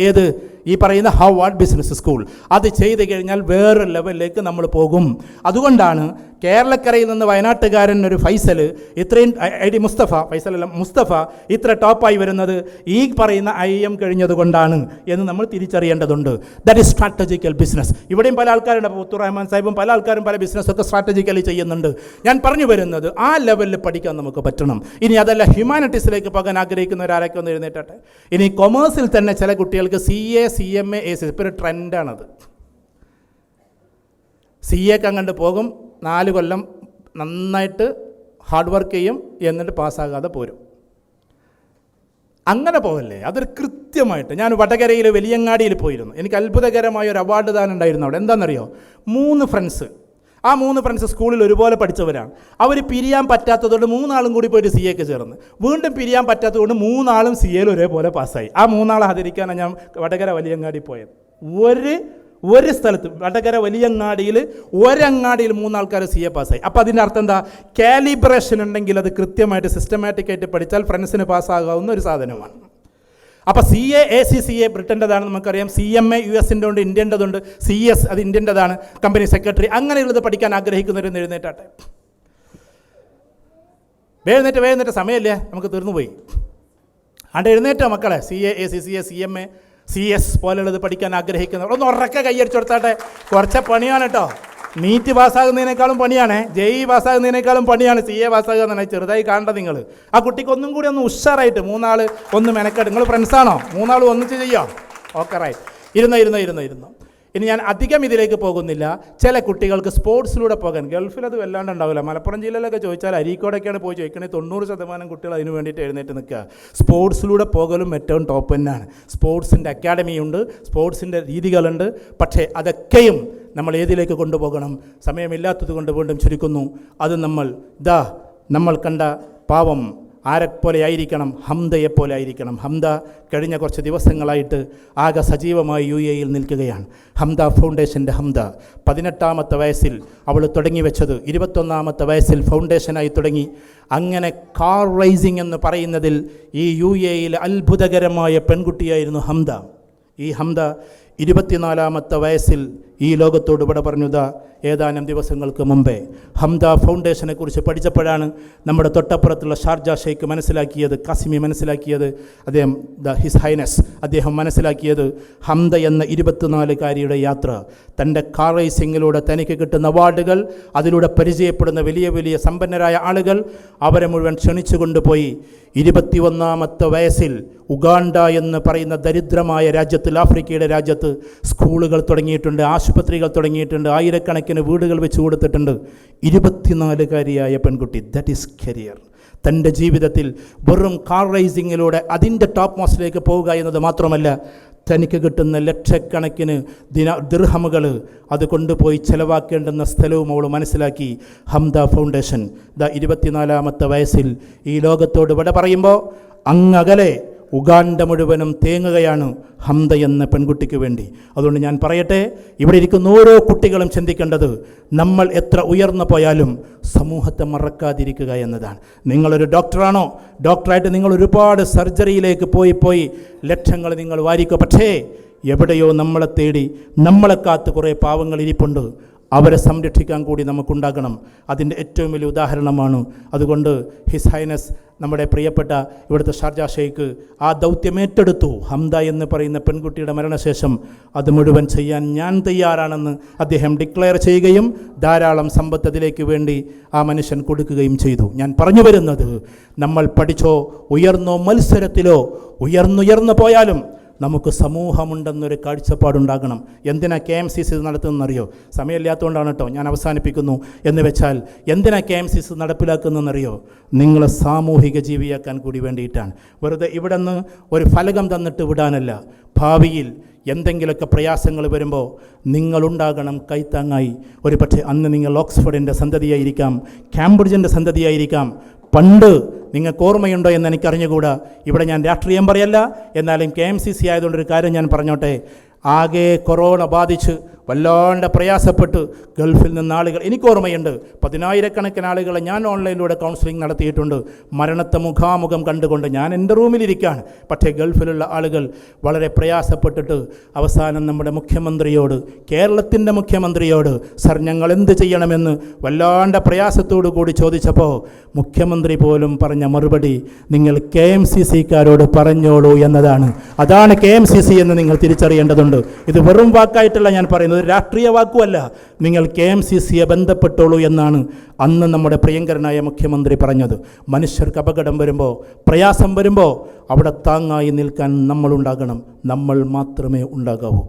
ഈ പറയുന്ന ഹവാർഡ് ബിസിനസ് സ്കൂൾ. അത് ചെയ്ത് കഴിഞ്ഞാൽ വേറെ ലെവലിലേക്ക് നമ്മൾ പോകും. അതുകൊണ്ടാണ് കേരളക്കരയിൽ നിന്ന് വയനാട്ടുകാരൻ ഒരു ഫൈസൽ ഇത്രയും മുസ്തഫ ഇത്ര ടോപ്പായി വരുന്നത് ഈ പറയുന്ന IIM കഴിഞ്ഞതുകൊണ്ടാണ് എന്ന് നമ്മൾ തിരിച്ചറിയേണ്ടതുണ്ട്. That is strategical business. ഇവിടെയും പല ആൾക്കാരുണ്ട്, മുത്തുറഹ്മാൻ സാഹിബും പല ആൾക്കാരും പല ബിസിനസ്സൊക്കെ സ്ട്രാറ്റജിക്കലി ചെയ്യുന്നുണ്ട്. ഞാൻ പറഞ്ഞു വരുന്നത് ആ ലെവലിൽ പഠിക്കാൻ നമുക്ക് പറ്റണം. ഇനി അതല്ല, ഹ്യൂമാനിറ്റീസിലേക്ക് പോകാൻ ആഗ്രഹിക്കുന്നവരാരൊക്കെ ഒന്ന് എഴുന്നേറ്റട്ടെ. ഇനി കൊമേഴ്സിൽ തന്നെ ചില കുട്ടികൾക്ക് CA CMA ACC ഇപ്പോൾ ഒരു ട്രെൻഡാണത്. CAക്ക് അങ്ങോട്ട് പോകും, 4 കൊല്ലം നന്നായിട്ട് ഹാർഡ് വർക്ക് ചെയ്യും, എന്നിട്ട് പാസ്സാകാതെ പോരും. അങ്ങനെ പോകല്ലേ, അതൊരു കൃത്യമായിട്ട്. ഞാൻ വടകരയിൽ വലിയങ്ങാടിയിൽ പോയിരുന്നു. എനിക്ക് അത്ഭുതകരമായ ഒരു അവാർഡ് ദാനം ഉണ്ടായിരുന്നു അവിടെ. എന്താണെന്നറിയോ? 3 ഫ്രണ്ട്സ്. ആ 3 ഫ്രണ്ട്സ് സ്കൂളിൽ ഒരുപോലെ പഠിച്ചവരാണ്. അവർ പിരിയാൻ പറ്റാത്തതുകൊണ്ട് 3 ആളും കൂടി പോയിട്ട് CAക്ക് ചേർന്ന്. വീണ്ടും പിരിയാൻ പറ്റാത്തതുകൊണ്ട് 3 ആളും CAയിൽ ഒരേപോലെ പാസ്സായി. ആ 3 ആളെ ആദരിക്കാനാണ് ഞാൻ വടകര വലിയങ്ങാടി പോയത്. ഒരു സ്ഥലത്ത് വടകര വലിയങ്ങാടിയിൽ ഒരങ്ങാടിയിൽ 3 ആൾക്കാർ CA പാസ്സായി. അപ്പോൾ അതിൻ്റെ അർത്ഥം എന്താ? കാലിബ്രേഷൻ ഉണ്ടെങ്കിൽ അത് കൃത്യമായിട്ട് സിസ്റ്റമാറ്റിക്കായിട്ട് പഠിച്ചാൽ ഫ്രണ്ട്സിന് പാസ്സാകാവുന്ന ഒരു സാധനമാണ്. അപ്പോൾ CA ACCA ബ്രിട്ടൻ്റെതാണ് നമുക്കറിയാം. CMA US-ൻ്റെ ഉണ്ട്, ഇന്ത്യൻ്റെതുണ്ട്. CS അത് ഇന്ത്യൻ്റെതാണ്, കമ്പനി സെക്രട്ടറി. അങ്ങനെയുള്ളത് പഠിക്കാൻ ആഗ്രഹിക്കുന്നവരെന്ന് എഴുന്നേറ്റാട്ടെ. എഴുന്നേറ്റ് സമയമില്ലേ, നമുക്ക് തീർന്നുപോയി. എഴുന്നേറ്റ മക്കളെ. CA ACCA CMA CS പോലുള്ളത് പഠിക്കാൻ ആഗ്രഹിക്കുന്നവർ ഒന്ന് ഉറക്കെ കൈയടിച്ചു കൊടുത്താട്ടെ. കുറച്ച് പണിയാണ് കേട്ടോ. നീറ്റ് പാസ്സാകുന്നതിനേക്കാളും പണിയാണ്, JEE പാസ്സാകുന്നതിനേക്കാളും പണിയാണ് CA പാസ്സാകുക എന്ന് പറഞ്ഞാൽ. ചെറുതായി കാണണ്ട നിങ്ങൾ. ആ കുട്ടിക്ക് ഒന്നും കൂടി ഒന്ന് ഉഷാറായിട്ട് 3 ആൾ ഒന്ന് മെനക്കെട്ട്. നിങ്ങൾ ഫ്രണ്ട്സാണോ? 3 ആൾ ഒന്നിച്ച് ചെയ്യാം. Okay, right. ഇരുന്നോ. ഇനി ഞാൻ അധികം ഇതിലേക്ക് പോകുന്നില്ല. ചില കുട്ടികൾക്ക് സ്പോർട്സിലൂടെ പോകാൻ, ഗൾഫിൽ അത് വല്ലാണ്ട് ഉണ്ടാവില്ല. മലപ്പുറം ജില്ലയിലൊക്കെ ചോദിച്ചാൽ അരീക്കോടൊക്കെയാണ് പോയി ചോദിക്കണേ 90% കുട്ടികൾ അതിന് വേണ്ടിയിട്ട് എഴുന്നേറ്റ് നിൽക്കുക. സ്പോർട്സിലൂടെ പോകലും ഏറ്റവും ടോപ്പ് തന്നെയാണ്. സ്പോർട്സിൻ്റെ അക്കാഡമിയുണ്ട്, സ്പോർട്സിൻ്റെ രീതികളുണ്ട്. പക്ഷേ അതൊക്കെയും നമ്മൾ ഏതിലേക്ക് കൊണ്ടുപോകണം? സമയമില്ലാത്തത് കൊണ്ട് വീണ്ടും ചുരുക്കുന്നു. അത് നമ്മൾ കണ്ട പാവം ആരെപ്പോലെ ആയിരിക്കണം? ഹംദയെപ്പോലെ ആയിരിക്കണം. ഹംദ കഴിഞ്ഞ കുറച്ച് ദിവസങ്ങളായിട്ട് ആകെ സജീവമായി UAE നിൽക്കുകയാണ്. ഹംദ ഫൗണ്ടേഷൻ്റെ ഹംദ 18-ാമത്തെ വയസ്സിൽ അവൾ തുടങ്ങി വെച്ചത് 21-ാമത്തെ വയസ്സിൽ ഫൗണ്ടേഷനായി തുടങ്ങി. അങ്ങനെ കാർ റേസിംഗ് എന്ന് പറയുന്നതിൽ ഈ UAE അത്ഭുതകരമായ പെൺകുട്ടിയായിരുന്നു ഹംദ. ഈ ഹംദ 24-ാമത്തെ വയസ്സിൽ ഈ ലോകത്തോട് ഇവിടെ പറഞ്ഞുതാ ഏതാനും ദിവസങ്ങൾക്ക് മുമ്പേ. ഹംദ ഫൗണ്ടേഷനെ കുറിച്ച് പഠിച്ചപ്പോഴാണ് നമ്മുടെ തൊട്ടപ്പുറത്തുള്ള ഷാർജ ഷെയ്ഖ് മനസ്സിലാക്കിയത്, കാസിമി മനസ്സിലാക്കിയത്, അദ്ദേഹം ഹിസ് ഹൈനസ് അദ്ദേഹം മനസ്സിലാക്കിയത് ഹംദ എന്ന 24-കാരിയുടെ യാത്ര, തൻ്റെ കാർ റേസിങ്ങിലൂടെ തനിക്ക് കിട്ടുന്ന അവാർഡുകൾ, അതിലൂടെ പരിചയപ്പെടുന്ന വലിയ വലിയ സമ്പന്നരായ ആളുകൾ, അവരെ മുഴുവൻ ക്ഷണിച്ചു കൊണ്ടുപോയി 21-ാമത്തെ വയസ്സിൽ ഉഗാണ്ട എന്ന് പറയുന്ന ദരിദ്രമായ രാജ്യത്തിൽ, ആഫ്രിക്കയുടെ രാജ്യത്ത് സ്കൂളുകൾ തുടങ്ങിയിട്ടുണ്ട്, ആശുപത്രികൾ തുടങ്ങിയിട്ടുണ്ട്, ആയിരക്കണക്കിന് വീടുകൾ വെച്ച് കൊടുത്തിട്ടുണ്ട്. 24-കാരിയായ പെൺകുട്ടി, ദാറ്റ് ഈസ് കരിയർ. തൻ്റെ ജീവിതത്തിൽ വെറും കാർ റേസിങ്ങിലൂടെ അതിൻ്റെ ടോപ്പ് മോസ്റ്റിലേക്ക് പോവുക എന്നത് മാത്രമല്ല, തനിക്ക് കിട്ടുന്ന ലക്ഷക്കണക്കിന് ദിർഹമുകൾ അത് കൊണ്ടുപോയി ചെലവാക്കേണ്ടുന്ന സ്ഥലവും അവൾ മനസ്സിലാക്കി. ഹംദ ഫൗണ്ടേഷൻ 24-ാമത്തെ വയസ്സിൽ ഈ ലോകത്തോട് വിട പറയുമ്പോൾ അങ്ങകലെ ഉഗാണ്ട മുഴുവനും തേങ്ങുകയാണ് ഹംദ എന്ന പെൺകുട്ടിക്ക് വേണ്ടി. അതുകൊണ്ട് ഞാൻ പറയട്ടെ, ഇവിടെ ഇരിക്കുന്ന ഓരോ കുട്ടികളും ചിന്തിക്കേണ്ടത് നമ്മൾ എത്ര ഉയർന്നു പോയാലും സമൂഹത്തെ മറക്കാതിരിക്കുക എന്നതാണ്. നിങ്ങളൊരു ഡോക്ടറാണോ, ഡോക്ടറായിട്ട് നിങ്ങൾ ഒരുപാട് സർജറിയിലേക്ക് പോയി ലക്ഷങ്ങൾ നിങ്ങൾ വാരിക്കുക. പക്ഷേ എവിടെയോ നമ്മളെ തേടി നമ്മളെ കാത്ത് കുറേ പാവങ്ങൾ ഇരിപ്പുണ്ട്. അവരെ സംരക്ഷിക്കാൻ കൂടി നമുക്കുണ്ടാകണം. അതിൻ്റെ ഏറ്റവും വലിയ ഉദാഹരണമാണ്. അതുകൊണ്ട് ഹിസ് ഹൈനസ് നമ്മുടെ പ്രിയപ്പെട്ട ഇവിടുത്തെ ഷാർജ ഷെയ്ഖ് ആ ദൗത്യം ഏറ്റെടുത്തു. ഹംദ എന്ന് പറയുന്ന പെൺകുട്ടിയുടെ മരണശേഷം അത് മുഴുവൻ ചെയ്യാൻ ഞാൻ തയ്യാറാണെന്ന് അദ്ദേഹം ഡിക്ലെയർ ചെയ്യുകയും ധാരാളം സമ്പത്ത് അതിലേക്ക് വേണ്ടി ആ മനുഷ്യൻ കൊടുക്കുകയും ചെയ്തു. ഞാൻ പറഞ്ഞു വരുന്നത്, നമ്മൾ പഠിച്ചോ ഉയർന്നോ മത്സരത്തിലോ ഉയർന്നുയർന്നു പോയാലും നമുക്ക് സമൂഹമുണ്ടെന്നൊരു കാഴ്ചപ്പാടുണ്ടാകണം. എന്തിനാ KMCC നടത്തുന്നതെന്നറിയോ? സമയമില്ലാത്തതുകൊണ്ടാണ് കേട്ടോ, ഞാൻ അവസാനിപ്പിക്കുന്നു. എന്ന് വെച്ചാൽ എന്തിനാ KMCC നടപ്പിലാക്കുന്നതെന്നറിയോ? നിങ്ങളെ സാമൂഹിക ജീവിയാക്കാൻ കൂടി വേണ്ടിയിട്ടാണ്. വെറുതെ ഇവിടെ നിന്ന് ഒരു ഫലകം തന്നിട്ട് വിടാനല്ല. ഭാവിയിൽ എന്തെങ്കിലുമൊക്കെ പ്രയാസങ്ങൾ വരുമ്പോൾ നിങ്ങളുണ്ടാകണം കൈത്താങ്ങായി. ഒരു പക്ഷേ അന്ന് നിങ്ങൾ ഓക്സ്ഫോർഡിൻ്റെ സന്തതിയായിരിക്കാം, കാംബ്രിഡ്ജിൻ്റെ സന്തതിയായിരിക്കാം. പണ്ട് നിങ്ങൾക്ക് ഓർമ്മയുണ്ടോ എന്ന് എനിക്കറിഞ്ഞുകൂടാ. ഇവിടെ ഞാൻ രാഷ്ട്രീയം പറയല്ല, എന്നാലും KMCC ആയതുകൊണ്ടൊരു കാര്യം ഞാൻ പറഞ്ഞോട്ടെ. ആകെ കൊറോണ ബാധിച്ച് വല്ലാണ്ട് പ്രയാസപ്പെട്ട് ഗൾഫിൽ നിന്ന് ആളുകൾ, എനിക്ക് ഓർമ്മയുണ്ട്, 10,000-കണക്കിന് ആളുകളെ ഞാൻ ഓൺലൈനിലൂടെ കൗൺസിലിംഗ് നടത്തിയിട്ടുണ്ട്. മരണത്തെ മുഖാമുഖം കണ്ടുകൊണ്ട് ഞാൻ എൻ്റെ റൂമിലിരിക്കുകയാണ്. പക്ഷേ ഗൾഫിലുള്ള ആളുകൾ വളരെ പ്രയാസപ്പെട്ടിട്ട് അവസാനം നമ്മുടെ മുഖ്യമന്ത്രിയോട്, കേരളത്തിൻ്റെ മുഖ്യമന്ത്രിയോട്, സർ ഞങ്ങൾ എന്ത് ചെയ്യണമെന്ന് വല്ലാണ്ട് പ്രയാസത്തോടു കൂടി ചോദിച്ചപ്പോൾ മുഖ്യമന്ത്രി പോലും പറഞ്ഞ മറുപടി, നിങ്ങൾ KMCC-കാരോട് പറഞ്ഞോളൂ എന്നതാണ്. അതാണ് KMCC എന്ന് നിങ്ങൾ തിരിച്ചറിയേണ്ടതുണ്ട്. ഇത് വെറും വാക്കായിട്ടല്ല ഞാൻ പറയുന്നത്, രാഷ്ട്രീയ വാക്കുമല്ല. നിങ്ങൾ KMCC-യെ ബന്ധപ്പെട്ടോളൂ എന്നാണ് അന്ന് നമ്മുടെ പ്രിയങ്കരനായ മുഖ്യമന്ത്രി പറഞ്ഞത്. മനുഷ്യർക്ക് അപകടം വരുമ്പോൾ, പ്രയാസം വരുമ്പോൾ അവിടെ താങ്ങായി നിൽക്കാൻ നമ്മളുണ്ടാകണം. നമ്മൾ മാത്രമേ ഉണ്ടാകാവൂ.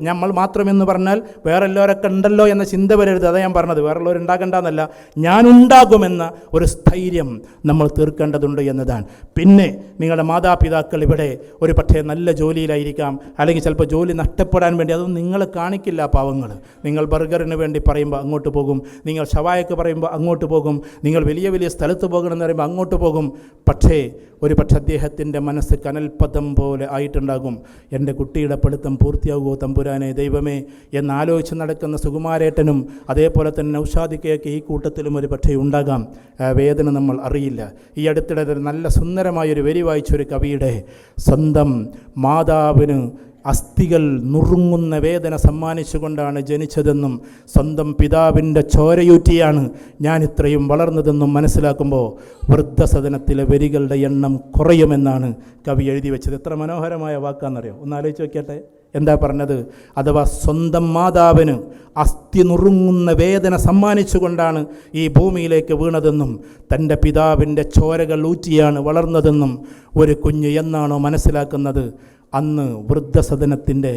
നമ്മൾ മാത്രമെന്ന് പറഞ്ഞാൽ വേറെ എല്ലാവരൊക്കെ ഉണ്ടല്ലോ എന്ന ചിന്ത വരരുത്. അതാ ഞാൻ പറഞ്ഞത്, വേറെ ഉള്ളവർ ഉണ്ടാകണ്ടെന്നല്ല, ഞാനുണ്ടാകുമെന്ന ഒരു സ്ഥൈര്യം നമ്മൾ തീർക്കേണ്ടതുണ്ട് എന്നതാണ്. പിന്നെ നിങ്ങളുടെ മാതാപിതാക്കൾ ഇവിടെ ഒരു പക്ഷേ നല്ല ജോലിയിലായിരിക്കാം, അല്ലെങ്കിൽ ചിലപ്പോൾ ജോലി നഷ്ടപ്പെടാൻ വേണ്ടി, അതൊന്നും നിങ്ങൾ കാണിക്കില്ല പാവങ്ങൾ. നിങ്ങൾ ബർഗറിന് വേണ്ടി പറയുമ്പോൾ അങ്ങോട്ട് പോകും, നിങ്ങൾ ഷവായക്ക് പറയുമ്പോൾ അങ്ങോട്ട് പോകും, നിങ്ങൾ വലിയ വലിയ സ്ഥലത്ത് പോകണമെന്ന് പറയുമ്പോൾ അങ്ങോട്ട് പോകും. പക്ഷേ ഒരു പക്ഷേ അദ്ദേഹത്തിൻ്റെ മനസ്സ് കനൽപഥം പോലെ ആയിട്ടുണ്ടാകും. എൻ്റെ കുട്ടിയുടെ പഠിത്തം പൂർത്തിയാകുമോ തമ്പുരാനെ ദൈവമേ എന്നാലോചിച്ച് നടക്കുന്ന സുകുമാരേട്ടനും അതേപോലെ തന്നെ നൗഷാദിക്കയൊക്കെ ഈ കൂട്ടത്തിലും ഒരു പക്ഷേ ഉണ്ടാകാം. വേദന നമ്മൾ അറിയില്ല. ഈ അടുത്തിടെ നല്ല സുന്ദരമായൊരു വരി വായിച്ചൊരു കവിയുടെ, സ്വന്തം മാതാവിന് അസ്ഥികൾ നുറുങ്ങുന്ന വേദന സമ്മാനിച്ചുകൊണ്ടാണ് ജനിച്ചതെന്നും സ്വന്തം പിതാവിൻ്റെ ചോരയൂറ്റിയാണ് ഞാൻ ഇത്രയും വളർന്നതെന്നും മനസ്സിലാക്കുമ്പോൾ വൃദ്ധസദനത്തിലെ വരികളുടെ എണ്ണം കുറയുമെന്നാണ് കവി എഴുതി വെച്ചത്. എത്ര മനോഹരമായ വാക്കാണെന്നറിയോ? ഒന്ന് ആലോചിച്ച് നോക്കിയട്ടെ. എന്താ പറഞ്ഞത്? അഥവാ സ്വന്തം മാതാവിന് അസ്ഥി നുറുങ്ങുന്ന വേദന സമ്മാനിച്ചുകൊണ്ടാണ് ഈ ഭൂമിയിലേക്ക് വീണതെന്നും തൻ്റെ പിതാവിൻ്റെ ചോരകൾ ഊറ്റിയാണ് വളർന്നതെന്നും ഒരു കുഞ്ഞ് എന്നാണോ മനസ്സിലാക്കുന്നത്, അന്ന് വൃദ്ധസദനത്തിൻ്റെ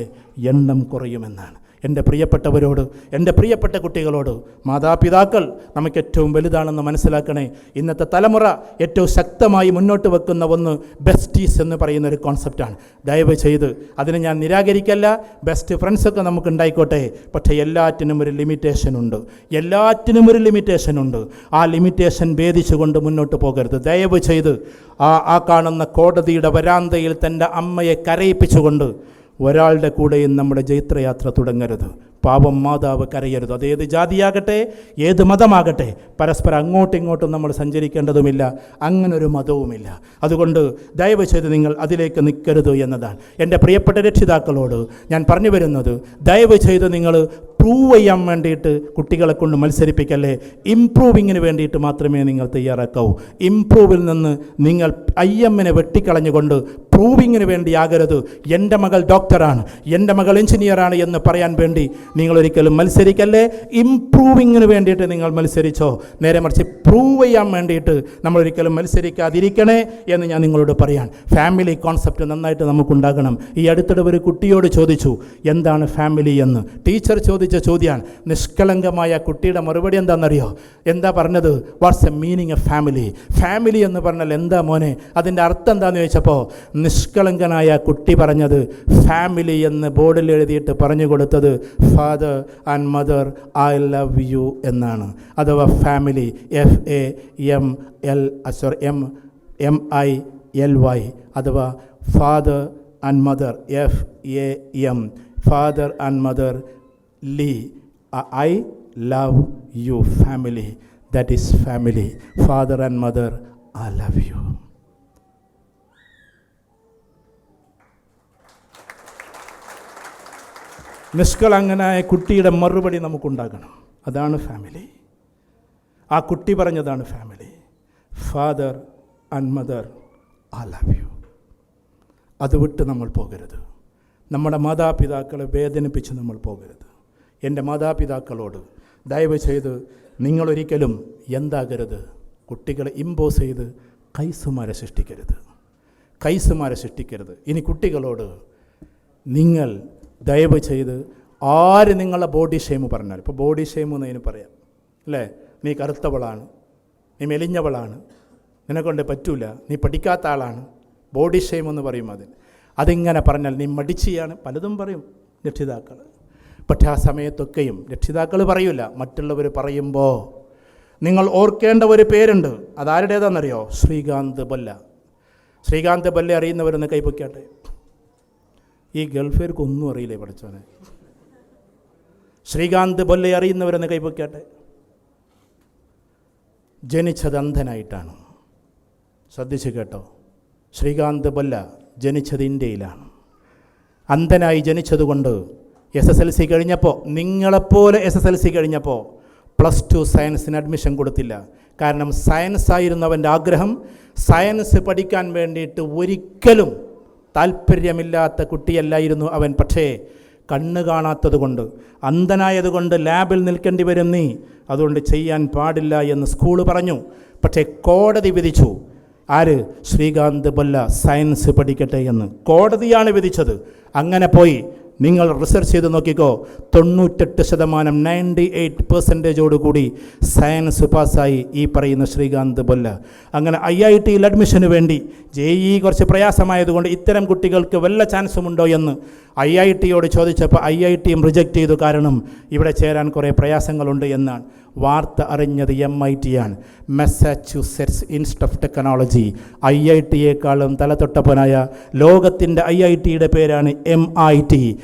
എണ്ണം കുറയുമെന്നാണ്. എൻ്റെ പ്രിയപ്പെട്ടവരോട്, എൻ്റെ പ്രിയപ്പെട്ട കുട്ടികളോട്, മാതാപിതാക്കൾ നമുക്ക് ഏറ്റവും വലുതാണെന്ന് മനസ്സിലാക്കണേ. ഇന്നത്തെ തലമുറ ഏറ്റവും ശക്തമായി മുന്നോട്ട് വെക്കുന്ന ഒന്ന് ബെസ്റ്റീസ് എന്ന് പറയുന്ന ഒരു കോൺസെപ്റ്റാണ്. ദയവ് ചെയ്ത് അതിനെ ഞാൻ നിരാകരിക്കല്ല. ബെസ്റ്റ് ഫ്രണ്ട്സൊക്കെ നമുക്ക് ഉണ്ടായിക്കോട്ടെ, പക്ഷേ എല്ലാറ്റിനും ഒരു ലിമിറ്റേഷനുണ്ട്. ആ ലിമിറ്റേഷൻ ഭേദിച്ചുകൊണ്ട് മുന്നോട്ട് പോകരുത്. ദയവ് ചെയ്ത് ആ കാണുന്ന കോടതിയുടെ വരാന്തയിൽ തൻ്റെ അമ്മയെ കരയിപ്പിച്ചുകൊണ്ട് ഒരാളുടെ കൂടെയും നമ്മുടെ ജൈത്രയാത്ര തുടങ്ങരുത്. പാവം മാതാവ് കരയരുത്. അതേത് ജാതിയാകട്ടെ, ഏത് മതമാകട്ടെ, പരസ്പരം അങ്ങോട്ടും ഇങ്ങോട്ടും നമ്മൾ സഞ്ചരിക്കേണ്ടതുമില്ല. അങ്ങനൊരു മതവുമില്ല. അതുകൊണ്ട് ദയവ് ചെയ്ത് നിങ്ങൾ അതിലേക്ക് നിൽക്കരുത് എന്നതാണ് എൻ്റെ പ്രിയപ്പെട്ട രക്ഷിതാക്കളോട് ഞാൻ പറഞ്ഞു വരുന്നത്. ദയവ് ചെയ്ത് നിങ്ങൾ പ്രൂവ് ചെയ്യാൻ വേണ്ടിയിട്ട് കുട്ടികളെ കൊണ്ട് മത്സരിപ്പിക്കല്ലേ. ഇംപ്രൂവിങ്ങിന് വേണ്ടിയിട്ട് മാത്രമേ നിങ്ങൾ തയ്യാറാക്കാവൂ. ഇംപ്രൂവിൽ നിന്ന് നിങ്ങൾ IMനെ വെട്ടിക്കളഞ്ഞുകൊണ്ട് പ്രൂവിങ്ങിന് വേണ്ടിയാകരുത്. എൻ്റെ മകൾ ഡോക്ടറാണ്, എൻ്റെ മകൾ എഞ്ചിനീയറാണ് എന്ന് പറയാൻ വേണ്ടി നിങ്ങളൊരിക്കലും മത്സരിക്കല്ലേ. ഇംപ്രൂവിങ്ങിന് വേണ്ടിയിട്ട് നിങ്ങൾ മത്സരിച്ചോ. നേരെ മറിച്ച് പ്രൂവ് ചെയ്യാൻ വേണ്ടിയിട്ട് നമ്മളൊരിക്കലും മത്സരിക്കാതിരിക്കണേ എന്ന് ഞാൻ നിങ്ങളോട് പറയാൻ. ഫാമിലി കോൺസെപ്റ്റ് നന്നായിട്ട് നമുക്കുണ്ടാകണം. ഈ അടുത്തിടെ ഒരു കുട്ടിയോട് ചോദിച്ചു എന്താണ് ഫാമിലി എന്ന്. ടീച്ചർ ചോദിച്ച ചോദ്യമാണ്. നിഷ്കളങ്കമായ കുട്ടിയുടെ മറുപടി എന്താണെന്നറിയോ? എന്താ പറഞ്ഞത്? What's a meaning A family? Family എന്ന് പറഞ്ഞാൽ എന്താ മോനെ, അതിൻ്റെ അർത്ഥം എന്താണെന്ന് ചോദിച്ചപ്പോൾ നിഷ്കളങ്കനായ കുട്ടി പറഞ്ഞത് ഫാമിലി എന്ന് ബോർഡിൽ എഴുതിയിട്ട് പറഞ്ഞു കൊടുത്തത് father and mother I love U എന്നാണ്. അഥവാ ഫാമിലി FAMILY അഥവാ father and mother FAM father and mother ലി I love you family. That is family. Father and mother, I love you. നിഷ്കളങ്കനായ കുട്ടിയുടെ മറുപടി നമുക്കുണ്ടാകണം. അതാണ് ഫാമിലി. ആ കുട്ടി പറഞ്ഞതാണ് family. Father and mother I love U. അത് വിട്ട് നമ്മൾ പോകരുത്. നമ്മുടെ മാതാപിതാക്കളെ വേദനിപ്പിച്ച് നമ്മൾ പോകരുത്. എൻ്റെ മാതാപിതാക്കളോട് ദയവ് ചെയ്ത് നിങ്ങളൊരിക്കലും എന്താകരുത്, കുട്ടികളെ ഇമ്പോസ് ചെയ്ത് കൈസുമാരെ സൃഷ്ടിക്കരുത്. ഇനി കുട്ടികളോട് നിങ്ങൾ ദയവ് ചെയ്ത് ആര് നിങ്ങളെ ബോഡി ഷെയിം പറഞ്ഞാൽ, ഇപ്പോൾ ബോഡി ഷെയിം എന്ന് അതിന് പറയാം അല്ലേ, നീ കറുത്തവളാണ്, നീ മെലിഞ്ഞവളാണ്, നിന്നെക്കൊണ്ട് പറ്റൂല, നീ പഠിക്കാത്ത ആളാണ്, ബോഡി ഷെയിം എന്ന് പറയും. അതിങ്ങനെ പറഞ്ഞാൽ നീ മടിച്ചിയാണ് പലതും പറയും രക്ഷിതാക്കൾ. പക്ഷേ ആ സമയത്തൊക്കെയും രക്ഷിതാക്കൾ പറയൂല, മറ്റുള്ളവർ പറയുമ്പോൾ നിങ്ങൾ ഓർക്കേണ്ട ഒരു പേരുണ്ട്. അതാരുടേതാണെന്നറിയോ? ശ്രീകാന്ത് ബൊല്ല അറിയുന്നവരൊന്ന് കൈപ്പൊക്കാട്ടെ. ഈ ഗൾഫേർക്കൊന്നും അറിയില്ലേ പഠിച്ചോനെ? ശ്രീകാന്ത് ബൊല്ല അറിയുന്നവരൊന്ന് കൈപ്പൊക്കാട്ടെ. ജനിച്ചത് അന്ധനായിട്ടാണ്. ശ്രദ്ധിച്ച് കേട്ടോ. ശ്രീകാന്ത് ബൊല്ല ജനിച്ചത് ഇന്ത്യയിലാണ്. അന്ധനായി ജനിച്ചതുകൊണ്ട് SSLC കഴിഞ്ഞപ്പോൾ, നിങ്ങളെപ്പോലെ SSLC കഴിഞ്ഞപ്പോൾ +2 സയൻസിന് അഡ്മിഷൻ കൊടുത്തില്ല. കാരണം സയൻസ് ആയിരുന്നു അവൻ്റെ ആഗ്രഹം. സയൻസ് പഠിക്കാൻ വേണ്ടിയിട്ട് ഒരിക്കലും താല്പര്യമില്ലാത്ത കുട്ടിയല്ലായിരുന്നു അവൻ. പക്ഷേ കണ്ണ് കാണാത്തത് കൊണ്ട്, അന്ധനായതുകൊണ്ട് ലാബിൽ നിൽക്കേണ്ടി വരും നീ, അതുകൊണ്ട് ചെയ്യാൻ പാടില്ല എന്ന് സ്കൂൾ പറഞ്ഞു. പക്ഷേ കോടതി വിധിച്ചു. ആര്? ശ്രീകാന്ത് ബൊല്ല സയൻസ് പഠിക്കട്ടെ എന്ന് കോടതിയാണ് വിധിച്ചത്. അങ്ങനെ പോയി നിങ്ങൾ റിസർച്ച് ചെയ്ത് നോക്കിക്കോ. 98% 98% സയൻസ് പാസ്സായി ഈ പറയുന്ന ശ്രീകാന്ത് ബൊല്ല. അങ്ങനെ IITയിൽ അഡ്മിഷന് വേണ്ടി JEE കുറച്ച് പ്രയാസമായതുകൊണ്ട് ഇത്തരം കുട്ടികൾക്ക് വല്ല ചാൻസും ഉണ്ടോ എന്ന് IITയോട് ചോദിച്ചപ്പോൾ IITയും റിജക്റ്റ് ചെയ്തു. കാരണം ഇവിടെ ചേരാൻ കുറേ പ്രയാസങ്ങളുണ്ട് എന്നാണ്. വാർത്ത അറിഞ്ഞത് MIT ആണ്, മസാച്യുസെറ്റ്സ് ഇൻസ്റ്റിറ്റ്യൂട്ട് ഓഫ് ടെക്നോളജി. IITയേക്കാളും തലതൊട്ടപ്പനായ ലോകത്തിൻ്റെ IITയുടെ പേരാണ് MIT,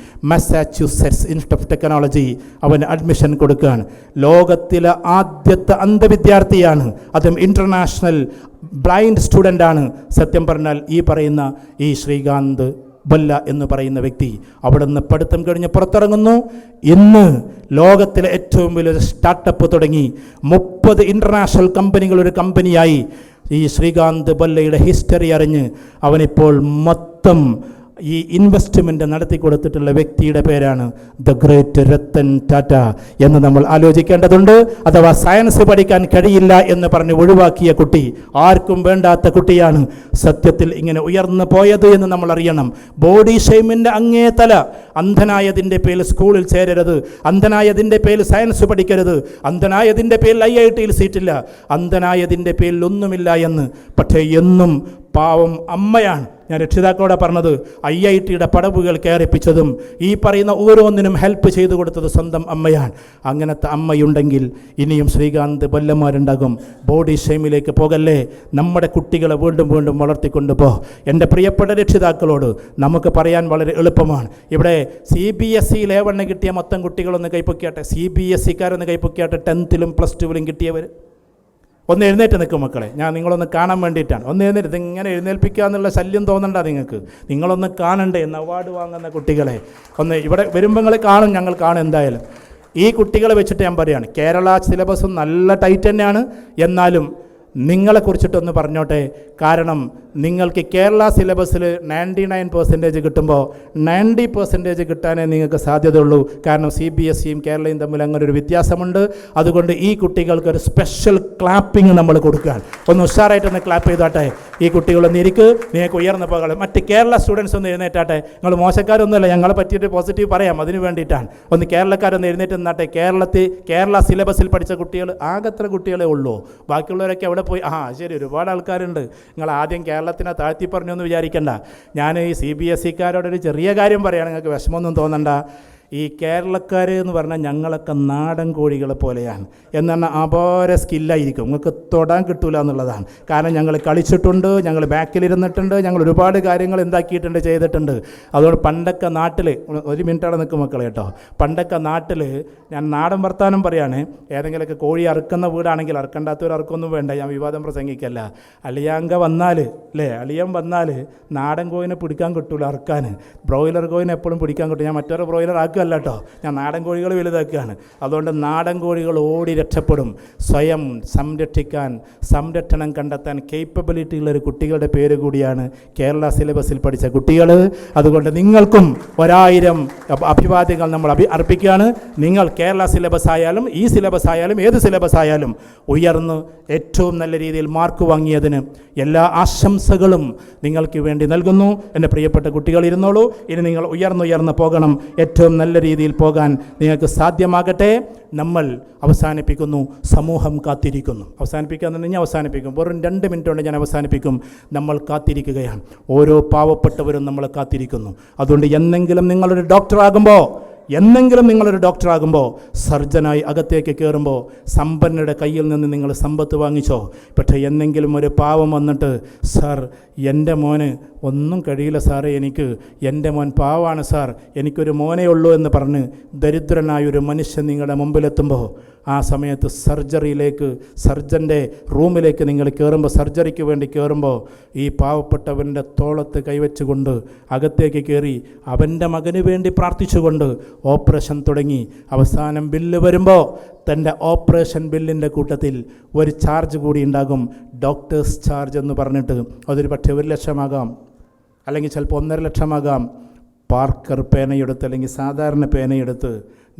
Massachusetts institute of technology. അവന് അഡ്മിഷൻ കൊടുക്കുകയാണ്. ലോകത്തിലെ ആദ്യത്തെ അന്ധവിദ്യാർത്ഥിയാണ്, അതും ഇൻ്റർനാഷണൽ ബ്ലൈൻഡ് സ്റ്റുഡൻ്റാണ്. സത്യം പറഞ്ഞാൽ ഈ പറയുന്ന ഈ ശ്രീകാന്ത് ബൊല്ല എന്ന് പറയുന്ന വ്യക്തി അവിടെ നിന്ന് പഠിത്തം കഴിഞ്ഞ് പുറത്തിറങ്ങുന്നു. ഇന്ന് ലോകത്തിലെ ഏറ്റവും വലിയൊരു സ്റ്റാർട്ടപ്പ് തുടങ്ങി 30 ഇൻ്റർനാഷണൽ കമ്പനികളൊരു കമ്പനിയായി. ഈ ശ്രീകാന്ത് ബൊല്ലയുടെ ഹിസ്റ്ററി അറിഞ്ഞ് അവനിപ്പോൾ മൊത്തം ഈ ഇൻവെസ്റ്റ്മെൻറ്റ് നടത്തി കൊടുത്തിട്ടുള്ള വ്യക്തിയുടെ പേരാണ് ദ ഗ്രേറ്റ് രത്തൻ ടാറ്റ എന്ന് നമ്മൾ ആലോചിക്കേണ്ടതുണ്ട്. അഥവാ സയൻസ് പഠിക്കാൻ കഴിയില്ല എന്ന് പറഞ്ഞ് ഒഴിവാക്കിയ കുട്ടി, ആർക്കും വേണ്ടാത്ത കുട്ടിയാണ് സത്യത്തിൽ ഇങ്ങനെ ഉയർന്നു പോയത് എന്ന് നമ്മൾ അറിയണം. ബോഡി ഷെയ്മിൻ്റെ അങ്ങേ തല. അന്ധനായതിൻ്റെ പേരിൽ സ്കൂളിൽ ചേരരുത്, അന്ധനായതിൻ്റെ പേരിൽ സയൻസ് പഠിക്കരുത്, അന്ധനായതിൻ്റെ പേരിൽ IIT-യിൽ സീറ്റില്ല, അന്ധനായതിൻ്റെ പേരിൽ ഒന്നുമില്ല എന്ന്. പക്ഷേ എന്നും പാവം അമ്മയാണ് ഞാൻ രക്ഷിതാക്കളോട് പറഞ്ഞത്. IIT-യുടെ പടവുകൾ കയറിപ്പിച്ചതും ഈ പറയുന്ന ഓരോന്നിനും ഹെൽപ്പ് ചെയ്തു കൊടുത്തത് സ്വന്തം അമ്മയാണ്. അങ്ങനത്തെ അമ്മയുണ്ടെങ്കിൽ ഇനിയും ശ്രീകാന്ത് വല്ലന്മാരുണ്ടാകും. ബോഡി ഷെയ്മിലേക്ക് പോകല്ലേ, നമ്മുടെ കുട്ടികളെ വീണ്ടും വീണ്ടും വളർത്തിക്കൊണ്ടുപോ. എൻ്റെ പ്രിയപ്പെട്ട രക്ഷിതാക്കളോട് നമുക്ക് പറയാൻ വളരെ എളുപ്പമാണ്. ഇവിടെ CBSE ലെവലിന് കിട്ടിയ മൊത്തം കുട്ടികളൊന്ന് കൈപ്പൊക്കിയാട്ടെ, CBSE-കാരൊന്ന് കൈപ്പൊക്കിയാട്ടെ, 10th-ലും +2-ലും കിട്ടിയവർ ഒന്ന് എഴുന്നേറ്റ് നിൽക്കും മക്കളെ. ഞാൻ നിങ്ങളൊന്ന് കാണാൻ വേണ്ടിയിട്ടാണ്. ഒന്ന് എഴുന്നേറ്റ്. ഇതിങ്ങനെ എഴുന്നേൽപ്പിക്കുക എന്നുള്ള ശല്യം തോന്നണ്ട നിങ്ങൾക്ക്. നിങ്ങളൊന്ന് കാണണ്ടേ എന്ന് അവാർഡ് വാങ്ങുന്ന കുട്ടികളെ ഒന്ന് ഇവിടെ വരുമ്പോൾ നിങ്ങൾ കാണും, ഞങ്ങൾ കാണും എന്തായാലും. ഈ കുട്ടികളെ വെച്ചിട്ട് ഞാൻ പറയുകയാണ്, കേരള സിലബസും നല്ല ടൈറ്റ് തന്നെയാണ്. എന്നാലും നിങ്ങളെക്കുറിച്ചിട്ടൊന്ന് പറഞ്ഞോട്ടെ. കാരണം നിങ്ങൾക്ക് കേരള സിലബസിൽ 99% കിട്ടുമ്പോൾ 90% കിട്ടാനേ നിങ്ങൾക്ക് സാധ്യതയുള്ളൂ. കാരണം CBSE-യും കേരളയും തമ്മിൽ അങ്ങനെ ഒരു വ്യത്യാസമുണ്ട്. അതുകൊണ്ട് ഈ കുട്ടികൾക്ക് ഒരു സ്പെഷ്യൽ ക്ലാപ്പിംഗ് നമ്മൾ കൊടുക്കുകയാണ്. ഒന്ന് ഉഷാറായിട്ടൊന്ന് ക്ലാപ്പ് ചെയ്താട്ടെ. ഈ കുട്ടികളൊന്ന് ഇരിക്ക്, നിങ്ങൾക്ക് ഉയർന്നു പോകാം. മറ്റ് കേരള സ്റ്റുഡൻസ് ഒന്ന് എഴുന്നേറ്റാട്ടെ. നിങ്ങൾ മോശക്കാരൊന്നുമല്ല, ഞങ്ങളെ പറ്റിയിട്ട് പോസിറ്റീവ് പറയാം, അതിന് വേണ്ടിയിട്ടാണ്. ഒന്ന് കേരളക്കാരൊന്ന് എഴുന്നേറ്റ് നിന്നാട്ടെ. കേരള സിലബസിൽ പഠിച്ച കുട്ടികൾ ആകെത്ര കുട്ടികളെ ഉള്ളൂ. ബാക്കിയുള്ളവരൊക്കെ അവിടെ പോയി ശരി ഒരുപാട് ആൾക്കാരുണ്ട്. നിങ്ങൾ ആദ്യം കേരളത്തിനെ താഴ്ത്തി പറഞ്ഞു എന്ന് വിചാരിക്കണ്ട. ഞാൻ ഈ CBSE-കാരോടൊരു ചെറിയ കാര്യം പറയുകയാണ്, നിങ്ങൾക്ക് വിഷമമൊന്നും തോന്നണ്ട. ഈ കേരളക്കാർ എന്ന് പറഞ്ഞാൽ ഞങ്ങളൊക്കെ നാടൻ കോഴികളെ പോലെയാണ്. എന്ന് പറഞ്ഞാൽ അപാര സ്കില്ലായിരിക്കും, നിങ്ങൾക്ക് തൊടാൻ കിട്ടൂല എന്നുള്ളതാണ്. കാരണം ഞങ്ങൾ കളിച്ചിട്ടുണ്ട്, ഞങ്ങൾ ബാക്കിലിരുന്നിട്ടുണ്ട്, ഞങ്ങൾ ഒരുപാട് കാര്യങ്ങൾ എന്താക്കിയിട്ടുണ്ട്, ചെയ്തിട്ടുണ്ട്. അതുകൊണ്ട് പണ്ടൊക്കെ നാട്ടിൽ, ഒരു മിനിറ്റവിടെ നിൽക്കും മക്കളെ കേട്ടോ, പണ്ടൊക്കെ നാട്ടിൽ ഞാൻ നാടൻ വർത്താനം പറയാണ്. ഏതെങ്കിലുമൊക്കെ കോഴി അറുക്കുന്ന വീടാണെങ്കിൽ അറുക്കണ്ടാത്തവർ അറുക്കൊന്നും വേണ്ട, ഞാൻ വിവാദം പ്രസംഗിക്കല്ല. അളിയാങ്ക വന്നാൽ അല്ലേ, അളിയൻ വന്നാൽ നാടൻ കോഴിനെ പിടിക്കാൻ കിട്ടൂല അറുക്കാൻ. ബ്രോയിലർ കോഴിനെ എപ്പോഴും പിടിക്കാൻ കിട്ടും. ഞാൻ മറ്റൊരു ബ്രോയിലർ ആക്കുക അല്ല കേട്ടോ, ഞാൻ നാടൻ കോഴികൾ വലുതാക്കുകയാണ്. അതുകൊണ്ട് നാടൻ കോഴികൾ ഓടി രക്ഷപ്പെടും. സ്വയം സംരക്ഷണം കണ്ടെത്താൻ കേപ്പബിലിറ്റി ഉള്ളൊരു കുട്ടികളുടെ പേര് കൂടിയാണ് കേരള സിലബസിൽ പഠിച്ച കുട്ടികൾ. അതുകൊണ്ട് നിങ്ങൾക്കും 1000 അഭിവാദ്യങ്ങൾ നമ്മൾ അർപ്പിക്കുകയാണ്. നിങ്ങൾ കേരള സിലബസ് ആയാലും ഈ സിലബസ് ആയാലും ഏത് സിലബസ് ആയാലും ഉയർന്ന് ഏറ്റവും നല്ല രീതിയിൽ മാർക്ക് വാങ്ങിയതിന് എല്ലാ ആശംസകളും നിങ്ങൾക്ക് വേണ്ടി നൽകുന്നു. എൻ്റെ പ്രിയപ്പെട്ട കുട്ടികൾ ഇരുന്നോളൂ. ഇനി നിങ്ങൾ ഉയർന്നുയർന്ന് പോകണം. ഏറ്റവും നല്ല രീതിയിൽ പോകാൻ നിങ്ങൾക്ക് സാധ്യമാകട്ടെ. നമ്മൾ അവസാനിപ്പിക്കുന്നു. സമൂഹം കാത്തിരിക്കുന്നു. അവസാനിപ്പിക്കാന്ന് ഞാൻ അവസാനിപ്പിക്കും. വെറും 2 മിനിറ്റ് കൊണ്ട് ഞാൻ അവസാനിപ്പിക്കും. നമ്മൾ കാത്തിരിക്കുകയാണ്. ഓരോ പാവപ്പെട്ടവരും നമ്മളെ കാത്തിരിക്കുന്നു. അതുകൊണ്ട് എന്നെങ്കിലും നിങ്ങളൊരു ഡോക്ടറാകുമ്പോൾ സർജനായി അകത്തേക്ക് കയറുമ്പോൾ സമ്പന്നരുടെ കയ്യിൽ നിന്ന് നിങ്ങൾ സമ്പത്ത് വാങ്ങിച്ചോ. പക്ഷേ എന്നെങ്കിലും ഒരു പാവം വന്നിട്ട്, സാർ എൻ്റെ മോന് ഒന്നും കഴിയില്ല സാറേ, എൻ്റെ മോൻ പാവാണ് സാർ, എനിക്കൊരു മോനേ ഉള്ളൂ എന്ന് പറഞ്ഞ് ദരിദ്രനായൊരു മനുഷ്യൻ നിങ്ങളുടെ മുമ്പിലെത്തുമ്പോൾ ആ സമയത്ത് സർജൻ്റെ റൂമിലേക്ക് നിങ്ങൾ കയറുമ്പോൾ, സർജറിക്ക് വേണ്ടി കയറുമ്പോൾ ഈ പാവപ്പെട്ടവൻ്റെ തോളത്ത് കൈവച്ചുകൊണ്ട് അകത്തേക്ക് കയറി അവൻ്റെ മകന് വേണ്ടി പ്രാർത്ഥിച്ചുകൊണ്ട് ഓപ്പറേഷൻ തുടങ്ങി. അവസാനം ബില്ല് വരുമ്പോൾ തൻ്റെ ഓപ്പറേഷൻ ബില്ലിൻ്റെ കൂട്ടത്തിൽ ഒരു ചാർജ് കൂടി ഉണ്ടാകും, ഡോക്ടേഴ്സ് ചാർജ് എന്ന് പറഞ്ഞിട്ട്. അതൊരു പക്ഷേ 1 ലക്ഷമാകാം, അല്ലെങ്കിൽ ചിലപ്പോൾ 1.5 ലക്ഷമാകാം. പാർക്കർ പേനയെടുത്ത് അല്ലെങ്കിൽ സാധാരണ പേനയെടുത്ത്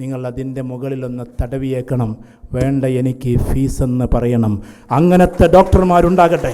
നിങ്ങൾ അതിൻ്റെ മുകളിലൊന്ന് തടവിയേക്കണം. വേണ്ട, എനിക്ക് ഫീസെന്ന് പറയണം. അങ്ങനത്തെ ഡോക്ടർമാരുണ്ടാകട്ടെ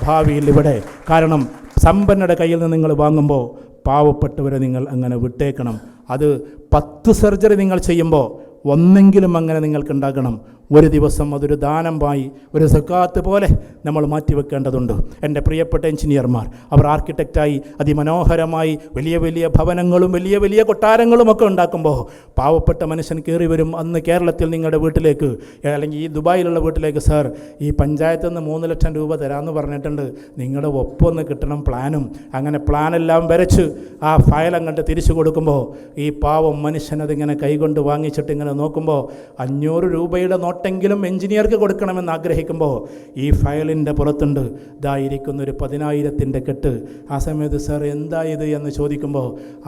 ഭാവിയിൽ ഇവിടെ. കാരണം സമ്പന്നരുടെ കയ്യിൽ നിന്ന് നിങ്ങൾ വാങ്ങുമ്പോൾ പാവപ്പെട്ടവരെ നിങ്ങൾ അങ്ങനെ വിട്ടേക്കണം. അത് 10 സർജറി നിങ്ങൾ ചെയ്യുമ്പോൾ ഒന്നെങ്കിലും അങ്ങനെ നിങ്ങൾക്കുണ്ടാകണം. ഒരു ദിവസം അതൊരു ദാനമായി, ഒരു സക്കാത്ത് പോലെ നമ്മൾ മാറ്റിവെക്കേണ്ടതുണ്ട്. എൻ്റെ പ്രിയപ്പെട്ട എഞ്ചിനീയർമാർ, അവർ ആർക്കിടെക്റ്റായി അതിമനോഹരമായി വലിയ വലിയ ഭവനങ്ങളും വലിയ വലിയ കൊട്ടാരങ്ങളുമൊക്കെ ഉണ്ടാക്കുമ്പോൾ പാവപ്പെട്ട മനുഷ്യൻ കയറി വരും. അന്ന് കേരളത്തിൽ നിങ്ങളുടെ വീട്ടിലേക്ക് അല്ലെങ്കിൽ ഈ ദുബായിലുള്ള വീട്ടിലേക്ക്, സാർ ഈ പഞ്ചായത്തിൽ നിന്ന് 3 ലക്ഷം രൂപ തരാമെന്ന് പറഞ്ഞിട്ടുണ്ട്, നിങ്ങളുടെ ഒപ്പൊന്ന് കിട്ടണം പ്ലാനും. അങ്ങനെ പ്ലാനെല്ലാം വരച്ച് ആ ഫയൽ അങ്ങോട്ട് തിരിച്ചു കൊടുക്കുമ്പോൾ ഈ പാവം മനുഷ്യനതിങ്ങനെ കൈകൊണ്ട് വാങ്ങിച്ചിട്ട് ഇങ്ങനെ നോക്കുമ്പോൾ 500 രൂപയുടെ നോട്ടെങ്കിലും എഞ്ചിനീയർക്ക് കൊടുക്കണമെന്ന് ആഗ്രഹിക്കുമ്പോൾ ഈ ഫയലിൻ്റെ പുറത്തുണ്ട് ഇതായിരിക്കുന്നൊരു 10,000-ൻ്റെ കെട്ട്. ആ സമയത്ത് സാർ എന്താ ഇത് എന്ന് ചോദിക്കുമ്പോൾ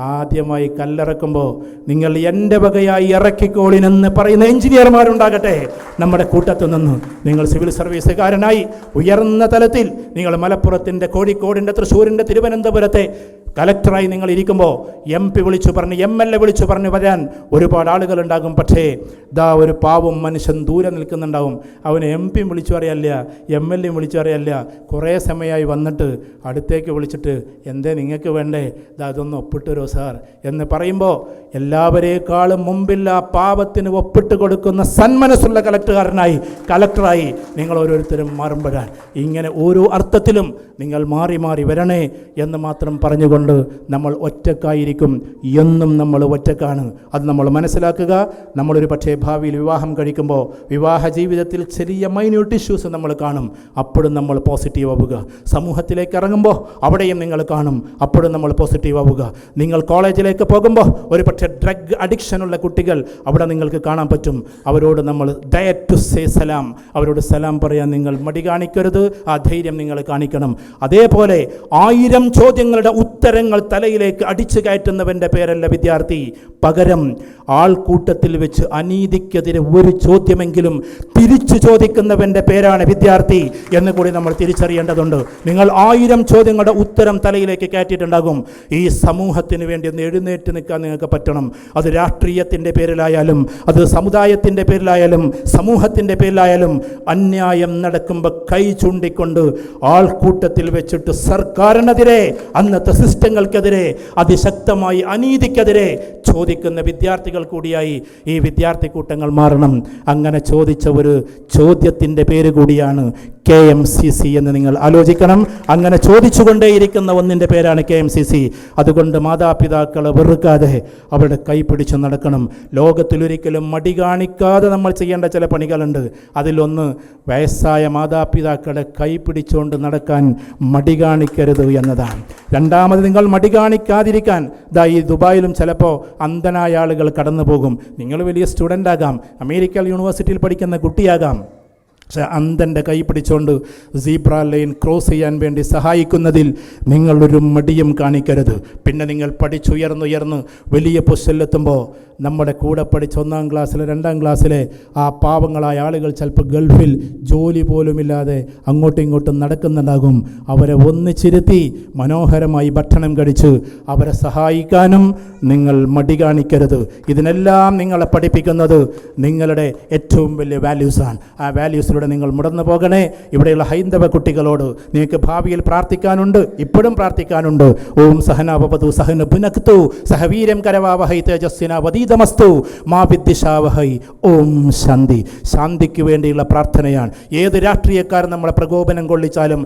ആദ്യമായി കല്ലിറക്കുമ്പോൾ നിങ്ങൾ എൻ്റെ വകയായി ഇറക്കിക്കോളിനെന്ന് പറയുന്ന എഞ്ചിനീയർമാരുണ്ടാകട്ടെ നമ്മുടെ കൂട്ടത്തു നിന്ന്. നിങ്ങൾ സിവിൽ സർവീസുകാരനായി ഉയർന്ന തലത്തിൽ നിങ്ങൾ മലപ്പുറത്തിൻ്റെ, കോഴിക്കോടിൻ്റെ, തൃശ്ശൂരിൻ്റെ, തിരുവനന്തപുരത്തെ കലക്ടറായി നിങ്ങൾ ഇരിക്കുമ്പോൾ MP വിളിച്ചു പറഞ്ഞ് MLA വിളിച്ചു പറഞ്ഞ് വരാൻ ഒരുപാട് ആളുകളുണ്ടാകും. പക്ഷേ ദാ ഒരു പാവം മനുഷ്യൻ ദൂരെ നിൽക്കുന്നുണ്ടാവും. അവന് MP വിളിച്ചു അറിയല്ല, MLA വിളിച്ചു അറിയല്ല. കുറേ സമയമായി വന്നിട്ട് അടുത്തേക്ക് വിളിച്ചിട്ട് എന്തേ നിങ്ങൾക്ക് വേണ്ടേ, അതൊന്ന് ഒപ്പിട്ട് തരുമോ സാർ എന്ന് പറയുമ്പോൾ എല്ലാവരേക്കാളും മുമ്പിൽ ആ പാവത്തിന് ഒപ്പിട്ട് കൊടുക്കുന്ന സന്മനസ്സുള്ള കലക്ടറായി നിങ്ങൾ ഓരോരുത്തരും മാറുമ്പോഴാണ് ഇങ്ങനെ ഓരോ അർത്ഥത്തിലും നിങ്ങൾ മാറി മാറി വരണേ എന്ന് മാത്രം പറഞ്ഞുകൊണ്ട് നമ്മൾ ഒറ്റക്കായിരിക്കും. എന്നും നമ്മൾ ഒറ്റക്കാണ്. അത് നമ്മൾ മനസ്സിലാക്കുക. നമ്മളൊരു പക്ഷേ ഭാവിയിൽ വിവാഹം കഴിക്കുമ്പോൾ വിവാഹ ജീവിതത്തിൽ ചെറിയ മൈന്യൂട്ട് ഇഷ്യൂസ് നമ്മൾ കാണും. അപ്പോഴും നമ്മൾ പോസിറ്റീവ് ആവുക. സമൂഹത്തിലേക്ക് ഇറങ്ങുമ്പോൾ അവിടെയും നിങ്ങൾ കാണും. അപ്പോഴും നമ്മൾ പോസിറ്റീവ് ആവുക. നിങ്ങൾ കോളേജിലേക്ക് പോകുമ്പോൾ ഒരു പക്ഷേ ഡ്രഗ് അഡിക്ഷനുള്ള കുട്ടികൾ അവിടെ നിങ്ങൾക്ക് കാണാൻ പറ്റും. അവരോട് നമ്മൾ ദയർ ടു സേ സലാം, അവരോട് സലാം പറയാൻ നിങ്ങൾ മടി കാണിക്കരുത്. ആ ധൈര്യം നിങ്ങൾ കാണിക്കണം. അതേപോലെ 1000 ചോദ്യങ്ങളുടെ ഉത്തരങ്ങൾ തലയിലേക്ക് അടിച്ചു കയറ്റുന്നവൻ്റെ പേരല്ല വിദ്യാർത്ഥി. പകരം ആൾക്കൂട്ടത്തിൽ വെച്ച് അനീതിക്കെതിരെ ഒരു ചോദ്യമെങ്കിലും തിരിച്ചു ചോദിക്കുന്നവൻ്റെ പേരാണ് വിദ്യാർത്ഥി എന്ന് കൂടി നമ്മൾ തിരിച്ചറിയേണ്ടതുണ്ട്. നിങ്ങൾ 1000 ചോദ്യങ്ങളുടെ ഉത്തരം തലയിലേക്ക് കയറ്റിയിട്ടുണ്ടാകും. ഈ സമൂഹത്തിന് വേണ്ടി ഒന്ന് എഴുന്നേറ്റ് നിൽക്കാൻ നിങ്ങൾക്ക് പറ്റണം. അത് രാഷ്ട്രീയത്തിൻ്റെ പേരിലായാലും, അത് സമുദായത്തിൻ്റെ പേരിലായാലും, സമൂഹത്തിൻ്റെ പേരിലായാലും അന്യായം നടക്കുമ്പോൾ കൈ ചൂണ്ടിക്കൊണ്ട് ആൾക്കൂട്ടത്തിൽ വെച്ചിട്ട് സർക്കാരിനെതിരെ, അന്നത്തെ സിസ്റ്റങ്ങൾക്കെതിരെ, അതിശക്തമായി അനീതിക്കെതിരെ ചോദിക്കുന്ന വിദ്യാർത്ഥികൾ കൂടിയായി ഈ വിദ്യാർത്ഥി കൂട്ടങ്ങൾ മാറണം. അങ്ങനെ ചോദിച്ച ഒരു ചോദ്യത്തിൻ്റെ പേര് കൂടിയാണ് KMCC എന്ന് നിങ്ങൾ ആലോചിക്കണം. അങ്ങനെ ചോദിച്ചുകൊണ്ടേയിരിക്കുന്ന ഒന്നിൻ്റെ പേരാണ് KMCC. അതുകൊണ്ട് മാതാപിതാക്കളെ വെറുക്കാതെ അവരുടെ കൈ പിടിച്ചു നടക്കണം. ലോകത്തിലൊരിക്കലും മടി കാണിക്കാതെ നമ്മൾ ചെയ്യേണ്ട ചില പണികളുണ്ട്. അതിലൊന്ന് വയസ്സായ മാതാപിതാക്കളെ കൈ പിടിച്ചുകൊണ്ട് നടക്കാൻ മടി കാണിക്കരുത് എന്നതാണ്. രണ്ടാമത് നിങ്ങൾ മടി കാണിക്കാതിരിക്കാൻ ഈ ദുബായിലും ചിലപ്പോൾ അന്ധനായ ആളുകൾ കടന്നു പോകും. നിങ്ങൾ വലിയ സ്റ്റുഡൻ്റ് ആകാം, അമേരിക്കൻ യൂണിവേഴ്സിറ്റിയിൽ പഠിക്കുന്ന കുട്ടിയാകാം. പക്ഷേ അന്ധൻ്റെ കൈ പിടിച്ചുകൊണ്ട് സീബ്ര ലൈൻ ക്രോസ് ചെയ്യാൻ വേണ്ടി സഹായിക്കുന്നതിൽ നിങ്ങളൊരു മടിയും കാണിക്കരുത്. പിന്നെ നിങ്ങൾ പഠിച്ചുയർന്നുയർന്ന് വലിയ പൊസിഷനിലെത്തുമ്പോൾ നമ്മുടെ കൂടെ പഠിച്ച 1-ാം ക്ലാസ്സിലെ 2-ാം ക്ലാസ്സിലെ ആ പാവങ്ങളായ ആളുകൾ ചിലപ്പോൾ ഗൾഫിൽ ജോലി പോലുമില്ലാതെ അങ്ങോട്ടും ഇങ്ങോട്ടും നടക്കുന്നുണ്ടാകും. അവരെ ഒന്നിച്ചിരുത്തി മനോഹരമായി ഭക്ഷണം കഴിച്ച് അവരെ സഹായിക്കാനും നിങ്ങൾ മടി കാണിക്കരുത്. ഇതിനെല്ലാം നിങ്ങളെ പഠിപ്പിക്കുന്നത് നിങ്ങളുടെ ഏറ്റവും വലിയ വാല്യൂസാണ്. ആ വാല്യൂസിലൂടെ നിങ്ങൾ മുടന്നു പോകണേ. ഇവിടെയുള്ള ഹൈന്ദവ കുട്ടികളോട് നിങ്ങൾക്ക് ഭാവിയിൽ പ്രാർത്ഥിക്കാനുണ്ട്, ഇപ്പോഴും പ്രാർത്ഥിക്കാനുണ്ട്. ഓം സഹനാവതു സഹന പുനക്തു സഹവീരം കരവാവഹൈ തേജസ്വിന വദീതമസ്തു മാ വിദ്ദിശാവഹൈ. ഓം ശാന്തി. ശാന്തിക്ക് വേണ്ടിയുള്ള പ്രാർത്ഥനയാണ്. ഏത് രാഷ്ട്രീയക്കാരൻ നമ്മളെ പ്രകോപനം കൊള്ളിച്ചാലും,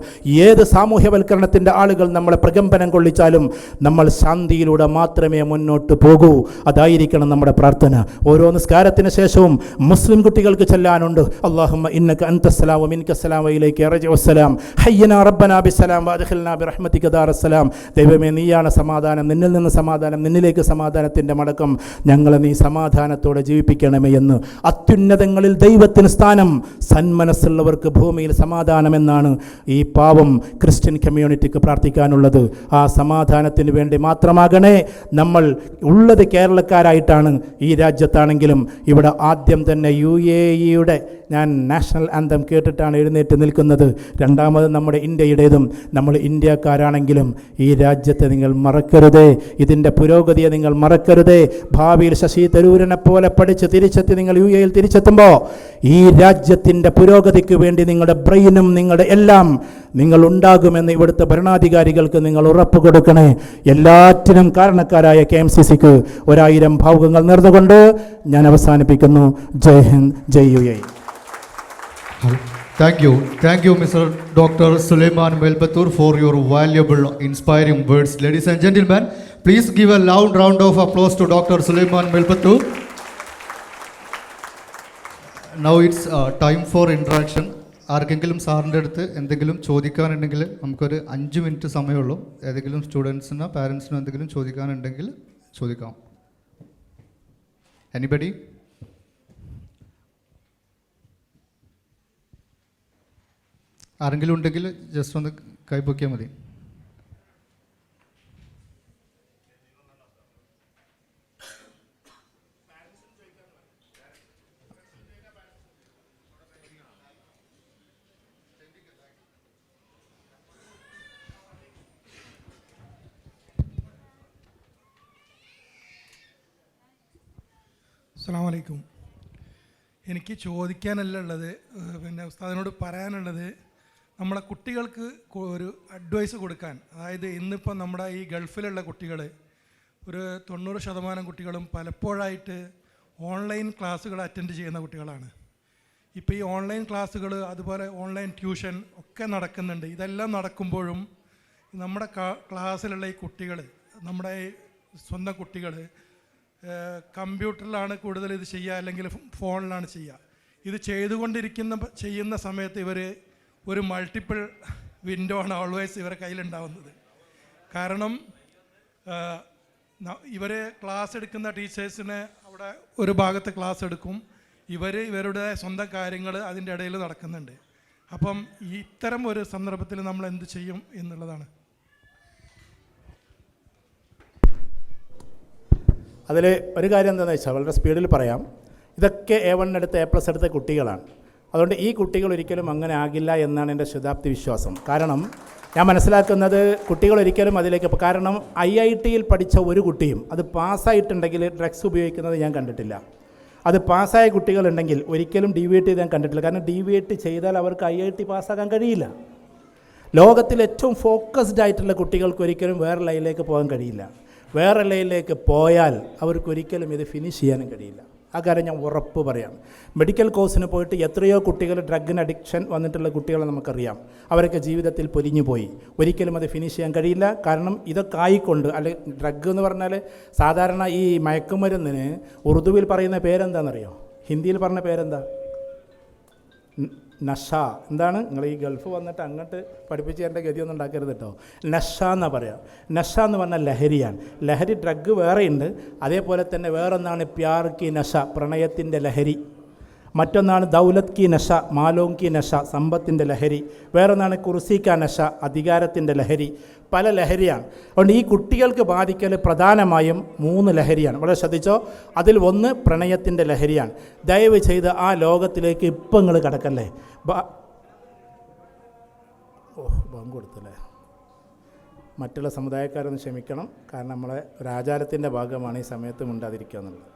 ഏത് സാമൂഹ്യവൽക്കരണത്തിൻ്റെ ആളുകൾ നമ്മളെ പ്രകമ്പനം കൊള്ളിച്ചാലും നമ്മൾ ശാന്തിയിലൂടെ മാത്രമേ മുന്നോട്ട് പോകൂ. അതായിരിക്കണം നമ്മുടെ പ്രാർത്ഥന. ഓരോ നിസ്കാരത്തിന് ശേഷവും മുസ്ലിം കുട്ടികൾക്ക് ചൊല്ലാനുണ്ട്. അല്ലാഹുമ്മ ഇന്നക അൻതസ്സലാം വമിൻകസ്സലാം വഇലൈക യർജിഉസ്സലാം ഹയ്യനാ റബ്ബനാ ബിസ്സലാം വഅദ്ഖിൽനാ ബിറഹ്മതിക ദാറസ്സലാം. ദൈവമേ, നീയാണ് സമാധാനം, നിന്നിൽ നിന്ന് സമാധാനം, നിന്നിലേക്ക് സമാധാനത്തിൻ്റെ മടക്കം. ഞങ്ങളെ നീ സമാധാനത്തോടെ ജീവിപ്പിക്കണമേ എന്ന്. അത്യുന്നതങ്ങളിൽ ദൈവത്തിന് സ്ഥാനം, സന്മനസ്സുള്ളവർക്ക് ഭൂമിയിൽ സമാധാനമെന്നാണ് ഈ പാവം ക്രിസ്ത്യൻ കമ്മ്യൂണിറ്റിക്ക് പ്രാർത്ഥിക്കാനുള്ളത്. ആ സമാധാനത്തിന് വേണ്ടി മാത്രമാകണേ. നമ്മൾ ഉള്ളത് കേരളക്കാരായിട്ടാണ്. ഈ രാജ്യത്താണെങ്കിലും ഇവിടെ ആദ്യം തന്നെ UAE-യുടെ ഞാൻ നാഷണൽ ആന്തം കേട്ടിട്ടാണ് എഴുന്നേറ്റ് നിൽക്കുന്നത്. രണ്ടാമത് നമ്മുടെ ഇന്ത്യയുടേതും. നമ്മൾ ഇന്ത്യക്കാരാണെങ്കിലും ഈ രാജ്യത്തെ നിങ്ങൾ മറക്കരുതേ. ഇതിൻ്റെ പുരോഗതിയെ നിങ്ങൾ മറക്കരുതേ. ഭാവിയിൽ ശശി തരൂരിനെ പോലെ പഠിച്ച് തിരിച്ചെത്തി നിങ്ങൾ UAE-യിൽ തിരിച്ചെത്തുമ്പോൾ ഈ രാജ്യത്തിൻ്റെ പുരോഗതിക്ക് വേണ്ടി നിങ്ങളുടെ ബ്രെയിനും നിങ്ങളുടെ എല്ലാം നിങ്ങൾ ഉണ്ടാകുമെന്ന് ഇവിടുത്തെ ഭരണാധികാരികൾക്ക് നിങ്ങൾ ഉറപ്പ് കൊടുക്കണേ. എല്ലാറ്റിനും കാരണക്കാരായ KMCC-ക്ക് 1000 ഭാവുകങ്ങൾ നേർന്നുകൊണ്ട് ഞാൻ അവസാനിപ്പിക്കുന്നു. ജയ് ഹിന്ദ്, ജയ് UAE. Thank you, Mr. Dr. Suleiman Melpatur, for your valuable, inspiring words. Ladies and gentlemen, please give a loud round of applause to Dr. Suleiman Melpatur. Now it's time for interaction. ആർക്കെങ്കിലും സാറിൻ്റെ അടുത്ത് എന്തെങ്കിലും ചോദിക്കാനുണ്ടെങ്കിൽ നമുക്കൊരു 5 minute സമയമുള്ളൂ. ഏതെങ്കിലും സ്റ്റുഡൻസിനോ പാരൻസിനോ എന്തെങ്കിലും ചോദിക്കാനുണ്ടെങ്കിൽ ചോദിക്കാം. Anybody? ആരെങ്കിലും ഉണ്ടെങ്കിൽ ജസ്റ്റ് ഒന്ന് കൈപ്പൊക്കിയാൽ മതി. അസ്സലാമു അലൈക്കും. എനിക്ക് ചോദിക്കാനല്ല ഉള്ളത്, പിന്നെ ഉസ്താദിനോട് പറയാനുള്ളത്, നമ്മളെ കുട്ടികൾക്ക് ഒരു അഡ്വൈസ് കൊടുക്കാൻ. അതായത് ഇന്നിപ്പോൾ നമ്മുടെ ഈ ഗൾഫിലുള്ള കുട്ടികൾ ഒരു 90% കുട്ടികളും പലപ്പോഴായിട്ട് ഓൺലൈൻ ക്ലാസ്സുകൾ അറ്റൻഡ് ചെയ്യുന്ന കുട്ടികളാണ്. ഇപ്പോൾ ഈ ഓൺലൈൻ ക്ലാസ്സുകൾ അതുപോലെ ഓൺലൈൻ ട്യൂഷൻ ഒക്കെ നടക്കുന്നുണ്ട്. ഇതെല്ലാം നടക്കുമ്പോഴും നമ്മുടെ ക്ലാസ്സിലുള്ള ഈ കുട്ടികൾ, നമ്മുടെ സ്വന്തം കുട്ടികൾ കമ്പ്യൂട്ടറിലാണ് കൂടുതൽ ഇത് ചെയ്യുക, അല്ലെങ്കിൽ ഫോണിലാണ് ചെയ്യുക. ഇത് ചെയ്യുന്ന സമയത്ത് ഇവർ ഒരു മൾട്ടിപ്പിൾ വിൻഡോ ആണ് ഓൾവേസ് ഇവരുടെ കയ്യിലുണ്ടാവുന്നത്. കാരണം ഇവർ ക്ലാസ് എടുക്കുന്ന ടീച്ചേഴ്സിന് അവിടെ ഒരു ഭാഗത്ത് ക്ലാസ് എടുക്കും, ഇവരുടെ സ്വന്തം കാര്യങ്ങൾ അതിൻ്റെ ഇടയിൽ നടക്കുന്നുണ്ട്. അപ്പം ഇത്തരം ഒരു സന്ദർഭത്തിൽ നമ്മൾ എന്ത് ചെയ്യും എന്നുള്ളതാണ്. അതിൽ ഒരു കാര്യം എന്താണെന്ന് വെച്ചാൽ വളരെ സ്പീഡിൽ പറയാം. ഇതൊക്കെ A1 എടുത്ത് A+ എടുത്ത കുട്ടികളാണ്. അതുകൊണ്ട് ഈ കുട്ടികൾ ഒരിക്കലും അങ്ങനെ ആകില്ല എന്നാണ് എൻ്റെ ശുദ്ധാപ്തി വിശ്വാസം. കാരണം ഞാൻ മനസ്സിലാക്കുന്നത് കുട്ടികളൊരിക്കലും അതിലേക്ക്, കാരണം IIT-യിൽ പഠിച്ച ഒരു കുട്ടിയും അത് പാസ്സായിട്ടുണ്ടെങ്കിൽ ഡ്രഗ്സ് ഉപയോഗിക്കുന്നത് ഞാൻ കണ്ടിട്ടില്ല. അത് പാസ്സായ കുട്ടികളുണ്ടെങ്കിൽ ഒരിക്കലും ഡീവിയേറ്റ് ചെയ്ത് ഞാൻ കണ്ടിട്ടില്ല. കാരണം ഡീവിയേറ്റ് ചെയ്താൽ അവർക്ക് IIT പാസ്സാക്കാൻ കഴിയില്ല. ലോകത്തിൽ ഏറ്റവും ഫോക്കസ്ഡ് ആയിട്ടുള്ള കുട്ടികൾക്ക് ഒരിക്കലും വേറെ ലൈനിലേക്ക് പോകാൻ കഴിയില്ല. വേറെ ലൈനിലേക്ക് പോയാൽ അവർക്കൊരിക്കലും ഇത് ഫിനിഷ് ചെയ്യാനും കഴിയില്ല. ആ കാര്യം ഞാൻ ഉറപ്പ് പറയാം. മെഡിക്കൽ കോഴ്സിന് പോയിട്ട് എത്രയോ കുട്ടികൾ ഡ്രഗിന് അഡിക്ഷൻ വന്നിട്ടുള്ള കുട്ടികളെ നമുക്കറിയാം. അവരൊക്കെ ജീവിതത്തിൽ പൊലിഞ്ഞു പോയി. ഒരിക്കലും അത് ഫിനിഷ് ചെയ്യാൻ കഴിയില്ല. കാരണം ഇതൊക്കെ ആയിക്കൊണ്ട്, അല്ലെങ്കിൽ ഡ്രഗ് എന്ന് പറഞ്ഞാൽ സാധാരണ ഈ മയക്കുമരുന്നിന് ഉറുദുവിൽ പറയുന്ന പേരെന്താണെന്നറിയോ? ഹിന്ദിയിൽ പറഞ്ഞ പേരെന്താ? നഷ. എന്താണ്? നിങ്ങൾ ഈ ഗൾഫ് വന്നിട്ട് അങ്ങോട്ട് പഠിപ്പിച്ച് എൻ്റെ ഗതിയൊന്നും ഉണ്ടാക്കരുത് കേട്ടോ. നഷ എന്നാണ് പറയുക. നഷ എന്ന് പറഞ്ഞാൽ ലഹരിയാണ്. ലഹരി ഡ്രഗ് വേറെയുണ്ട്. അതേപോലെ തന്നെ വേറൊന്നാണ് പ്യാർ കി നഷ, പ്രണയത്തിൻ്റെ ലഹരി. മറ്റൊന്നാണ് ദൗലത്ത് കി നഷ, മാലോം കി നഷ, സമ്പത്തിൻ്റെ ലഹരി. വേറൊന്നാണ് കുർസി കാ നഷ, അധികാരത്തിൻ്റെ ലഹരി. പല ലഹരിയാണ്. അതുകൊണ്ട് ഈ കുട്ടികൾക്ക് ബാധിക്കൽ പ്രധാനമായും 3 ലഹരിയാണ്. വളരെ ശ്രദ്ധിച്ചോ. അതിൽ ഒന്ന് പ്രണയത്തിൻ്റെ ലഹരിയാണ്. ദയവ് ചെയ്ത് ആ ലോകത്തിലേക്ക് ഇപ്പം നിങ്ങൾ കിടക്കല്ലേ. ബാങ്ക് കൊടുത്തല്ലേ. മറ്റുള്ള സമുദായക്കാരൊന്ന് ക്ഷമിക്കണം. കാരണം നമ്മളെ ഒരു ആചാരത്തിൻ്റെ ഭാഗമാണ് ഈ സമയത്ത് മിണ്ടാതിരിക്കുക എന്നുള്ളത്.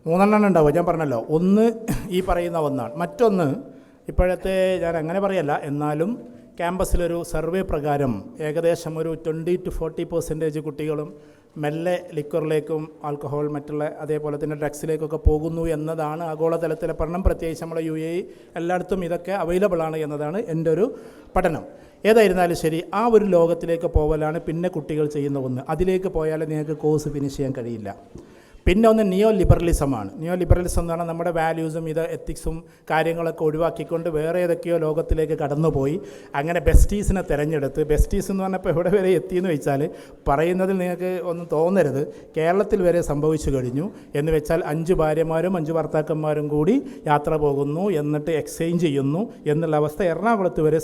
മൂന്നെണ്ണം ഉണ്ടാവുക. ഞാൻ പറഞ്ഞല്ലോ, ഒന്ന് ഈ പറയുന്ന ഒന്നാണ്. മറ്റൊന്ന് ഇപ്പോഴത്തെ, ഞാൻ അങ്ങനെ പറയല്ല, എന്നാലും ക്യാമ്പസിലൊരു സർവേ പ്രകാരം ഏകദേശം ഒരു 20 to 40% കുട്ടികളും മെല്ലെ ലിക്വറിലേക്കും ആൽക്കഹോൾ മറ്റുള്ള അതേപോലെ തന്നെ ഡ്രഗ്സിലേക്കൊക്കെ പോകുന്നു എന്നതാണ് ആഗോളതലത്തിലെ പഠനം. പ്രത്യേകിച്ച് നമ്മുടെ UAE എല്ലായിടത്തും ഇതൊക്കെ അവൈലബിൾ ആണ് എന്നതാണ് എൻ്റെ ഒരു പഠനം. ഏതായിരുന്നാലും ശരി, ആ ഒരു ലോകത്തിലേക്ക് പോകലാണ് പിന്നെ കുട്ടികൾ ചെയ്യുന്ന ഒന്ന്. അതിലേക്ക് പോയാൽ നിങ്ങൾക്ക് കോഴ്സ് ഫിനിഷ് ചെയ്യാൻ കഴിയില്ല. പിന്നെ ഒന്ന് നിയോ ലിബറലിസമാണ്. നിയോ ലിബറലിസം എന്ന് പറഞ്ഞാൽ നമ്മുടെ വാല്യൂസും എത്തിക്സും കാര്യങ്ങളൊക്കെ ഒഴിവാക്കിക്കൊണ്ട് വേറെ ഏതൊക്കെയോ ലോകത്തിലേക്ക് കടന്നുപോയി അങ്ങനെ ബെസ്റ്റീസിനെ തിരഞ്ഞെടുത്ത്, ബെസ്റ്റീസ് എന്ന് പറഞ്ഞപ്പോൾ എവിടെ വരെ എത്തിയെന്ന് വെച്ചാൽ പറയുന്നതിൽ നിങ്ങൾക്ക് ഒന്നും തോന്നരുത്, കേരളത്തിൽ വരെ സംഭവിച്ചു കഴിഞ്ഞു. എന്ന് വെച്ചാൽ 5 ഭാര്യമാരും 5 ഭർത്താക്കന്മാരും കൂടി യാത്ര പോകുന്നു, എന്നിട്ട് എക്സ്ചേഞ്ച് ചെയ്യുന്നു എന്നുള്ള അവസ്ഥ എറണാകുളത്ത് വരെ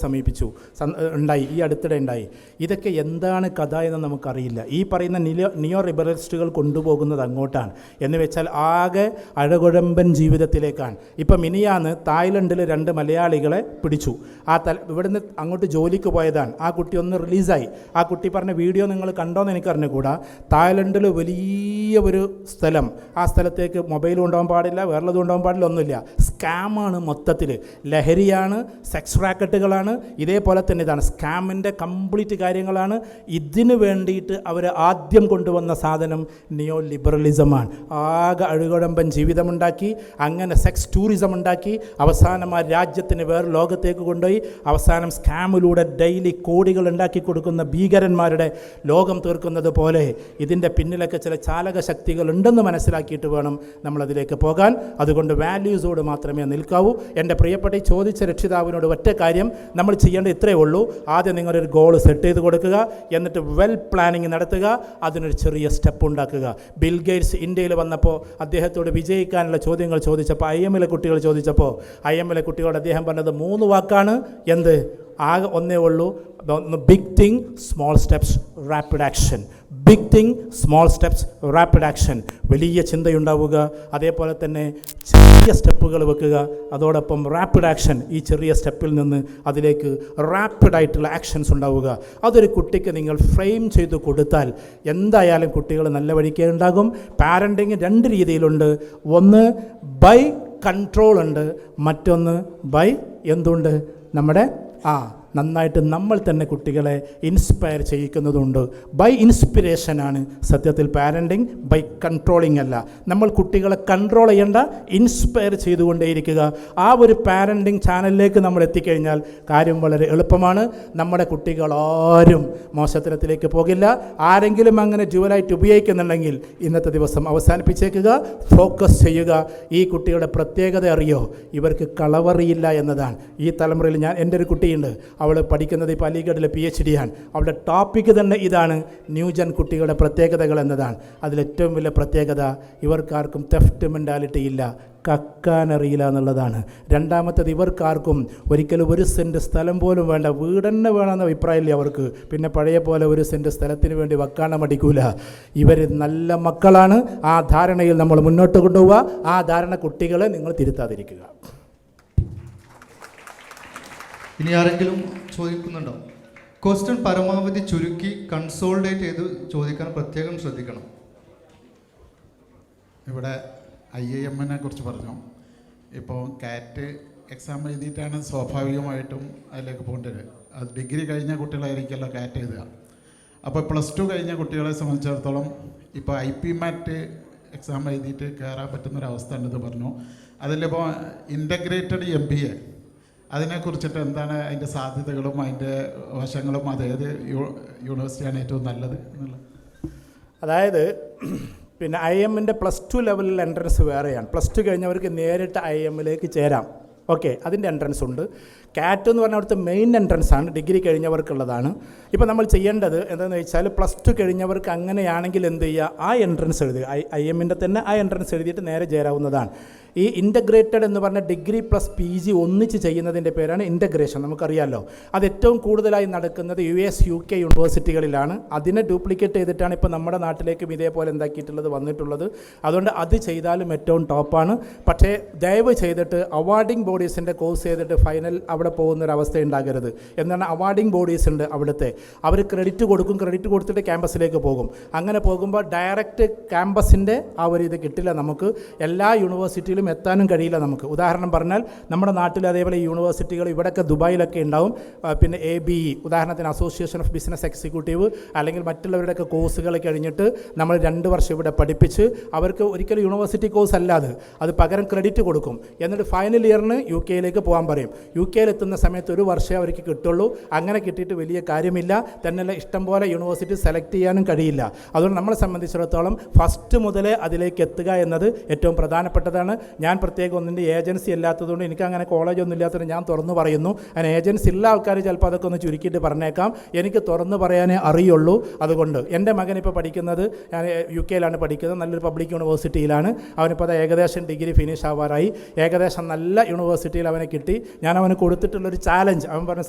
ഉണ്ടായി, ഈ അടുത്തിടെ ഉണ്ടായി. ഇതൊക്കെ എന്താണ് കഥ എന്ന് നമുക്കറിയില്ല. ഈ പറയുന്ന നിയോ ലിബറലിസ്റ്റുകൾ കൊണ്ടുപോകുന്നത് അങ്ങോട്ടാണ്. എന്ന് വെച്ചാൽ ആകെ അഴകുഴമ്പൻ ജീവിതത്തിലേക്കാണ്. ഇപ്പം മിനിയാന്ന് തായ്ലൻഡിൽ 2 മലയാളികളെ പിടിച്ചു. ഇവിടുന്ന് അങ്ങോട്ട് ജോലിക്ക് പോയതാണ്. ആ കുട്ടി ഒന്ന് റിലീസായി. ആ കുട്ടി പറഞ്ഞ വീഡിയോ നിങ്ങൾ കണ്ടോയെന്ന് എനിക്ക് അറിഞ്ഞുകൂടാ. തായ്ലൻഡിൽ വലിയ ഒരു സ്ഥലം, ആ സ്ഥലത്തേക്ക് മൊബൈൽ കൊണ്ടുപോകാൻ പാടില്ല, വേറെള്ളത് കൊണ്ടുപോകാൻ പാടില്ല, ഒന്നുമില്ല. സ്കാമാണ് മൊത്തത്തിൽ, ലഹരിയാണ്, സെക്സ് റാക്കറ്റുകളാണ്, ഇതേപോലെ തന്നെ ഇതാണ് സ്കാമിൻ്റെ കംപ്ലീറ്റ് കാര്യങ്ങളാണ്. ഇതിന് വേണ്ടിയിട്ട് അവർ ആദ്യം കൊണ്ടുവന്ന സാധനം നിയോ ലിബറലിസമാണ്. ആകെ അഴുകുഴമ്പൻ ജീവിതമുണ്ടാക്കി, അങ്ങനെ സെക്സ് ടൂറിസം ഉണ്ടാക്കി, അവസാനം ആ രാജ്യത്തിന് വേറെ ലോകത്തേക്ക് കൊണ്ടുപോയി, അവസാനം സ്കാമിലൂടെ ഡെയിലി കോടികൾ ഉണ്ടാക്കി കൊടുക്കുന്ന ഭീകരന്മാരുടെ ലോകം തീർക്കുന്നത് പോലെ ഇതിൻ്റെ പിന്നിലൊക്കെ ചില ചാലക ശക്തികൾ ഉണ്ടെന്ന് മനസ്സിലാക്കിയിട്ട് വേണം നമ്മളതിലേക്ക് പോകാൻ. അതുകൊണ്ട് വാല്യൂസോട് മാത്രമേ നിൽക്കാവൂ. എൻ്റെ പ്രിയപ്പെട്ട ചോദിച്ച രക്ഷിതാവിനോട് ഒറ്റ കാര്യം നമ്മൾ ചെയ്യേണ്ടത് ഇത്രയേ ഉള്ളൂ. ആദ്യം നിങ്ങളൊരു ഗോൾ സെറ്റ് ചെയ്ത് കൊടുക്കുക, എന്നിട്ട് വെൽ പ്ലാനിങ് നടത്തുക, അതിനൊരു ചെറിയ സ്റ്റെപ്പ് ഉണ്ടാക്കുക. ബിൽ ഗേറ്റ്സ് ഇന്ത്യയിൽ വന്നപ്പോൾ അദ്ദേഹത്തോട് വിജയിക്കാനുള്ള ചോദ്യങ്ങൾ ചോദിച്ചപ്പോൾ IMലെ കുട്ടികൾ ചോദിച്ചപ്പോൾ IMലെ കുട്ടികളോട് അദ്ദേഹം പറഞ്ഞത് 3 വാക്കാണ്. എന്ത്? ആകെ ഒന്നേ ഉള്ളൂ. Big think, small steps, rapid action. Big think, small steps, rapid action. വലിയ ചിന്തയുണ്ടാവുക, അതേപോലെ തന്നെ ചെറിയ സ്റ്റെപ്പുകൾ വെക്കുക, അതോടൊപ്പം റാപ്പിഡ് ആക്ഷൻ. ഈ ചെറിയ സ്റ്റെപ്പിൽ നിന്ന് അതിലേക്ക് റാപ്പിഡായിട്ടുള്ള ആക്ഷൻസ് ഉണ്ടാവുക. അതൊരു കുട്ടിക്ക് നിങ്ങൾ ഫ്രെയിം ചെയ്ത് കൊടുത്താൽ എന്തായാലും കുട്ടികൾ നല്ല വഴിക്കേ ഉണ്ടാകും. പാരൻറ്റിങ് 2 രീതിയിലുണ്ട്. ഒന്ന് ബൈ കൺട്രോൾ ഉണ്ട്, മറ്റൊന്ന് ബൈ എന്തുണ്ട് നമ്മുടെ നന്നായിട്ട് നമ്മൾ തന്നെ കുട്ടികളെ ഇൻസ്പയർ ചെയ്യിക്കുന്നതുണ്ട്. ബൈ ഇൻസ്പിരേഷനാണ് സത്യത്തിൽ പാരൻറ്റിങ്, ബൈ കൺട്രോളിങ് അല്ല. നമ്മൾ കുട്ടികളെ കൺട്രോൾ ചെയ്യേണ്ട, ഇൻസ്പയർ ചെയ്തുകൊണ്ടേയിരിക്കുക. ആ ഒരു പാരൻറ്റിങ് ചാനലിലേക്ക് നമ്മൾ എത്തിക്കഴിഞ്ഞാൽ കാര്യം വളരെ എളുപ്പമാണ്. നമ്മുടെ കുട്ടികൾ ആരും മോശത്തരത്തിലേക്ക് പോകില്ല. ആരെങ്കിലും അങ്ങനെ ജുവലായിട്ട് ഉപയോഗിക്കുന്നുണ്ടെങ്കിൽ ഇന്നത്തെ ദിവസം അവസാനിപ്പിച്ചേക്കുക, ഫോക്കസ് ചെയ്യുക. ഈ കുട്ടിയുടെ പ്രത്യേകത അറിയോ? ഇവർക്ക് കളവറിയില്ല എന്നതാണ്. ഈ തലമുറയിൽ എൻ്റെ ഒരു കുട്ടിയുണ്ട്, അവൾ പഠിക്കുന്നത് ഇപ്പോൾ അലിഗഡിലെ PhD ആണ്. അവളുടെ ടോപ്പിക്ക് തന്നെ ഇതാണ്, ന്യൂജൻ കുട്ടികളുടെ പ്രത്യേകതകൾ എന്നതാണ്. അതിലേറ്റവും വലിയ പ്രത്യേകത ഇവർക്കാർക്കും തെഫ്റ്റ് മെൻറ്റാലിറ്റി ഇല്ല, കക്കാനറിയില്ല എന്നുള്ളതാണ്. രണ്ടാമത്തേത്, ഇവർക്കാർക്കും ഒരിക്കലും 1 സെൻറ്റ് സ്ഥലം പോലും വേണ്ട, വീട് തന്നെ വേണമെന്ന അഭിപ്രായമില്ല അവർക്ക്. പിന്നെ പഴയ പോലെ 1 സെൻറ്റ് സ്ഥലത്തിന് വേണ്ടി വക്കാണ മടിക്കൂല. ഇവർ നല്ല മക്കളാണ്. ആ ധാരണയിൽ നമ്മൾ മുന്നോട്ട് കൊണ്ടുപോവുക. ആ ധാരണ കുട്ടികളെ നിങ്ങൾ തിരുത്താതിരിക്കുക. ഇനി ആരെങ്കിലും ചോദിക്കുന്നുണ്ടോ? ക്വസ്റ്റ്യൻ പരമാവധി ചുരുക്കി കൺസോൾഡേറ്റ് ചെയ്ത് ചോദിക്കാൻ പ്രത്യേകം ശ്രദ്ധിക്കണം. ഇവിടെ IIMനെ കുറിച്ച് പറഞ്ഞു. ഇപ്പോൾ കാറ്റ് എക്സാം എഴുതിയിട്ടാണ് സ്വാഭാവികമായിട്ടും അതിലേക്ക് പോകേണ്ടത്. അത് ഡിഗ്രി കഴിഞ്ഞ കുട്ടികളായിരിക്കുമല്ലോ കാറ്റ് എഴുതുക. അപ്പോൾ +2 കഴിഞ്ഞ കുട്ടികളെ സംബന്ധിച്ചിടത്തോളം ഇപ്പോൾ IPMAT എക്സാം എഴുതിയിട്ട് കയറാൻ പറ്റുന്നൊരവസ്ഥ ഉണ്ടെന്ന് പറഞ്ഞു. അതിലിപ്പോൾ ഇൻ്റഗ്രേറ്റഡ് MBA അതിനെക്കുറിച്ചിട്ട് എന്താണ് അതിൻ്റെ സാധ്യതകളും അതിൻ്റെ വശങ്ങളും, അതേത് യൂണിവേഴ്സിറ്റിയാണ് ഏറ്റവും നല്ലത് എന്നുള്ളത്? അതായത് പിന്നെ IIMൻ്റെ +2 ലെവലിൽ എൻട്രൻസ് വേറെയാണ്. +2 കഴിഞ്ഞവർക്ക് നേരിട്ട് IIMലേക്ക് ചേരാം. ഓക്കെ, അതിൻ്റെ എൻട്രൻസ് ഉണ്ട്. കാറ്റ് എന്ന് പറഞ്ഞാൽ അവിടുത്തെ മെയിൻ എൻട്രൻസ് ആണ്, ഡിഗ്രി കഴിഞ്ഞവർക്കുള്ളതാണ്. ഇപ്പോൾ നമ്മൾ ചെയ്യേണ്ടത് എന്താണെന്ന് വെച്ചാൽ +2 കഴിഞ്ഞവർക്ക് അങ്ങനെയാണെങ്കിൽ എന്ത് ചെയ്യുക, ആ എൻട്രൻസ് എഴുതുക. IIMൻ്റെ തന്നെ ആ എൻട്രൻസ് എഴുതിയിട്ട് നേരെ ചേരാവുന്നതാണ്. ഈ ഇൻ്റഗ്രേറ്റഡ് എന്ന് പറഞ്ഞ ഡിഗ്രി + PG ഒന്നിച്ച് ചെയ്യുന്നതിൻ്റെ പേരാണ് ഇൻ്റഗ്രേഷൻ. നമുക്കറിയാമല്ലോ, അത് ഏറ്റവും കൂടുതലായി നടക്കുന്നത് US UK യൂണിവേഴ്സിറ്റികളിലാണ്. അതിനെ ഡ്യൂപ്ലിക്കേറ്റ് ചെയ്തിട്ടാണ് ഇപ്പോൾ നമ്മുടെ നാട്ടിലേക്കും ഇതേപോലെ എന്താക്കിയിട്ടുള്ളത് വന്നിട്ടുള്ളത്. അതുകൊണ്ട് അത് ചെയ്താലും ഏറ്റവും ടോപ്പാണ്. പക്ഷേ ദയവ് ചെയ്തിട്ട് അവാർഡിംഗ് ബോഡീസിൻ്റെ കോഴ്സ് ചെയ്തിട്ട് ഫൈനൽ അവിടെ പോകുന്നൊരവസ്ഥ ഉണ്ടാകരുത്. എന്താണ്, അവാർഡിംഗ് ബോഡീസ് ഉണ്ട് അവിടുത്തെ, അവർ ക്രെഡിറ്റ് കൊടുക്കും, ക്രെഡിറ്റ് കൊടുത്തിട്ട് ക്യാമ്പസിലേക്ക് പോകും. അങ്ങനെ പോകുമ്പോൾ ഡയറക്റ്റ് ക്യാമ്പസിൻ്റെ ആ ഒരു ഇത് കിട്ടില്ല നമുക്ക്. എല്ലാ യൂണിവേഴ്സിറ്റിയിലും എത്താനും കഴിയില്ല നമുക്ക്. ഉദാഹരണം പറഞ്ഞാൽ നമ്മുടെ നാട്ടിൽ അതേപോലെ യൂണിവേഴ്സിറ്റികൾ ഇവിടെയൊക്കെ ദുബായിലൊക്കെ ഉണ്ടാവും. പിന്നെ ABE, ഉദാഹരണത്തിന് അസോസിയേഷൻ ഓഫ് ബിസിനസ് എക്സിക്യൂട്ടീവ്, അല്ലെങ്കിൽ മറ്റുള്ളവരുടെയൊക്കെ കോഴ്സുകൾ കഴിഞ്ഞിട്ട് നമ്മൾ 2 വർഷം ഇവിടെ പഠിപ്പിച്ച് അവർക്ക് ഒരിക്കലും യൂണിവേഴ്സിറ്റി കോഴ്സ് അല്ലാതെ അത് പകരം ക്രെഡിറ്റ് കൊടുക്കും. എന്നിട്ട് ഫൈനൽ ഇയറിന് യു കെയിലേക്ക് പോകാൻ പറയും. യു കെയിലെത്തുന്ന സമയത്ത് 1 വർഷമേ അവർക്ക് കിട്ടുള്ളൂ. അങ്ങനെ കിട്ടിയിട്ട് വലിയ കാര്യമില്ല. തന്നെയല്ല ഇഷ്ടംപോലെ യൂണിവേഴ്സിറ്റി സെലക്ട് ചെയ്യാനും കഴിയില്ല. അതുകൊണ്ട് നമ്മളെ സംബന്ധിച്ചിടത്തോളം ഫസ്റ്റ് മുതലേ അതിലേക്ക് എത്തുക എന്നത് ഏറ്റവും പ്രധാനപ്പെട്ടതാണ്. ഞാൻ പ്രത്യേകം ഒന്നിൻ്റെ ഏജൻസി അല്ലാത്തതുകൊണ്ട് എനിക്കങ്ങനെ കോളേജൊന്നും ഇല്ലാത്തതുകൊണ്ട് ഞാൻ തുറന്നു പറയുന്നു. അങ്ങനെ ഏജൻസി ഉള്ള ആൾക്കാർ ചിലപ്പോൾ അതൊക്കെ ഒന്ന് ചുരുക്കിയിട്ട് പറഞ്ഞേക്കാം. എനിക്ക് തുറന്നു പറയാനേ അറിയുള്ളൂ. അതുകൊണ്ട് എൻ്റെ മകൻ ഇപ്പോൾ പഠിക്കുന്നത്, ഞാൻ യു കെയിലാണ് പഠിക്കുന്നത്, നല്ലൊരു പബ്ലിക് യൂണിവേഴ്സിറ്റിയിലാണ്. അവനിപ്പോൾ അത് ഏകദേശം ഡിഗ്രി ഫിനിഷ് ആവാറായി. ഏകദേശം നല്ല യൂണിവേഴ്സിറ്റിയിൽ അവനെ കിട്ടി. ഞാൻ അവന് കൊടുത്തിട്ടുള്ളൊരു ചാലഞ്ച്, അവൻ പറഞ്ഞു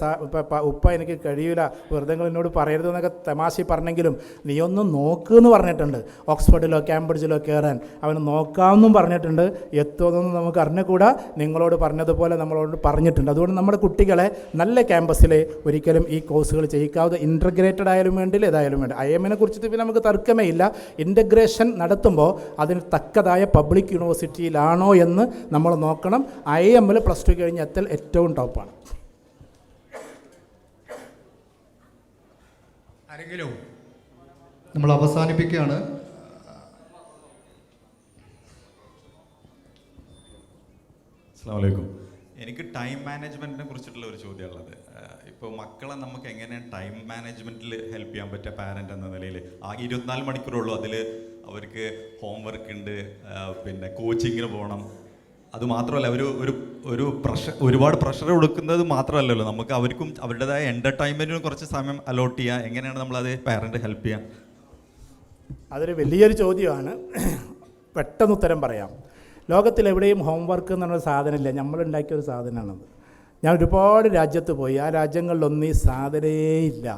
ഉപ്പ എനിക്ക് കഴിയില്ല, വെറുതെ എന്നോട് പറയരുതെന്നൊക്കെ തമാശ പറഞ്ഞെങ്കിലും നീ ഒന്ന് നോക്കുമെന്ന് പറഞ്ഞിട്ടുണ്ട്. ഓക്സ്ഫോർഡിലോ കാംബ്രിഡ്ജിലോ കയറാൻ അവന് നോക്കാമെന്നും പറഞ്ഞിട്ടുണ്ട്. എത്തുമെന്നൊന്നും നമുക്ക് അറിഞ്ഞുകൂടാ. നിങ്ങളോട് പറഞ്ഞതുപോലെ നമ്മളോട് പറഞ്ഞിട്ടുണ്ട്. അതുകൊണ്ട് നമ്മുടെ കുട്ടികളെ നല്ല ക്യാമ്പസിൽ ഒരിക്കലും ഈ കോഴ്സുകൾ ചെയ്യിക്കാതെ ഇൻ്റഗ്രേറ്റഡ് ആയാലും വേണ്ടില്ല, ഏതായാലും വേണ്ട. IIM കുറിച്ചിട്ട് പിന്നെ നമുക്ക് തർക്കമേ ഇല്ല. ഇൻ്റഗ്രേഷൻ നടത്തുമ്പോൾ അതിന് തക്കതായ പബ്ലിക് യൂണിവേഴ്സിറ്റിയിലാണോ എന്ന് നമ്മൾ നോക്കണം. IIM +2 കഴിഞ്ഞ് എത്തൽ ഏറ്റവും ടോപ്പാണ്. ആരെങ്കിലും നമ്മൾ അവസാനിപ്പിക്കുകയാണ്. അസ്സലാമു അലൈക്കും. എനിക്ക് ടൈം മാനേജ്മെൻറ്റിനെ കുറിച്ചിട്ടുള്ള ഒരു ചോദ്യമുള്ളത്. ഇപ്പോൾ മക്കളെ നമുക്ക് എങ്ങനെയാണ് ടൈം മാനേജ്മെൻറ്റിൽ ഹെൽപ്പ് ചെയ്യാൻ പറ്റുക പാരൻ്റ് എന്ന നിലയിൽ? ആ 24 മണിക്കൂറുള്ളൂ. അതിൽ അവർക്ക് ഹോംവർക്ക് ഉണ്ട്, പിന്നെ കോച്ചിങ്ങിന് പോകണം. അത് മാത്രമല്ല ഒരു ഒരുപാട് പ്രഷർ കൊടുക്കുന്നത് മാത്രമല്ലല്ലോ, നമുക്ക് അവർക്കും അവരുടേതായ എൻ്റർടൈൻമെൻറ്റിനും കുറച്ച് സമയം അലോട്ട് ചെയ്യുക. എങ്ങനെയാണ് നമ്മളത് പാരൻ്റ് ഹെൽപ്പ് ചെയ്യുക? അതൊരു വലിയൊരു ചോദ്യമാണ്. പെട്ടെന്ന് ഉത്തരം പറയാം. ലോകത്തിലെവിടെയും ഹോംവർക്ക് എന്ന് പറഞ്ഞൊരു സാധനമില്ല. നമ്മളുണ്ടാക്കിയൊരു സാധനമാണത്. ഞാൻ ഒരുപാട് രാജ്യത്ത് പോയി. ആ രാജ്യങ്ങളിലൊന്നും ഈ സാധനമേ ഇല്ല.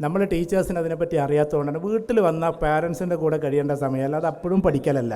നമ്മൾ ടീച്ചേഴ്സിന് അതിനെപ്പറ്റി അറിയാത്തതുകൊണ്ടാണ്. വീട്ടിൽ വന്ന പാരൻസിൻ്റെ കൂടെ കഴിയേണ്ട സമയം, അല്ലാതെ അപ്പോഴും പഠിക്കലല്ല.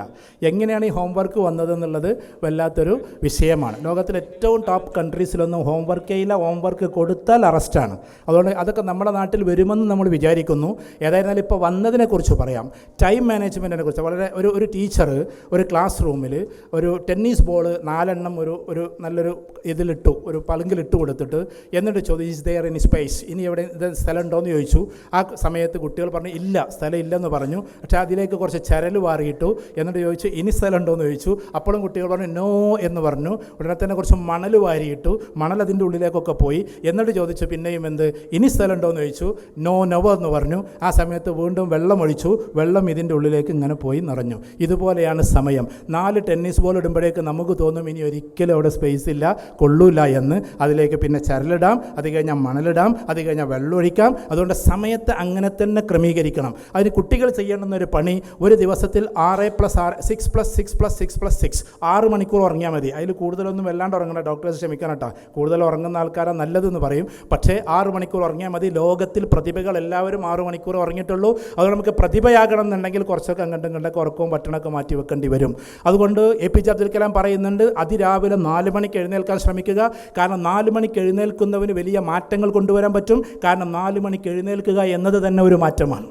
എങ്ങനെയാണ് ഈ ഹോംവർക്ക് വന്നതെന്നുള്ളത് വല്ലാത്തൊരു വിഷയമാണ്. ലോകത്തിലെ ഏറ്റവും ടോപ്പ് കൺട്രീസിലൊന്നും ഹോംവർക്കേ ഇല്ല. ഹോംവർക്ക് കൊടുത്താൽ അറസ്റ്റാണ്. അതുകൊണ്ട് അതൊക്കെ നമ്മുടെ നാട്ടിൽ വരുമെന്ന് നമ്മൾ വിചാരിക്കുന്നു. ഏതായിരുന്നാലും ഇപ്പോൾ വന്നതിനെക്കുറിച്ച് പറയാം. ടൈം മാനേജ്മെൻറ്റിനെ കുറിച്ച് വളരെ ഒരു ടീച്ചർ ഒരു ക്ലാസ് റൂമിൽ ഒരു ടെന്നീസ് ബോൾ 4 എണ്ണം ഒരു നല്ലൊരു ഇതിലിട്ടു, ഒരു പളുങ്കിലിട്ട് കൊടുത്തിട്ട് എന്നിട്ട് ചോദിച്ചു, ഈസ് ദെയർ ഇൻ സ്പേസ്, ഇനി എവിടെ സ്ഥലം ഉണ്ടോയെന്ന് ചോദിച്ചു. ആ സമയത്ത് കുട്ടികൾ പറഞ്ഞു ഇല്ല, സ്ഥലം ഇല്ലെന്ന് പറഞ്ഞു. പക്ഷേ അതിലേക്ക് കുറച്ച് ചരൽ വാറിയിട്ടു. എന്നിട്ട് ചോദിച്ചു ഇനി സ്ഥലം ഉണ്ടോയെന്ന് ചോദിച്ചു. അപ്പോഴും കുട്ടികൾ പറഞ്ഞു നോ എന്ന് പറഞ്ഞു. ഉടനെ തന്നെ കുറച്ച് മണൽ വാരിയിട്ടു. മണൽ അതിൻ്റെ ഉള്ളിലേക്കൊക്കെ പോയി. എന്നിട്ട് ചോദിച്ചു പിന്നെയും എന്ത്, ഇനി സ്ഥലം ഉണ്ടോയെന്ന് ചോദിച്ചു. നോ എന്ന് പറഞ്ഞു. ആ സമയത്ത് വീണ്ടും വെള്ളം ഒഴിച്ചു. വെള്ളം ഇതിൻ്റെ ഉള്ളിലേക്ക് ഇങ്ങനെ പോയി നിറഞ്ഞു. ഇതുപോലെയാണ് സമയം. 4 ടെന്നീസ് ബോൾ ഇടുമ്പോഴേക്ക് നമുക്ക് തോന്നും ഇനി ഒരിക്കലും അവിടെ സ്പേസ് ഇല്ല, കൊള്ളൂല എന്ന്. അതിലേക്ക് പിന്നെ ചരലിടാം, അത് കഴിഞ്ഞാൽ മണലിടാം, അത് കഴിഞ്ഞാൽ വെള്ളം ഒഴിക്കാം. അതുകൊണ്ട് സമയത്ത് അങ്ങനെ തന്നെ ക്രമീകരിക്കണം. അതിന് കുട്ടികൾ ചെയ്യേണ്ടുന്നൊരു പണി, ഒരു ദിവസത്തിൽ 6+6+6+6 മണിക്കൂർ ഉറങ്ങിയാൽ മതി. അതിൽ കൂടുതലൊന്നും വല്ലാണ്ട് ഉറങ്ങണം. ഡോക്ടേഴ്സ് ക്ഷമിക്കണം കേട്ടോ, കൂടുതൽ ഉറങ്ങുന്ന ആൾക്കാരാണ് നല്ലതെന്ന് പറയും. പക്ഷേ 6 മണിക്കൂർ ഉറങ്ങിയാൽ മതി. ലോകത്തിൽ പ്രതിഭകൾ എല്ലാവരും 6 മണിക്കൂർ ഉറങ്ങിയിട്ടുള്ളൂ. അതുകൊണ്ട് നമുക്ക് പ്രതിഭയാകണം എന്നുണ്ടെങ്കിൽ കുറച്ചൊക്കെ അങ്ങോട്ടൊക്കെ ഉറക്കവും ഭക്ഷണമൊക്കെ മാറ്റി വെക്കേണ്ടി വരും. അതുകൊണ്ട് APJ അബ്ദുൽ കലാം പറയുന്നുണ്ട്, അതിരാവിലെ 4 മണിക്ക് എഴുന്നേൽക്കാൻ ശ്രമിക്കുക. കാരണം 4 മണിക്ക് എഴുന്നേൽക്കുന്നവന് വലിയ മാറ്റങ്ങൾ കൊണ്ടുവരാൻ പറ്റും. കാരണം 4 മണിക്ക് എഴുന്നേൽക്കുക എന്നത് തന്നെ ഒരു മാറ്റമാണ്.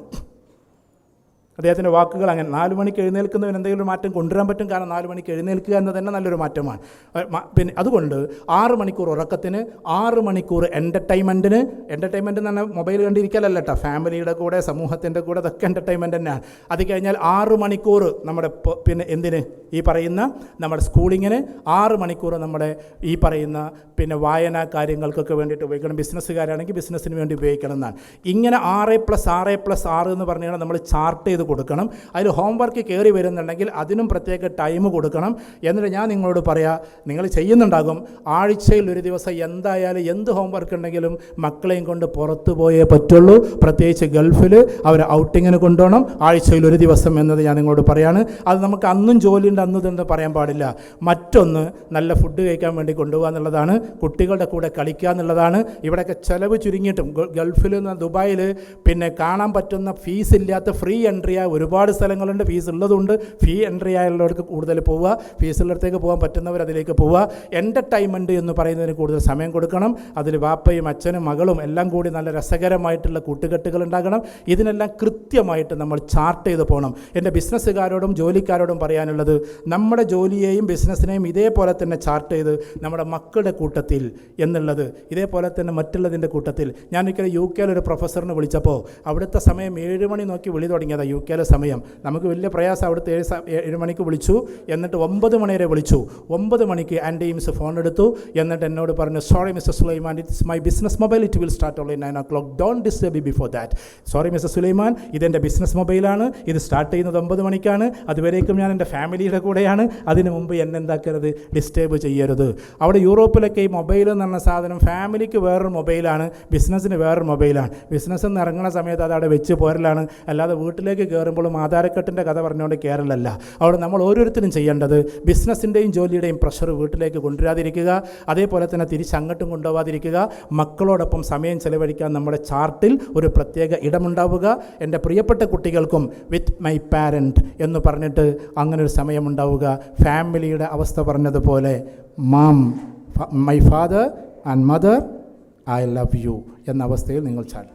അദ്ദേഹത്തിൻ്റെ വാക്കുകൾ അങ്ങനെ. 4 മണിക്ക് എഴുന്നേൽക്കുന്നവന് എന്തെങ്കിലും ഒരു മാറ്റം കൊണ്ടുവരാൻ പറ്റും. കാരണം 4 മണിക്ക് എഴുന്നേൽക്കുക എന്ന് തന്നെ നല്ലൊരു മാറ്റമാണ്. പിന്നെ അതുകൊണ്ട് 6 മണിക്കൂർ ഉറക്കത്തിന്, 6 മണിക്കൂർ എൻ്റർടൈൻമെൻറ്റിന്. എൻ്റർടൈൻമെൻറ്റ് എന്ന് പറഞ്ഞാൽ മൊബൈൽ കണ്ടിരിക്കലല്ല കേട്ടോ, ഫാമിലിയുടെ കൂടെ സമൂഹത്തിൻ്റെ കൂടെ ഇതൊക്കെ എൻ്റർടൈൻമെൻറ്റ് തന്നെയാണ്. അത് കഴിഞ്ഞാൽ 6 മണിക്കൂർ നമ്മുടെ പിന്നെ എന്തിന് ഈ പറയുന്ന നമ്മുടെ സ്കൂളിങ്ങിന്, 6 മണിക്കൂർ നമ്മുടെ ഈ പറയുന്ന പിന്നെ വായന കാര്യങ്ങൾക്കൊക്കെ വേണ്ടിയിട്ട് ഉപയോഗിക്കണം. ബിസിനസ്സുകാരാണെങ്കിൽ ബിസിനസ്സിന് വേണ്ടി ഉപയോഗിക്കണം എന്നാണ്. ഇങ്ങനെ 6+6+6 എന്ന് പറഞ്ഞാൽ നമ്മൾ ചാർട്ട് ചെയ്ത് കൊടുക്കണം. അതിൽ ഹോംവർക്ക് കയറി വരുന്നുണ്ടെങ്കിൽ അതിനും പ്രത്യേക ടൈം കൊടുക്കണം. എന്നിട്ട് ഞാൻ നിങ്ങളോട് പറയാം, നിങ്ങൾ ചെയ്യുന്നുണ്ടാകും, ആഴ്ചയിൽ ഒരു ദിവസം എന്തായാലും എന്ത് ഹോംവർക്ക് ഉണ്ടെങ്കിലും മക്കളെയും കൊണ്ട് പുറത്തു പോയേ പറ്റുള്ളൂ. പ്രത്യേകിച്ച് ഗൾഫിൽ അവർ ഔട്ടിങ്ങിന് കൊണ്ടുപോകണം. ആഴ്ചയിൽ ഒരു ദിവസം എന്നത് ഞാൻ നിങ്ങളോട് പറയാണ്. അത് നമുക്ക് അന്നും ജോലിയുണ്ട് അന്ന് ഇതെന്ന് പറയാൻ പാടില്ല. മറ്റൊന്ന് നല്ല ഫുഡ് കഴിക്കാൻ വേണ്ടി കൊണ്ടുപോകുക എന്നുള്ളതാണ്. കുട്ടികളുടെ കൂടെ കളിക്കുക എന്നുള്ളതാണ്. ഇവിടെയൊക്കെ ചിലവ് ചുരുങ്ങിയിട്ടും ഗൾഫിൽ നിന്ന് ദുബായിൽ പിന്നെ കാണാൻ പറ്റുന്ന ഫീസ് ഇല്ലാത്ത ഫ്രീ എൻട്രി ഒരുപാട് സ്ഥലങ്ങളുണ്ട്. ഫീസ് ഉള്ളതുകൊണ്ട് ഫീ എൻട്രി ആയുള്ളവർക്ക് കൂടുതൽ പോവുക, ഫീസുള്ളിടത്തേക്ക് പോകാൻ പറ്റുന്നവർ അതിലേക്ക് പോവുക. എൻ്റർടൈൻമെൻറ്റ് എന്ന് പറയുന്നതിന് കൂടുതൽ സമയം കൊടുക്കണം. അതിൽ വാപ്പയും അച്ഛനും മകളും എല്ലാം കൂടി നല്ല രസകരമായിട്ടുള്ള കൂട്ടുകെട്ടുകൾ ഉണ്ടാകണം. ഇതിനെല്ലാം കൃത്യമായിട്ട് നമ്മൾ ചാർട്ട് ചെയ്ത് പോകണം. എൻ്റെ ബിസിനസ്സുകാരോടും ജോലിക്കാരോടും പറയാനുള്ളത്, നമ്മുടെ ജോലിയെയും ബിസിനസ്സിനെയും ഇതേപോലെ തന്നെ ചാർട്ട് ചെയ്ത് നമ്മുടെ മക്കളുടെ കൂട്ടത്തിൽ എന്നുള്ളത് ഇതേപോലെ തന്നെ മറ്റുള്ളതിൻ്റെ കൂട്ടത്തിൽ. ഞാൻ ഒരിക്കലും UK ഒരു പ്രൊഫസറിനെ വിളിച്ചപ്പോൾ അവിടുത്തെ സമയം 7 മണി നോക്കി വിളി തുടങ്ങിയതാണ്. നോക്കിയാൽ സമയം നമുക്ക് വലിയ പ്രയാസം. അവിടുത്തെ 7 മണിക്ക് വിളിച്ചു, എന്നിട്ട് 9 മണി വരെ വിളിച്ചു. 9 മണിക്ക് ആൻറ്റി ഈംസ് ഫോൺ എടുത്തു, എന്നിട്ട് എന്നോട് പറഞ്ഞു, sorry mister Sulaiman, it's my business mobile, it will start only 9 o'clock, don't disturb before that. Sorry mister Sulaiman, ഇതെൻ്റെ ബിസിനസ് മൊബൈലാണ്, ഇത് സ്റ്റാർട്ട് ചെയ്യുന്നത് 9 മണിക്കാണ്, അതുവരേക്കും ഞാൻ എൻ്റെ ഫാമിലിയുടെ കൂടെയാണ്, അതിന് മുമ്പ് എന്നെ എന്താക്കരുത്, ഡിസ്റ്റർബ് ചെയ്യരുത്. അവിടെ യൂറോപ്പിലൊക്കെ ഈ മൊബൈൽ എന്ന് പറഞ്ഞ സാധനം ഫാമിലിക്ക് വേറൊരു മൊബൈലാണ്, ബിസിനസ്സിന് വേറൊരു മൊബൈലാണ്. ബിസിനസ് എന്ന് ഇറങ്ങുന്ന സമയത്ത് അത് അവിടെ വെച്ച് പോരലാണ്, അല്ലാതെ വീട്ടിലേക്ക് കയറുമ്പോഴും ആധാരക്കെട്ടിൻ്റെ കഥ പറഞ്ഞുകൊണ്ട് കയറലല്ല. അവിടെ നമ്മൾ ഓരോരുത്തരും ചെയ്യേണ്ടത് ബിസിനസ്സിൻ്റെയും ജോലിയുടെയും പ്രഷർ വീട്ടിലേക്ക് കൊണ്ടുവരാതിരിക്കുക, അതേപോലെ തന്നെ തിരിച്ചങ്ങോട്ടും കൊണ്ടുപോകാതിരിക്കുക. മക്കളോടൊപ്പം സമയം ചെലവഴിക്കാൻ നമ്മുടെ ചാർട്ടിൽ ഒരു പ്രത്യേക ഇടമുണ്ടാവുക. എൻ്റെ പ്രിയപ്പെട്ട കുട്ടികൾക്കും വിത്ത് മൈ പാരൻറ്റ് എന്ന് പറഞ്ഞിട്ട് അങ്ങനെ ഒരു സമയമുണ്ടാവുക. ഫാമിലിയുടെ അവസ്ഥ പറഞ്ഞതുപോലെ ma'am, my father and mother, I love you എന്ന അവസ്ഥയിൽ നിങ്ങൾ ചാർട്ട്